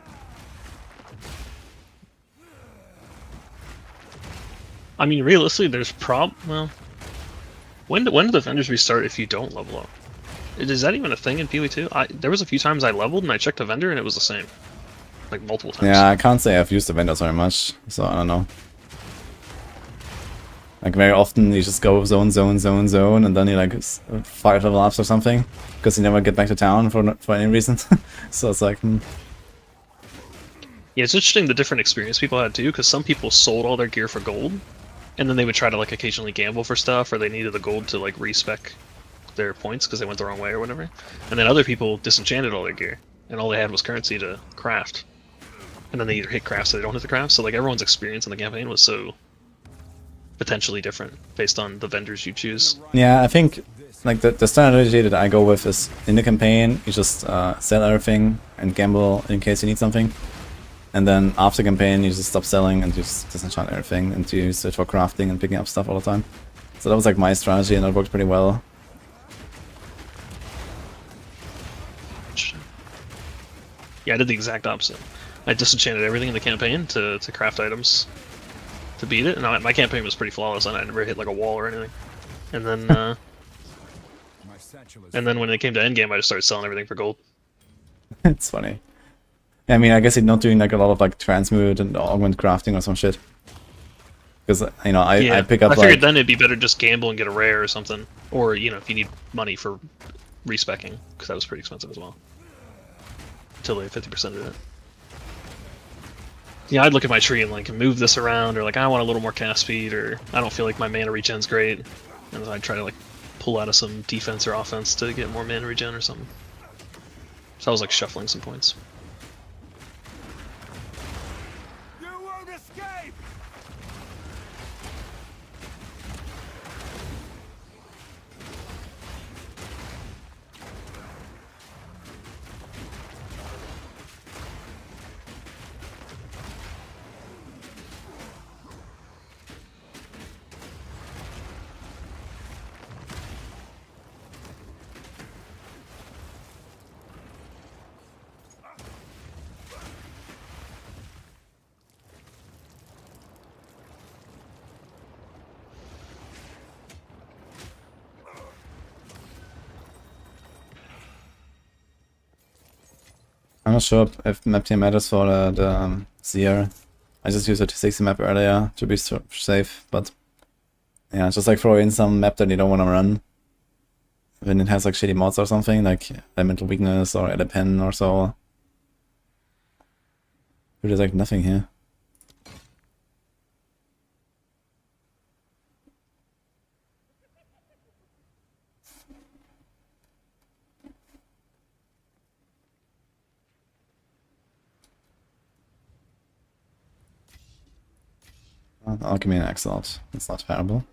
I mean, realistically, there's well, when do the vendors restart if you don't level up? Is that even a thing in PoE2? There was a few times I leveled and I checked the vendor and it was the same, like multiple times. Yeah, I can't say I've used the vendors very much, so I don't know. Like very often you just go zone, zone, zone, zone, and then you like 5 level ups or something, because you never get back to town for any reason. So it's like, Yeah, it's interesting the different experience people had too, because some people sold all their gear for gold, and then they would try to like occasionally gamble for stuff, or they needed the gold to like respec their points because they went the wrong way or whatever. And then other people disenchanted all their gear, and all they had was currency to craft. And then they either hit crafts or they don't hit the crafts, so like everyone's experience in the campaign was so potentially different based on the vendors you choose. yeah, I think like the strategy that I go with is in the campaign you just sell everything and gamble in case you need something, and then after campaign you just stop selling and you just disenchant everything and you use it for crafting and picking up stuff all the time. So that was like my strategy and it worked pretty well. Yeah, I did the exact opposite. I disenchanted everything in the campaign to craft items to beat it, and my campaign was pretty flawless, and I never hit like a wall or anything. And then, and then when it came to endgame, I just started selling everything for gold. It's funny. I mean, I guess you're not doing like a lot of like transmute and augment crafting or some shit. Because, you know, I pick up I figured like... then it'd be better just gamble and get a rare or something. Or, you know, if you need money for respecking, because that was pretty expensive as well. Until they 50%ed it. Yeah, I'd look at my tree and like move this around, or like I want a little more cast speed, or I don't feel like my mana regen's great. And then I'd try to like pull out of some defense or offense to get more mana regen or something. So I was like shuffling some points. You won't escape! I'm not sure if map tier matters for the Seer. I just used a 260 map earlier to be safe, but yeah, just like throw in some map that you don't want to run. When it has like shitty mods or something, like Elemental Weakness or Pen or so. There's like nothing here. Alchemy and Exile. That's not terrible.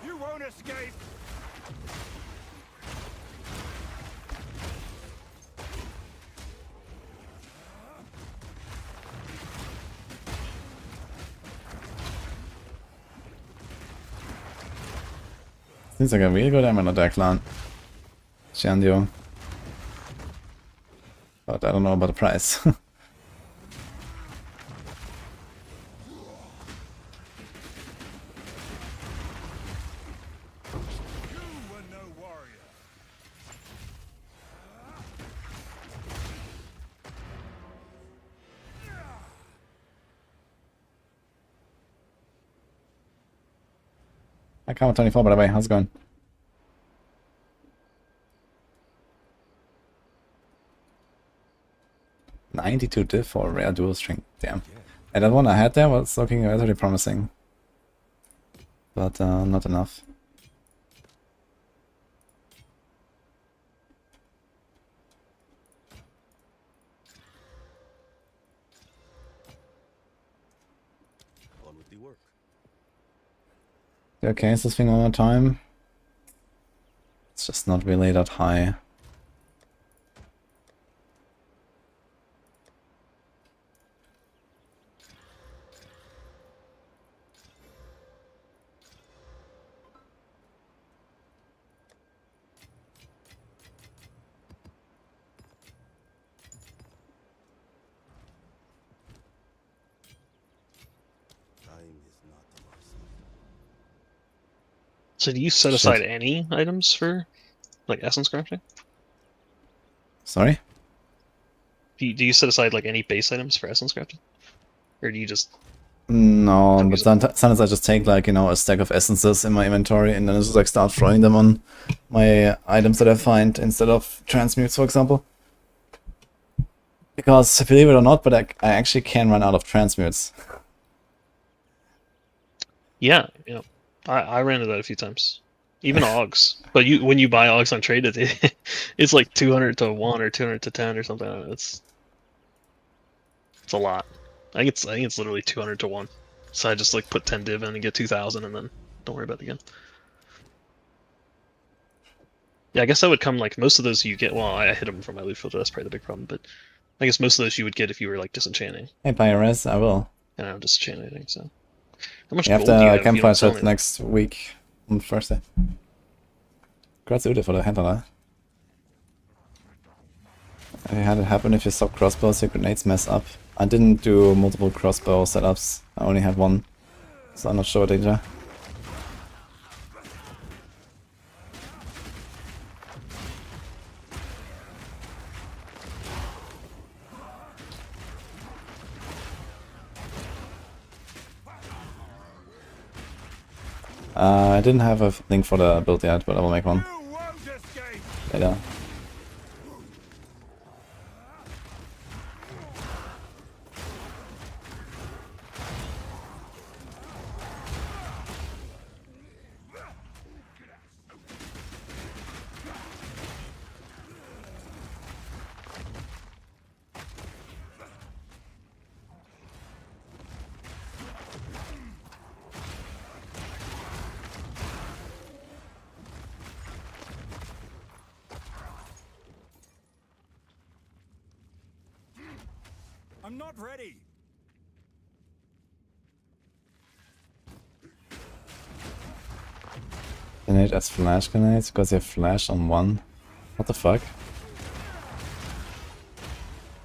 You won't escape! Seems like a really good Emerald deck clan. Shandio. But I don't know about the price. I come with 24 by the way, how's it going? $92 diff for a rare dual string, damn. And that one I had there was looking relatively promising. But not enough. work. The Arcane this thing all the time. It's just not really that high. Time is not on our side. So do you set Shit. aside any items for like essence crafting? Sorry? Do you set aside like any base items for essence crafting? Or do you just No, Don't but use sometimes I just take like, you know, a stack of essences in my inventory and then I just like start throwing them on my items that I find instead of transmutes, for example. Because, believe it or not, but I actually can run out of transmutes. Yeah, yeah. I ran into that a few times. Even Augs. But when you buy Augs on trade, it's like 200 to 1 or 200 to 10 or something. It's a lot. I think it's literally 200 to 1. So I just like put 10 div in and get 2,000 and then don't worry about it again. Yeah, I guess that would come like most of those you get. Well, I hit them from my loot filter. That's probably the big problem. But I guess most of those you would get if you were like disenchanting. Hey, Pyres, I will. And I don't disenchant anything. So how much You have gold do you the have? If you campfire don't sell set anything? next week on Thursday. Congrats Ute for the handler. I had it happen if you stop crossbows, your grenades mess up. I didn't do multiple crossbow setups. I only had one. So I'm not sure what they do. I didn't have a link for the build yet, but I will make one later. I'm not ready. Grenade as flash grenades because you have flash on one. What the fuck?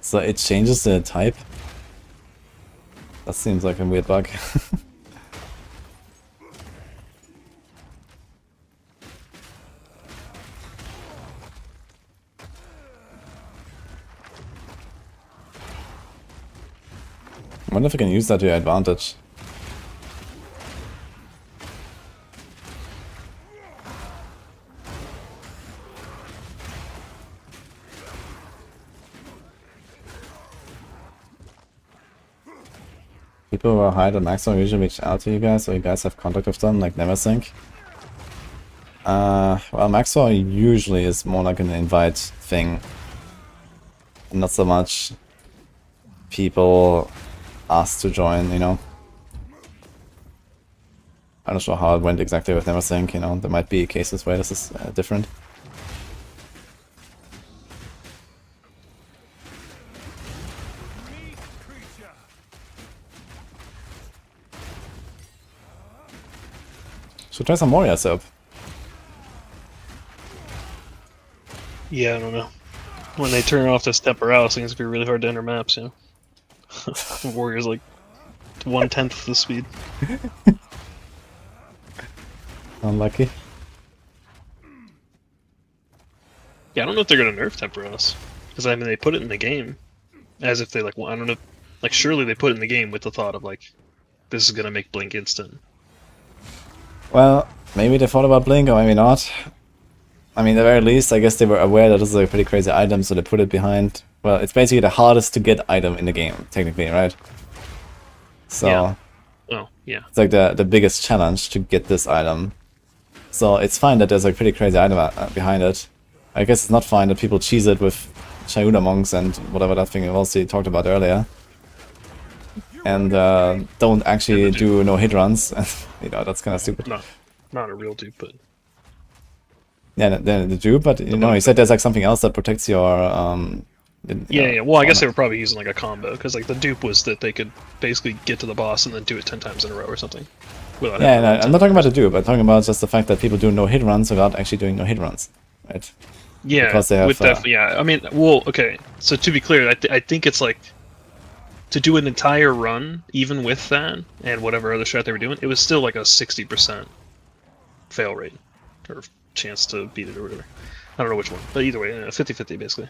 So it changes the type? That seems like a weird bug. I wonder if I can use that to your advantage. People who are high on Maxroll usually reach out to you guys, or you guys have contact with them, like Neversink. Well, Maxroll usually is more like an invite thing. And not so much people asked to join, you know. I'm not sure how it went exactly with Neversink, you know. There might be cases where this is different. Should try some Moria soap. Yeah, I don't know. When they turn off this Temporalis, it's gonna be really hard to enter maps, you know. Warrior's like 1/10 the speed. Unlucky. Yeah, I don't know if they're gonna nerf Temporalis. Because I mean they put it in the game. As if they like, well, I don't know, like surely they put it in the game with the thought of like, this is gonna make Blink instant. Well, maybe they thought about Blink, or maybe not. I mean, at the very least, I guess they were aware that this is a pretty crazy item, so they put it behind. Well, it's basically the hardest to get item in the game, technically, right? So, Yeah. Oh, yeah. it's like the biggest challenge to get this item. So it's fine that there's a pretty crazy item behind it. I guess it's not fine that people cheese it with Chayuda monks and whatever that thing else he talked about earlier. and don't actually do no hit runs. You know, that's kind of stupid. Not a real dupe, but Yeah, the dupe, but you know, he said there's like something else that protects your yeah. Well, I guess they were probably using like a combo, because like the dupe was that they could basically get to the boss and then do it 10 times in a row or something. Yeah, and I'm not talking about the dupe. I'm talking about just the fact that people do no hit runs without actually doing no hit runs, right? Yeah, because they have, yeah. I mean, well, okay. So to be clear, I think it's like to do an entire run, even with that and whatever other strat they were doing, it was still like a 60% fail rate or chance to beat it or whatever. I don't know which one, but either way, 50-50 basically.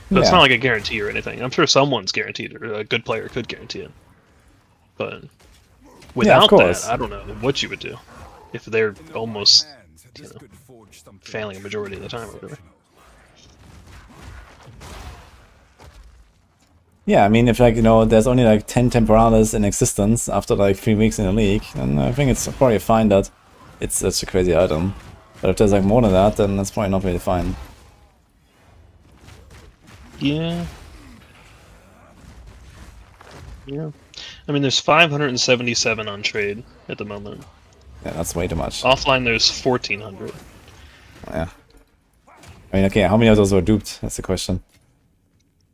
So it's not like a guarantee or anything. I'm sure someone's guaranteed it, or a good player could guarantee it. But without that, I don't know what you would do if they're almost, you know, failing a majority of the time or whatever. Yeah, I mean, if like, you know, there's only like 10 temporales in existence after like 3 weeks in the league, then I think it's probably fine that it's such a crazy item. But if there's like more than that, then that's probably not really fine. Yeah. Yeah. I mean, there's 577 on trade at the moment. Yeah, that's way too much. Offline, there's 1,400. Yeah. I mean, okay, how many of those were duped? That's the question.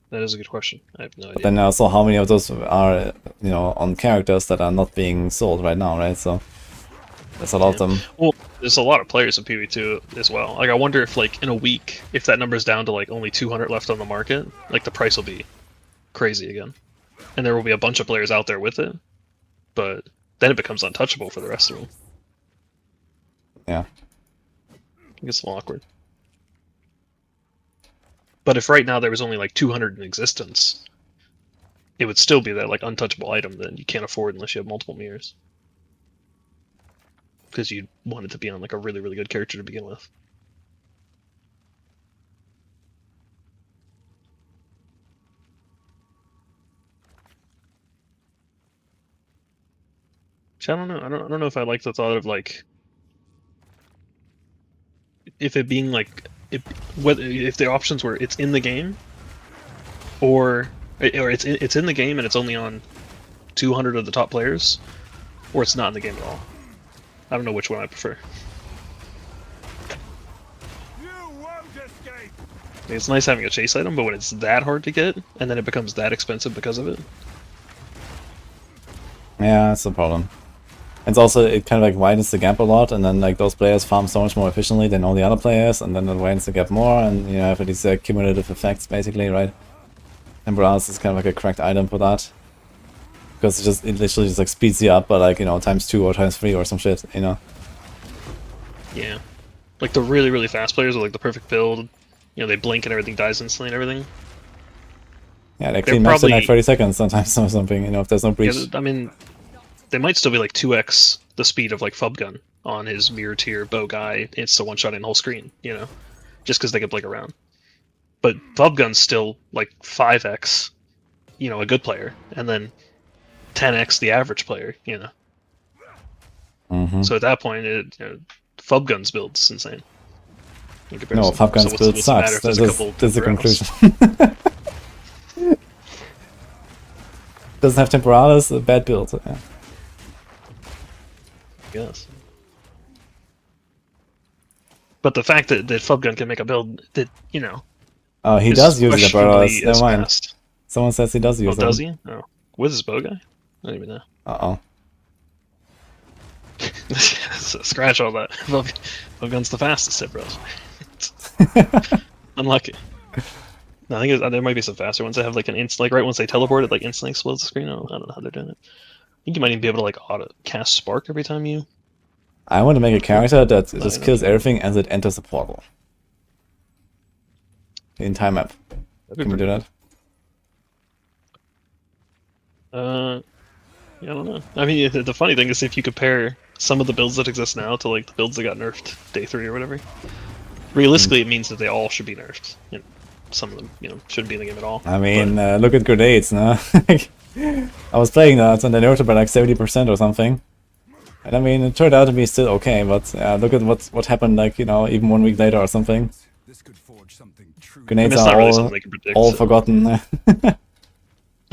That is a good question. I have no idea. But then also, how many of those are, you know, on characters that are not being sold right now, right? So there's a lot of them. Well, there's a lot of players in PvE2 as well. Like, I wonder if, like, in a week, if that number's down to, like, only 200 left on the market, like, the price will be crazy again. And there will be a bunch of players out there with it, but then it becomes untouchable for the rest of them. Yeah. It gets a little awkward. But if right now there was only, like, 200 in existence, it would still be that, like, untouchable item that you can't afford unless you have multiple mirrors. Because you want it to be on like a really, really good character to begin with. Which I don't know. I don't know if I like the thought of like if it being like if the options were it's in the game or it's in the game and it's only on 200 of the top players, or it's not in the game at all. I don't know which one I prefer. It's nice having a chase item, but when it's that hard to get, and then it becomes that expensive because of it. Yeah, that's the problem. It's also, it kind of like widens the gap a lot, and then like those players farm so much more efficiently than all the other players, and then it widens the gap more, and you know, have these cumulative effects basically, right? Temporals is kind of like a cracked item for that. Because it literally just like speeds you up by like, you know, ×2 or ×3 or some shit, you know? Yeah. Like the really, really fast players with like the perfect build, you know, they blink and everything dies instantly and everything. Yeah, they clean max in like 30 seconds sometimes or something, you know, if there's no breach. Yeah, I mean, they might still be like 2x the speed of like Fubgun on his mirror tier bow guy. It's the one-shot in the whole screen, you know? Just because they can blink around. But Fubgun's still like 5x, you know, a good player. And then 10x the average player, you know. So at that point, Fubgun's build's insane. No, Fubgun's build sucks. That's the conclusion. Doesn't have temporales, a bad build. Yeah. Yes. But the fact that Fubgun can make a build that, you know. Oh, he does use the temporales. Never mind. Fast. Someone says he does use them. Oh, does he? Oh. With his bow guy? I don't even know. Uh-oh. Scratch all that. Fubgun's the fastest hit, bros. Unlucky. No, I think there might be some faster ones that have like an instant, like right once they teleport, it like instantly explodes the screen. I don't know how they're doing it. I think you might even be able to like auto cast Spark every time you. I want to make a character that just kills everything as it enters the portal. In time map. Can we do that? Yeah, I don't know. I mean, the funny thing is if you compare some of the builds that exist now to like the builds that got nerfed day 3 or whatever, realistically it means that they all should be nerfed. You know, some of them, you know, shouldn't be in the game at all. I mean, look at grenades, no? I was playing that and they nerfed it by like 70% or something. And I mean, it turned out to be still okay, but look at what happened, like, you know, even 1 week later or something. Grenades are really something they can predict, all forgotten.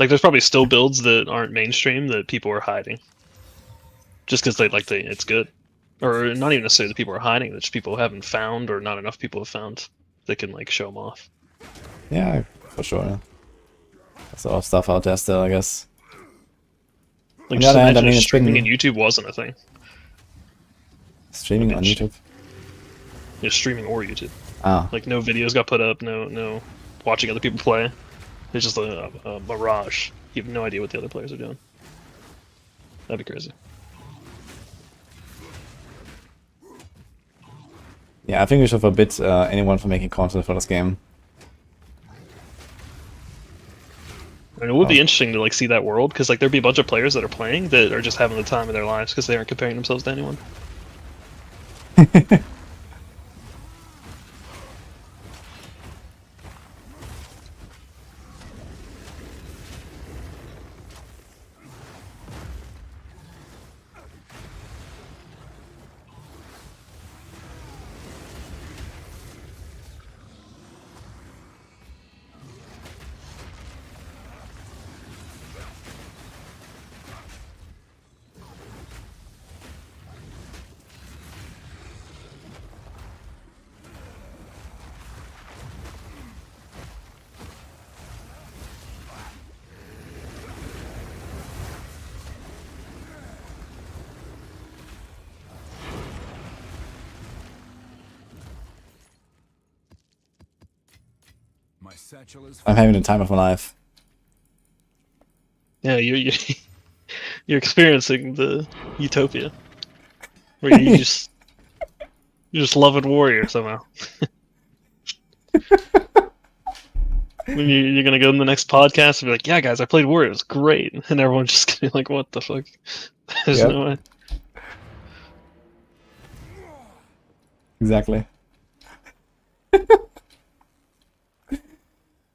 Like, there's probably still builds that aren't mainstream that people are hiding, just because it's good, or not even necessarily that people are hiding. That just people haven't found, or not enough people have found that can like show them off. Yeah, for sure. There's a lot of stuff out there still, I guess. Like, On the just other hand, I imagine mean, if it's streaming been in YouTube wasn't a thing. streaming on YouTube. Yeah, streaming or YouTube. Ah, Like, no videos got put up, no watching other people play. It's just a mirage. You have no idea what the other players are doing. That'd be crazy. yeah, I think we should forbid anyone from making content for this game. I mean, it would be interesting to like see that world, because like there'd be a bunch of players that are playing that are just having the time of their lives because they aren't comparing themselves to anyone. My satchel is I'm having the time of my life. Yeah, you're experiencing the utopia where you just love it warrior somehow. When you're gonna go in the next podcast and be like, yeah guys, I played warrior, it was great, and everyone's just gonna be like, what the fuck? There's Yep. no way. Exactly.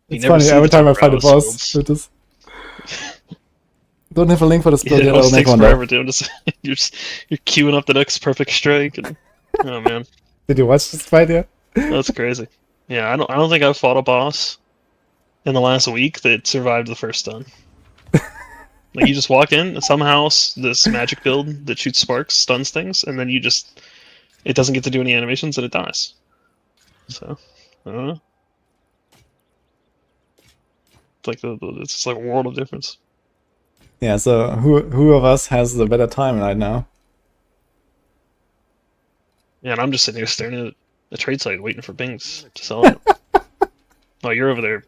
You It's never funny, see every the time I find a Temporalis boss, builds. it is... Don't have a link for this build Yeah, it yet, always I'll make takes one though. forever to just you're queuing up the next perfect strike, and oh man, Did you watch this fight yet? that's crazy. Yeah, I don't think I've fought a boss in the last week that survived the first stun. Like, you just walk in, somehow this magic build that shoots sparks stuns things, and then it doesn't get to do any animations and it dies. So, I don't know. It's like it's just like a world of difference. Yeah, so who of us has the better time right now? Yeah, and I'm just sitting here staring at the trade site waiting for Bings to sell it. Oh, you're over there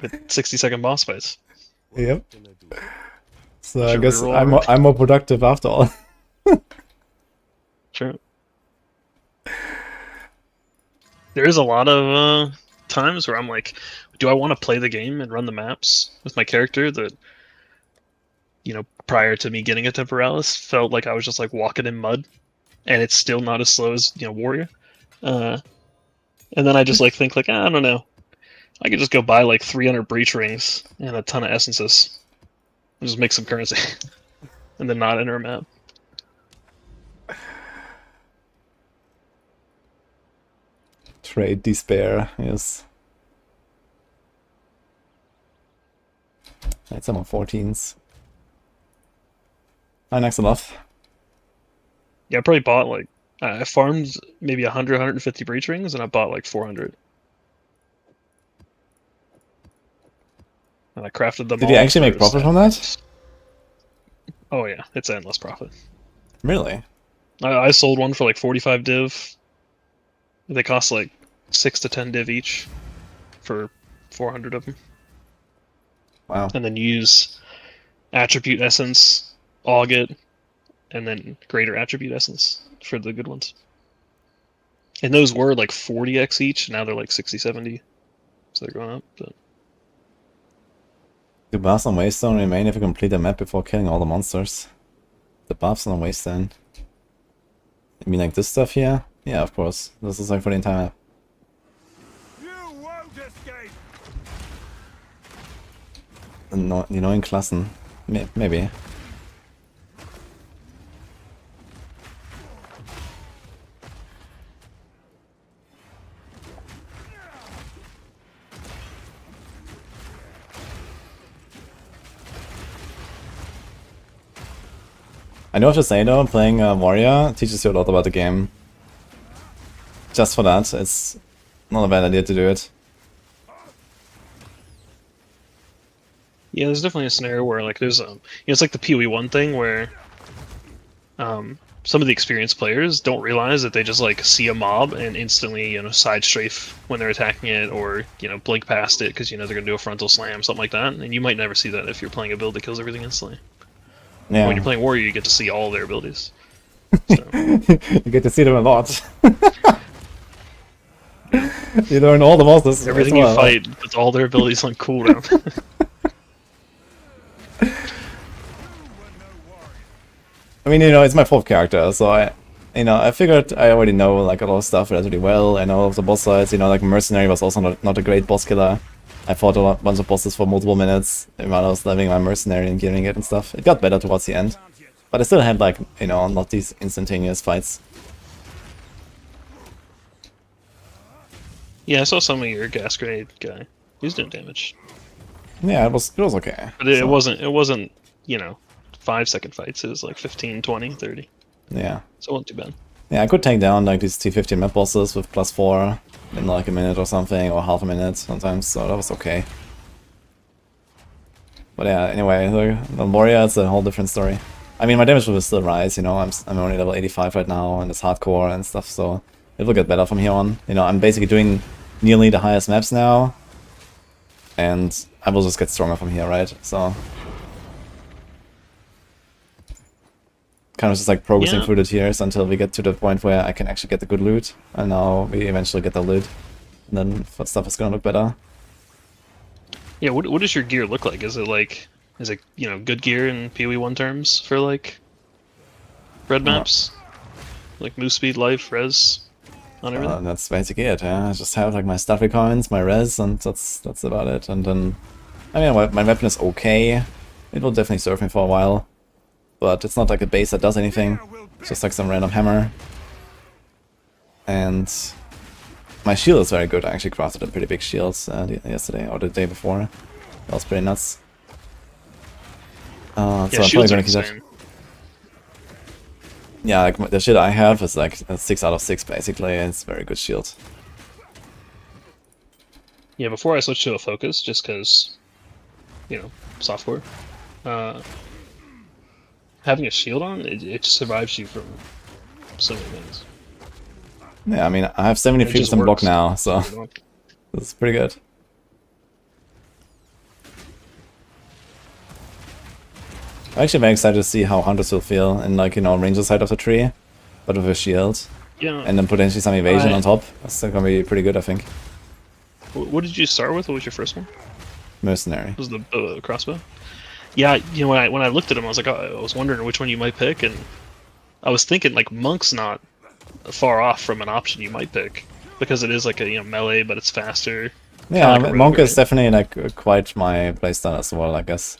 with 60-second boss fights. Yep. gonna do? So I Should guess reroll I'm more productive after all. Sure. There is a lot of times where I'm like, do I want to play the game and run the maps with my character that, prior to me getting a Temporalis, felt like I was just like walking in mud, and it's still not as slow as, Warrior. And then I just like think like, I don't know. I could just go buy like 300 breach rings and a ton of essences and just make some currency and then not enter a map. Trade despair, yes. That's some 14s. Next enough. Yeah, I probably bought like, I farmed maybe 100, 150 breach rings, and I bought like 400. And I crafted them all. Did you actually make for profit stats. from that? Oh yeah, it's endless profit. Really? I sold one for like 45 div. They cost like 6 to 10 div each for 400 of them. Wow. And then use attribute essence, augit, and then greater attribute essence for the good ones. And those were like 40x each, now they're like 60, 70. So they're going up. But Do buffs on Waystone remain if you complete the map before killing all the monsters? The buffs on Waystone. You mean like this stuff here? Yeah, of course. This is like for the entire map. You won't escape. No, die neuen Klassen. Maybe. I know what to say though, playing Warrior teaches you a lot about the game. Just for that, it's not a bad idea to do it. Yeah, there's definitely a scenario where like there's it's like the PoE1 thing where some of the experienced players don't realize that they just like see a mob and instantly side strafe when they're attacking it, or blink past it because they're gonna do a frontal slam, something like that. And you might never see that if you're playing a build that kills everything instantly. Yeah. When you're playing Warrior, you get to see all their abilities. So. You get to see them a lot. You learn all the bosses. Everything you fight puts all their abilities on cooldown. I mean, it's my 4th character, so I figured I already know like a lot of stuff relatively well. I know all of the boss sides. Like Mercenary was also not a great boss killer. I fought a bunch of bosses for multiple minutes while I was leveling my Mercenary and gearing it and stuff. It got better towards the end, but I still had like not these instantaneous fights. Yeah, I saw some of your gas grenade guy. He was doing damage. Yeah, it was okay. But it wasn't 5-second fights. It was like 15, 20, 30. Yeah. So it wasn't too bad. Yeah, I could take down like these T15 map bosses with +4 in like a minute or something, or half a minute sometimes, so that was okay. But yeah, anyway, the Warrior is a whole different story. I mean, my damage will still rise, I'm only level 85 right now, and it's hardcore and stuff, so it will get better from here on. I'm basically doing nearly the highest maps now, and I will just get stronger from here, right? So kind of just like progressing through the tiers until we get to the point where I can actually get the good loot, and now we eventually get the loot, and then stuff is gonna look better. Yeah, what does your gear look like? Is it good gear in PoE1 terms for like red maps? Like move speed, life, res on everything? That's basically it, yeah. I just have like my stuffy coins, my res, and that's about it. And then, I mean, my weapon is okay. It will definitely serve me for a while, but it's not like a base that does anything. It's just like some random hammer. And my shield is very good. I actually crafted a pretty big shield yesterday or the day before. That was pretty nuts. So I'm probably gonna keep that. Yeah, like the shit I have is like a 6 out of 6 basically. It's a very good shield. Yeah, before I switched to a focus, just because, software, having a shield on, it survives you from so many things. Yeah, I mean, I have 70 feet on block now, so that's pretty good. I'm actually very excited to see how hunters will feel in like, ranger side of the tree, but with a shield. Yeah. And then potentially some evasion on top. That's gonna be pretty good, I think. What did you start with? What was your first one? Mercenary. Was the crossbow? Yeah, when I looked at him, I was like, I was wondering which one you might pick, and I was thinking like monk's not far off from an option you might pick, because it is like a melee, but it's faster. Yeah, like monk is definitely like quite my playstyle as well, I guess.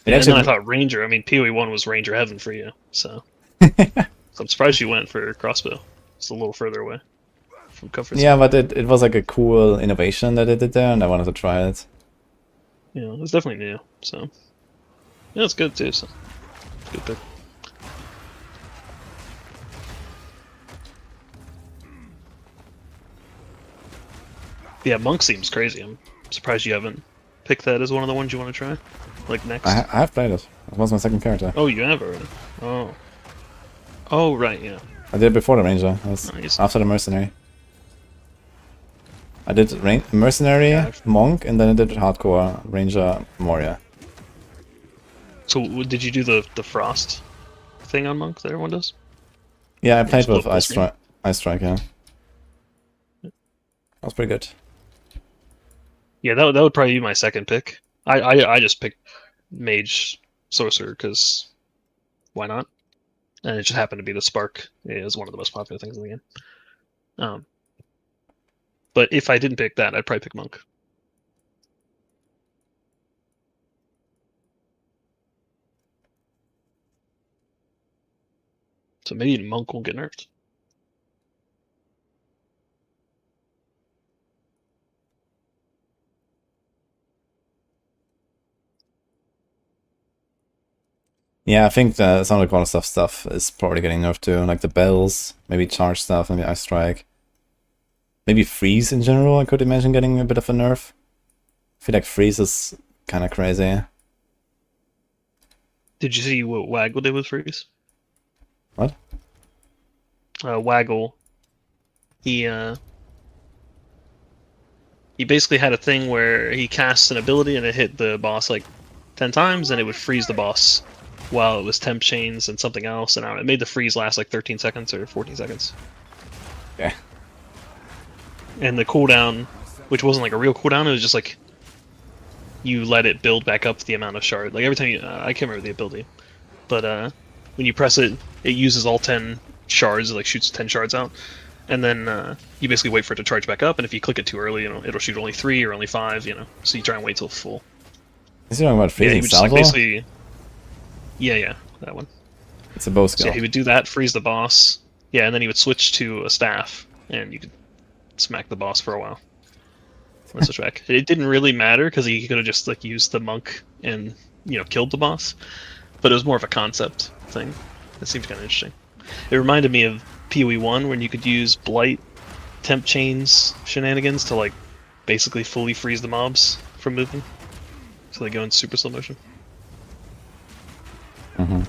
And then I thought ranger. I mean, PoE1 was ranger heaven for you, so. So I'm surprised you went for crossbow. It's a little further away from comfort zone. Yeah, but it was like a cool innovation that they did there, and I wanted to try it. Yeah, it was definitely new, so. Yeah, it's good too, so. It's a good pick. Yeah, monk seems crazy. I'm surprised you haven't picked that as one of the ones you want to try. Like next. I have played it. It was my second character. Oh, you have already. Oh. Oh, right, yeah. I did it before the ranger. It was Nice. after the mercenary. I did mercenary, monk, and then I did hardcore ranger warrior. So did you do the frost thing on monk that everyone does? Yeah, I played split with Ice Strike, yeah. That was pretty good. Yeah, that would probably be my second pick. I just picked mage sorcerer because why not? And it just happened to be the spark. It is one of the most popular things in the game. But if I didn't pick that, I'd probably pick monk. So maybe monk will get nerfed. Yeah, I think some of the corner stuff is probably getting nerfed too. Like the bells, maybe charge stuff, maybe ice strike. Maybe freeze in general, I could imagine getting a bit of a nerf. I feel like freeze is kind of crazy. Did you see what Waggle did with freeze? What? Waggle. He basically had a thing where he cast an ability and it hit the boss like 10 times and it would freeze the boss while it was temp chains and something else, and it made the freeze last like 13 seconds or 14 seconds. Yeah. And the cooldown, which wasn't like a real cooldown, it was just like you let it build back up the amount of shard. Like every time you, I can't remember the ability, but when you press it, it uses all 10 shards, it like shoots 10 shards out. And then you basically wait for it to charge back up, and if you click it too early, you know, it'll shoot only 3 or only 5, you know. So you try and wait till it's full. Is he talking about Yeah, he freezing would just like, salvo? basically. Yeah, that one. It's a bow So skill. yeah, he would do that, freeze the boss. Yeah, and then he would switch to a staff, and you could smack the boss for a while. Or switch back. It didn't really matter because he could have just like used the monk and killed the boss, but it was more of a concept thing. It seemed kind of interesting. It reminded me of PoE 1 when you could use blight, temp chains, shenanigans to like basically fully freeze the mobs from moving, so they go in super slow motion. Mm-hmm.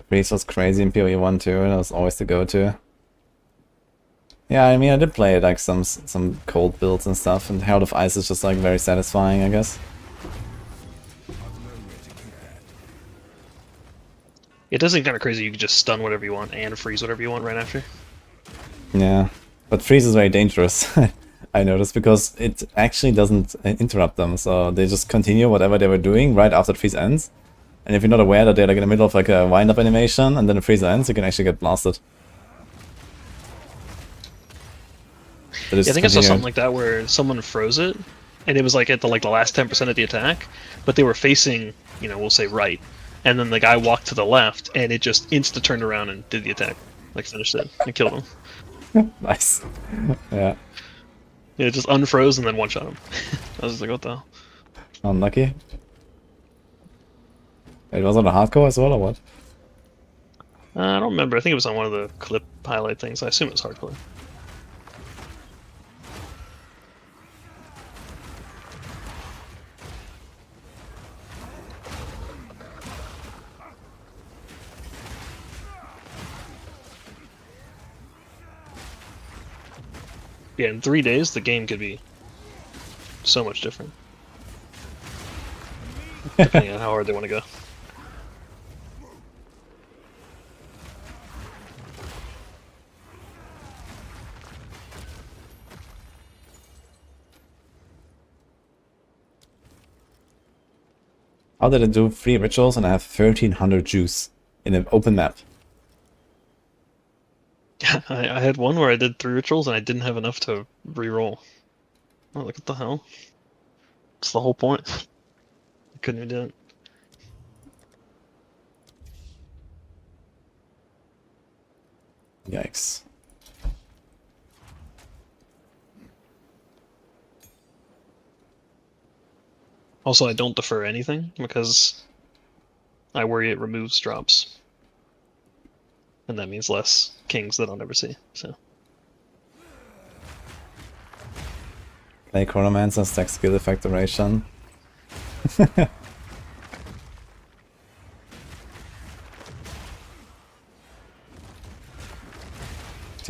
Freeze was crazy in PoE 1 too, and that was always the go-to. Yeah, I mean, I did play like some cold builds and stuff, and Herald of Ice is just like very satisfying, I guess. It does seem kind of crazy. You can just stun whatever you want and freeze whatever you want right after. Yeah, but freeze is very dangerous. I noticed, because it actually doesn't interrupt them, so they just continue whatever they were doing right after the freeze ends. And if you're not aware that they're like in the middle of like a wind-up animation and then the freeze ends, you can actually get blasted. Yeah, I think I saw something like that where someone froze it, and it was like at the last 10% of the attack, but they were facing, we'll say right, and then the guy walked to the left, and it just turned around and did the attack, like finished it and killed him. Nice. Yeah. Yeah, it just unfroze and then one-shot him. I was just like, what the hell? Unlucky. It was on a hardcore as well, or what? I don't remember. I think it was on one of the clip highlight things. I assume it was hardcore. Yeah, in 3 days, the game could be so much different. Depending on how hard they want to go. How did I do 3 rituals and I have 1300 juice in an open map? I had one where I did 3 rituals and I didn't have enough to re-roll. Oh, like, what the hell? That's the whole point. I couldn't even do it. Yikes. Also, I don't defer anything because I worry it removes drops. And that means less kings that I'll never see, so. Play Chronomancer, stack skill effect duration. The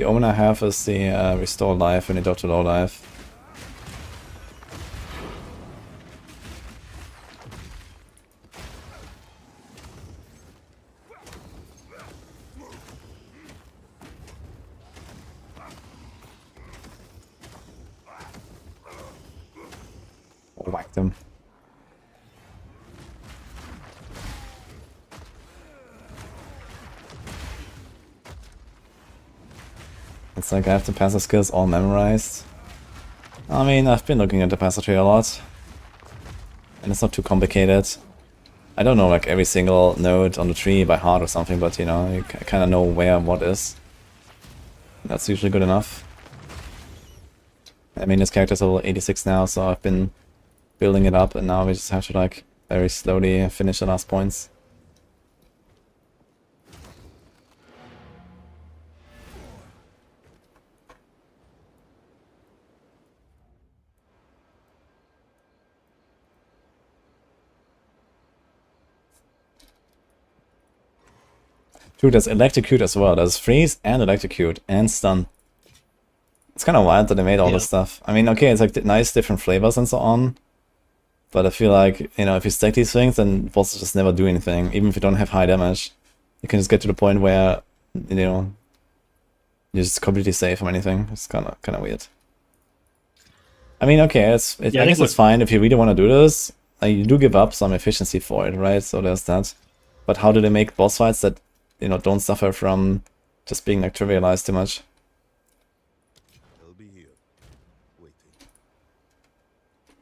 omen I have is the restore life when you dodge to low life. Oh, whack them. It's like I have the passive skills all memorized. I mean, I've been looking at the passive tree a lot. And it's not too complicated. I don't know like every single node on the tree by heart or something, but you know, I kind of know where what is. That's usually good enough. I mean, this character's level 86 now, so I've been building it up, and now we just have to like very slowly finish the last points. Dude, there's electrocute as well. There's freeze and electrocute and stun. It's kind of wild that they made all this stuff. I mean, okay, it's like nice different flavors and so on. But I feel like, you know, if you stack these things, then bosses just never do anything. Even if you don't have high damage, you can just get to the point where, you know, you're just completely safe from anything. It's kind of weird. I mean, okay, I guess it's fine if you really want to do this. You do give up some efficiency for it, right? So there's that. But how do they make boss fights that, you know, don't suffer from just being like trivialized too much? I'll be here, waiting.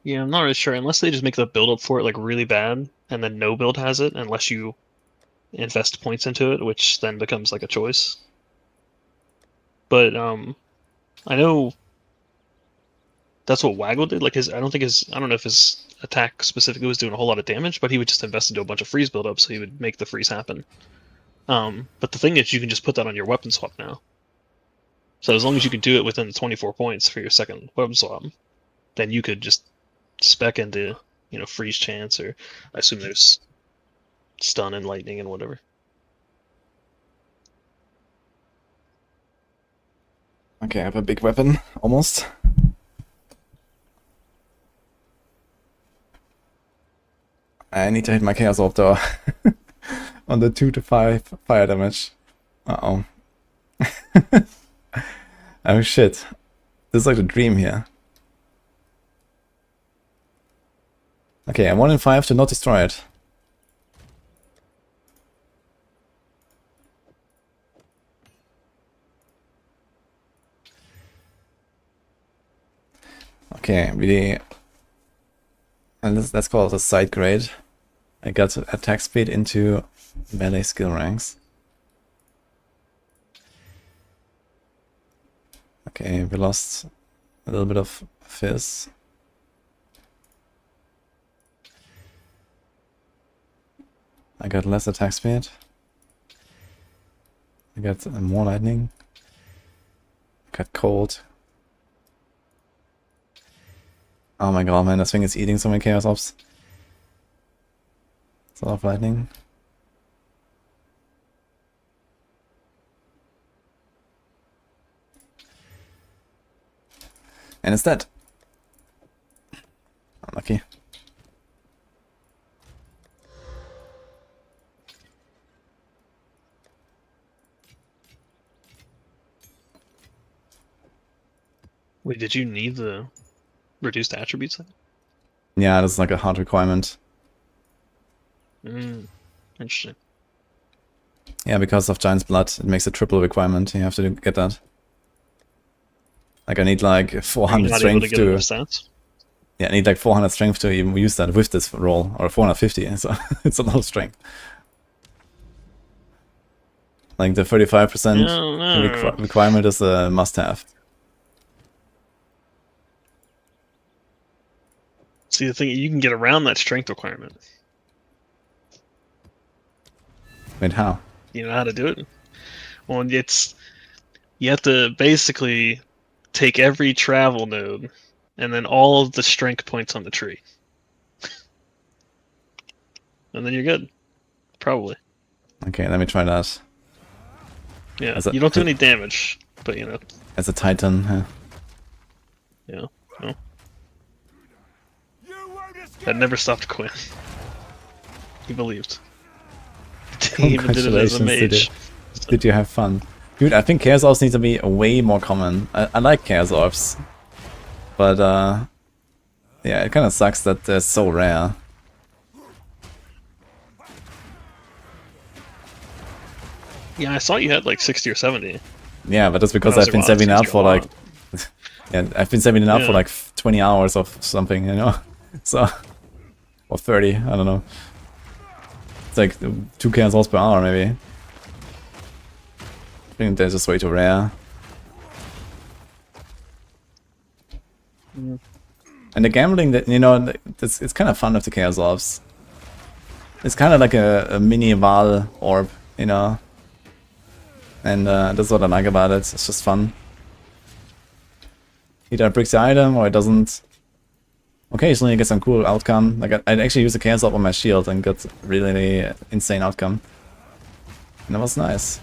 Yeah, I'm not really sure. Unless they just make the build up for it like really bad, and then no build has it, unless you invest points into it, which then becomes like a choice. But I know that's what Waggle did. Like I don't know if his attack specifically was doing a whole lot of damage, but he would just invest into a bunch of freeze build up, so he would make the freeze happen. But the thing is, you can just put that on your weapon swap now. So as long as you can do it within the 24 points for your second weapon swap, then you could just spec into, you know, freeze chance, or I assume there's stun and lightning and whatever. Okay, I have a big weapon, almost. I need to hit my Chaos Orb though. On the 2 to 5 fire damage. Uh-oh. Oh shit. This is like a dream here. Okay, I'm 1 in 5 to not destroy it. Okay, really. And let's call it a side grade. I got attack speed into melee skill ranks. Okay, we lost a little bit of fizz. I got less attack speed. I got more lightning. I got cold. Oh my god, man, this thing is eating so many Chaos Ops. It's a lot of lightning. And it's dead. Unlucky. Wait, did you need the reduced attributes? Yeah, this is like a hard requirement. Interesting. Yeah, because of Giant's Blood, it makes a triple requirement. You have to get that. Like I need like 400 strength to. Yeah, I need like 400 strength to even use that with this roll, or 450. So it's a lot of strength. Like the 35% requirement is a must-have. See, the thing, you can get around that strength requirement. Wait, how? You know how to do it? Well, you have to basically take every travel node and then all of the strength points on the tree. And then you're good. Probably. Okay, let me try that. Yeah, you don't do any damage, but you know. As a Titan, Yeah. Well. That never stopped Quinn. He believed. He even did it as a mage. Did you have fun? Dude, I think Chaos Orbs need to be way more common. I like Chaos Orbs. But, yeah, it kind of sucks that they're so rare. Yeah, I saw you had like 60 or 70. Yeah, but that's because I've been saving up for like... yeah, I've been saving it up for like 20 hours of something, you know? So... or 30, I don't know. It's like 2 Chaos Orbs per hour, maybe. I think they're just way too rare. And the gambling, that you know, it's kind of fun with the Chaos Orbs. It's kind of like a mini Val orb, you know. And that's what I like about it. It's just fun. Either it breaks the item or it doesn't. Occasionally you get some cool outcome. Like I actually used the Chaos Orb on my shield and got really insane outcome. And that was nice.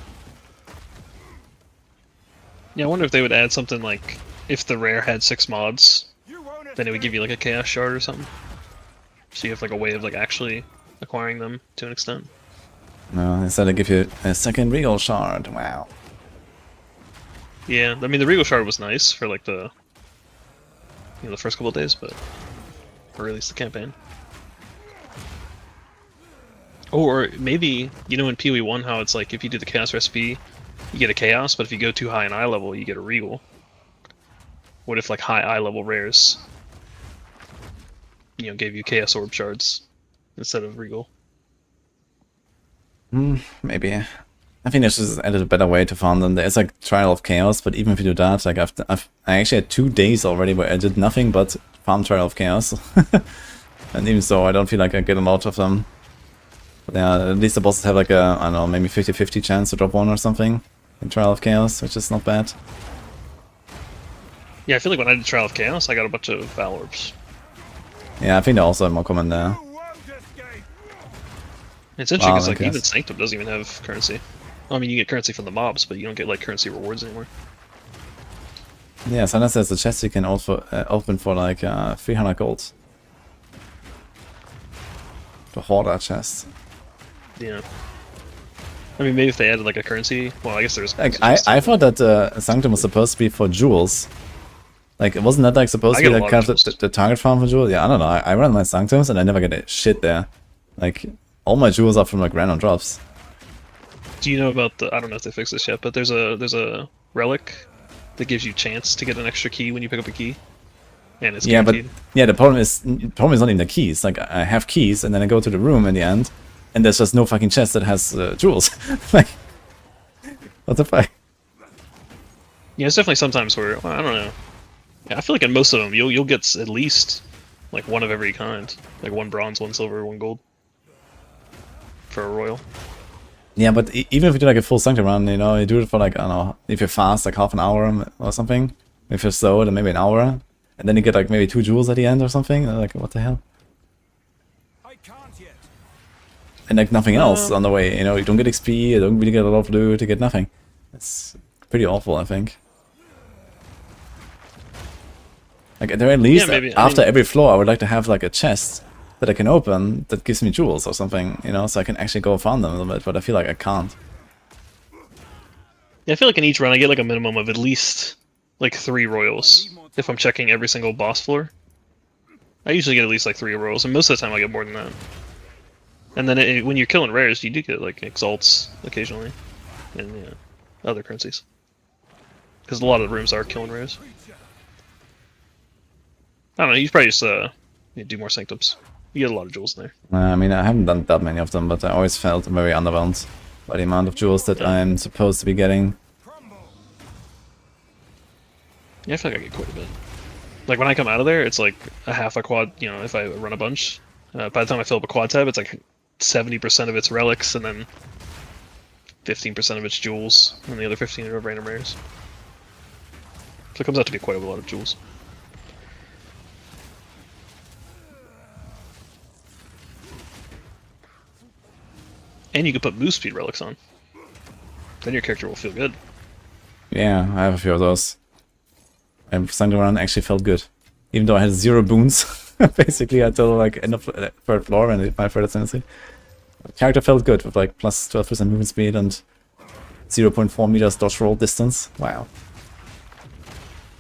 Yeah, I wonder if they would add something like if the rare had 6 mods, then it would give you like a Chaos Shard or something. So you have like a way of like actually acquiring them to an extent. No, instead they give you a second Regal Shard. Wow. Yeah, I mean the Regal Shard was nice for like the the first couple of days, but or at least the campaign. Or maybe in PoE 1 how it's like if you do the Chaos recipe, you get a Chaos, but if you go too high in eye level, you get a Regal. What if like high eye level rares, gave you Chaos Orb shards instead of Regal? Maybe. I think there's just added a better way to farm them. There's like Trial of Chaos, but even if you do that, like I actually had 2 days already where I did nothing but farm Trial of Chaos. And even so, I don't feel like I get a lot of them. But yeah, at least the bosses have like a, I don't know, maybe 50-50 chance to drop 1 or something in Trial of Chaos, which is not bad. Yeah, I feel like when I did Trial of Chaos, I got a bunch of Val Orbs. Yeah, I think they're also more common there. It's interesting because Wow, like even Sanctum doesn't even have currency. I mean, you get currency from the mobs, but you don't get like currency rewards anymore. Yeah, sometimes there's a chest you can also open for like 300 gold. The Hoarder chest. Yeah. I mean, maybe if they added like a currency. Well, I guess there's. Like I thought that Sanctum was supposed to be for jewels. Like, wasn't that like supposed to be like kind of the target farm for jewels? Yeah, I don't know. I run my Sanctums and I never get a shit there. Like, all my jewels are from like random drops. Do you know about the? I don't know if they fixed this yet, but there's a relic that gives you chance to get an extra key when you pick up a key, and it's guaranteed. But yeah, the problem is not even the keys. Like, I have keys and then I go to the room in the end, and there's just no fucking chest that has jewels. Like, what the fuck? Yeah, it's definitely sometimes where I don't know. Yeah, I feel like in most of them you'll get at least like 1 of every kind, like 1 bronze, 1 silver, 1 gold for a royal. Yeah, but even if you do like a full Sanctum run, you do it for like, I don't know, if you're fast, like half an hour or something. If you're slow, then maybe an hour. And then you get like maybe 2 jewels at the end or something. Like, what the hell? I can't yet. And like nothing else on the way, you don't get XP, you don't really get a lot of loot, you get nothing. It's pretty awful, I think. Like, at the very least, maybe. after every floor, I would like to have like a chest that I can open that gives me jewels or something, so I can actually go farm them a little bit, but I feel like I can't. Yeah, I feel like in each run I get like a minimum of at least like 3 royals if I'm checking every single boss floor. I usually get at least like 3 royals, and most of the time I get more than that. And then when you're killing rares, you do get like exalts occasionally, and other currencies. Because a lot of the rooms are killing rares. I don't know, you probably just do more Sanctums. You get a lot of jewels in there. I mean, I haven't done that many of them, but I always felt very underwhelmed by the amount of jewels that I'm supposed to be getting. Yeah, I feel like I get quite a bit. Like when I come out of there, it's like a half a quad, if I run a bunch. By the time I fill up a quad tab, it's like 70% of its relics, and then 15% of its jewels, and the other 15 are random rares. So it comes out to be quite a lot of jewels. And you can put move speed relics on. Then your character will feel good. Yeah, I have a few of those. And Sanctum run actually felt good. Even though I had 0 boons, basically, until like end of 3rd floor and my 3rd ascendancy. The character felt good with like plus 12% movement speed and 0.4 meters dodge roll distance. Wow.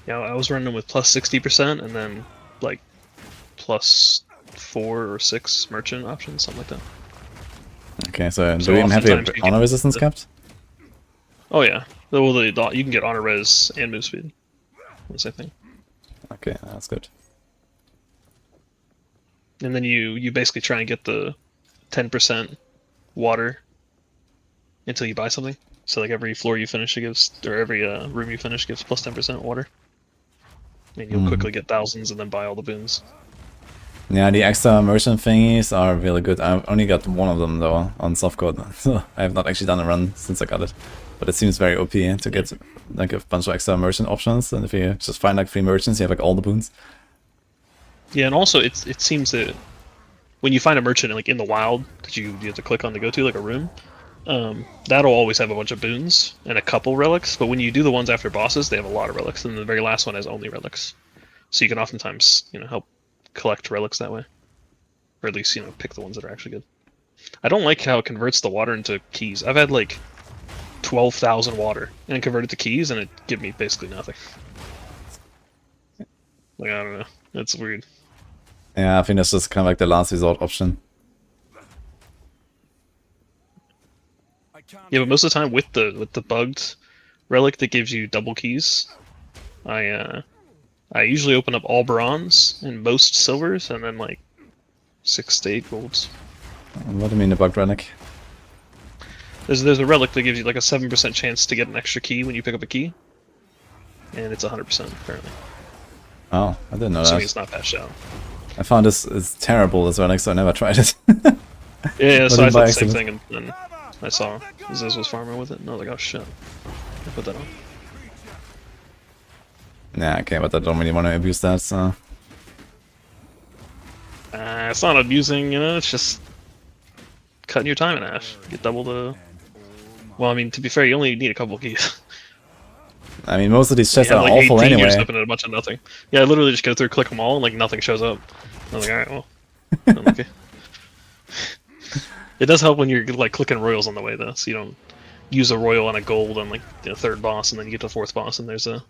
Yeah, I was running with plus 60% and then like plus 4 or 6 merchant options, something like that. Okay, so do we even have the honor resistance kept? Oh yeah. Well, you can get honor res and move speed. The same thing. Okay, that's good. And then you basically try and get the 10% water until you buy something. So like every floor you finish, it gives, or every room you finish gives plus 10% water. and you'll quickly get thousands and then buy all the boons. Yeah, the extra merchant thingies are really good. I've only got one of them though on softcode, so I have not actually done a run since I got it. But it seems very OP to get like a bunch of extra merchant options, and if you just find like 3 merchants, you have like all the boons. Yeah, and also it seems that when you find a merchant like in the wild that you have to click on to go to, like a room, that'll always have a bunch of boons and a couple relics. But when you do the ones after bosses, they have a lot of relics, and the very last one has only relics. So you can oftentimes, help collect relics that way, or at least pick the ones that are actually good. I don't like how it converts the water into keys. I've had like 12,000 water and convert it to keys, and it give me basically nothing. Like, I don't know, it's weird. Yeah, I think that's just kind of like the last resort option. Yeah, but most of the time with the bugged relic that gives you double keys, I usually open up all bronze and most silvers, and then like 6 to 8 golds. What do you mean the bug relic? There's a relic that gives you like a 7% chance to get an extra key when you pick up a key, and it's 100% apparently. Oh, I didn't know Assuming that. it's not patched out. I found this is terrible as relic, so I never tried it. Yeah, so What I did thought by the same accident? thing, and then I saw Ziz was farming with it, and I was like, oh shit, I put that on. Yeah, okay, but I don't really want to abuse that, so... It's not abusing, it's just cutting your time in half. Get double the... Well, I mean, to be fair, you only need a couple of keys. I mean, most of these chests You are have, like, awful 18 anyway. years open at a bunch of nothing. Yeah, I literally just go through, click them all, and like nothing shows up. I was like, alright, well, I'm okay. It does help when you're like clicking royals on the way though, so you don't use a royal on a gold on like the 3rd boss, and then you get to the 4th boss, and there's a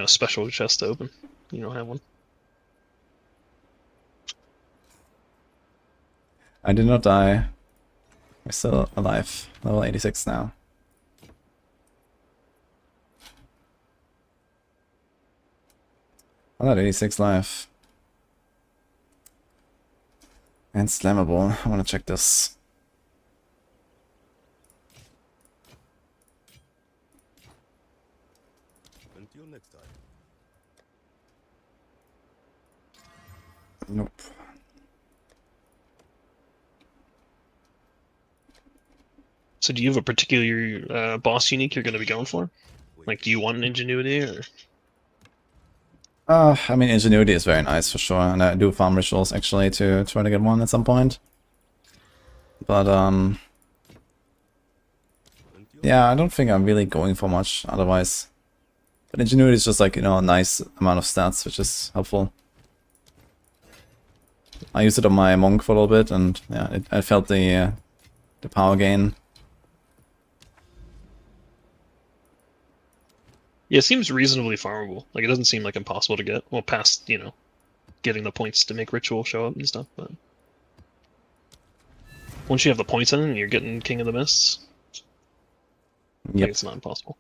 special chest to open. You don't have one. I did not die. We're still alive. Level 86 now. I'm at 86 life. And slammable. I want to check this. Until next time. Nope. So do you have a particular boss unique you're going to be going for? Like, do you want an ingenuity, or...? I mean, ingenuity is very nice for sure, and I do farm rituals actually to try to get one at some point. But yeah, I don't think I'm really going for much otherwise. But ingenuity is just like, a nice amount of stats, which is helpful. I used it on my monk for a little bit, and yeah, I felt the power gain. Yeah, it seems reasonably farmable. Like, it doesn't seem like impossible to get. Well, past, getting the points to make ritual show up and stuff, but... Once you have the points in and you're getting King of the Mists, I think it's not impossible.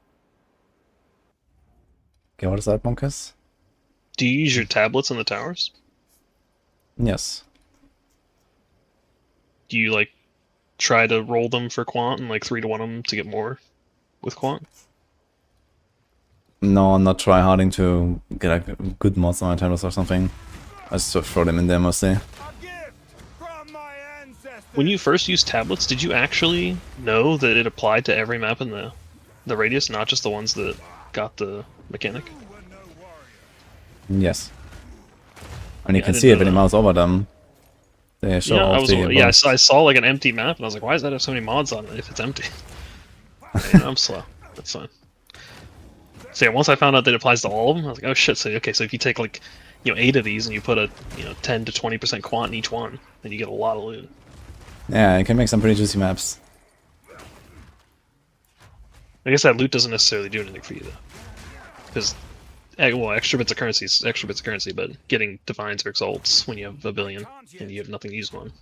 Okay, what is that, Monkus? Do you use your tablets in the towers? Yes. Do you, like, try to roll them for quant and, like, 3-to-1 them to get more with quant? No, I'm not tryharding to get like good mods on my tablets or something. I just sort of throw them in there mostly. When you first used tablets, did you actually know that it applied to every map in the radius, not just the ones that got the mechanic? Yes. And you Yeah, I can didn't see it know when you that. mouse over them. They show Yeah, off the I saw like an empty map, and I was like, why does that have so many mods on it if it's empty? Yeah, I'm slow. That's fine. So yeah, once I found out that it applies to all of them, I was like, oh shit, so okay, so if you take like, 8 of these and you put a, 10 to 20% quant in each one, then you get a lot of loot. Yeah, you can make some pretty juicy maps. I guess that loot doesn't necessarily do anything for you though. Because, well, extra bits of currency is extra bits of currency, but getting divines or exalts when you have a billion and you have nothing to use them on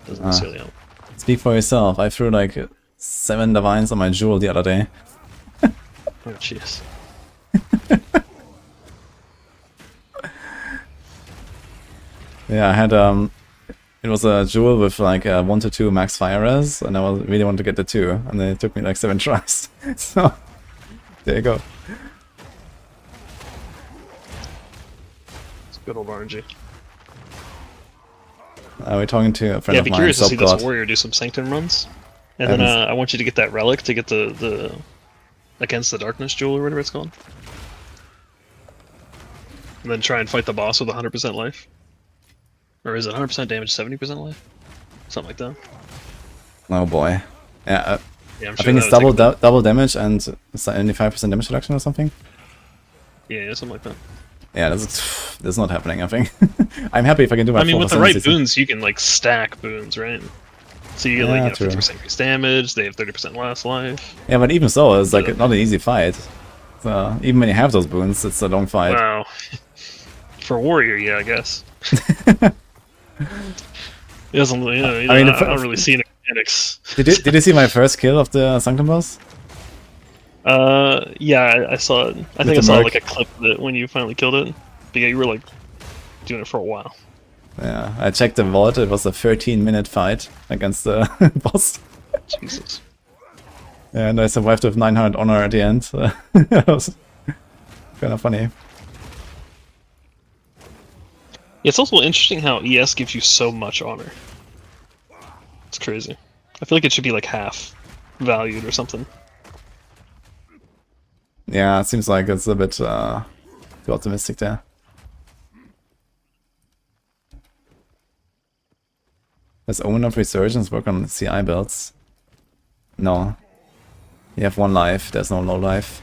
doesn't necessarily help. Speak for yourself. I threw like 7 divines on my jewel the other day. Oh jeez. Yeah, I had it was a jewel with like 1 to 2 max fire res, and I really wanted to get the 2, and then it took me like 7 tries. So there you go. Good old RNG. We're talking to a friend Yeah, of I'd be mine, curious to see this Subgod. warrior do some Sanctum runs. And then I want you to get that relic to get the Against the Darkness Jewel or whatever it's called. And then try and fight the boss with 100% life. Or is it 100% damage, 70% life? Something like that. Oh boy. Yeah, Yeah, I'm I sure think it's that would take double damage and 75% damage reduction or something. yeah, something like that. Yeah, that's not happening, I think. I'm happy if I can do my I mean, with the 4% right CC. boons, you can like stack boons, right? So you get Yeah, like true. 50% increased damage, they have 30% less life. Yeah, but even so, it's like Yeah. not an easy fight. So even when you have those boons, it's a long fight. Wow. For warrior, yeah, I guess. It doesn't, I don't really see any mechanics. Did you see my first kill of the Sanctum boss? Yeah, I saw it. I think the I saw merc. like a clip of it when you finally killed it. But yeah, you were like doing it for a while. Yeah, I checked the vault. It was a 13-minute fight against the boss. Jesus. And I survived with 900 honor at the end. So that was kind of funny. It's also interesting how ES gives you so much honor. It's crazy. I feel like it should be like half valued or something. Yeah, it seems like it's a bit too optimistic there. Does Omen of Resurgence work on CI builds? No. You have one life, there's no low life.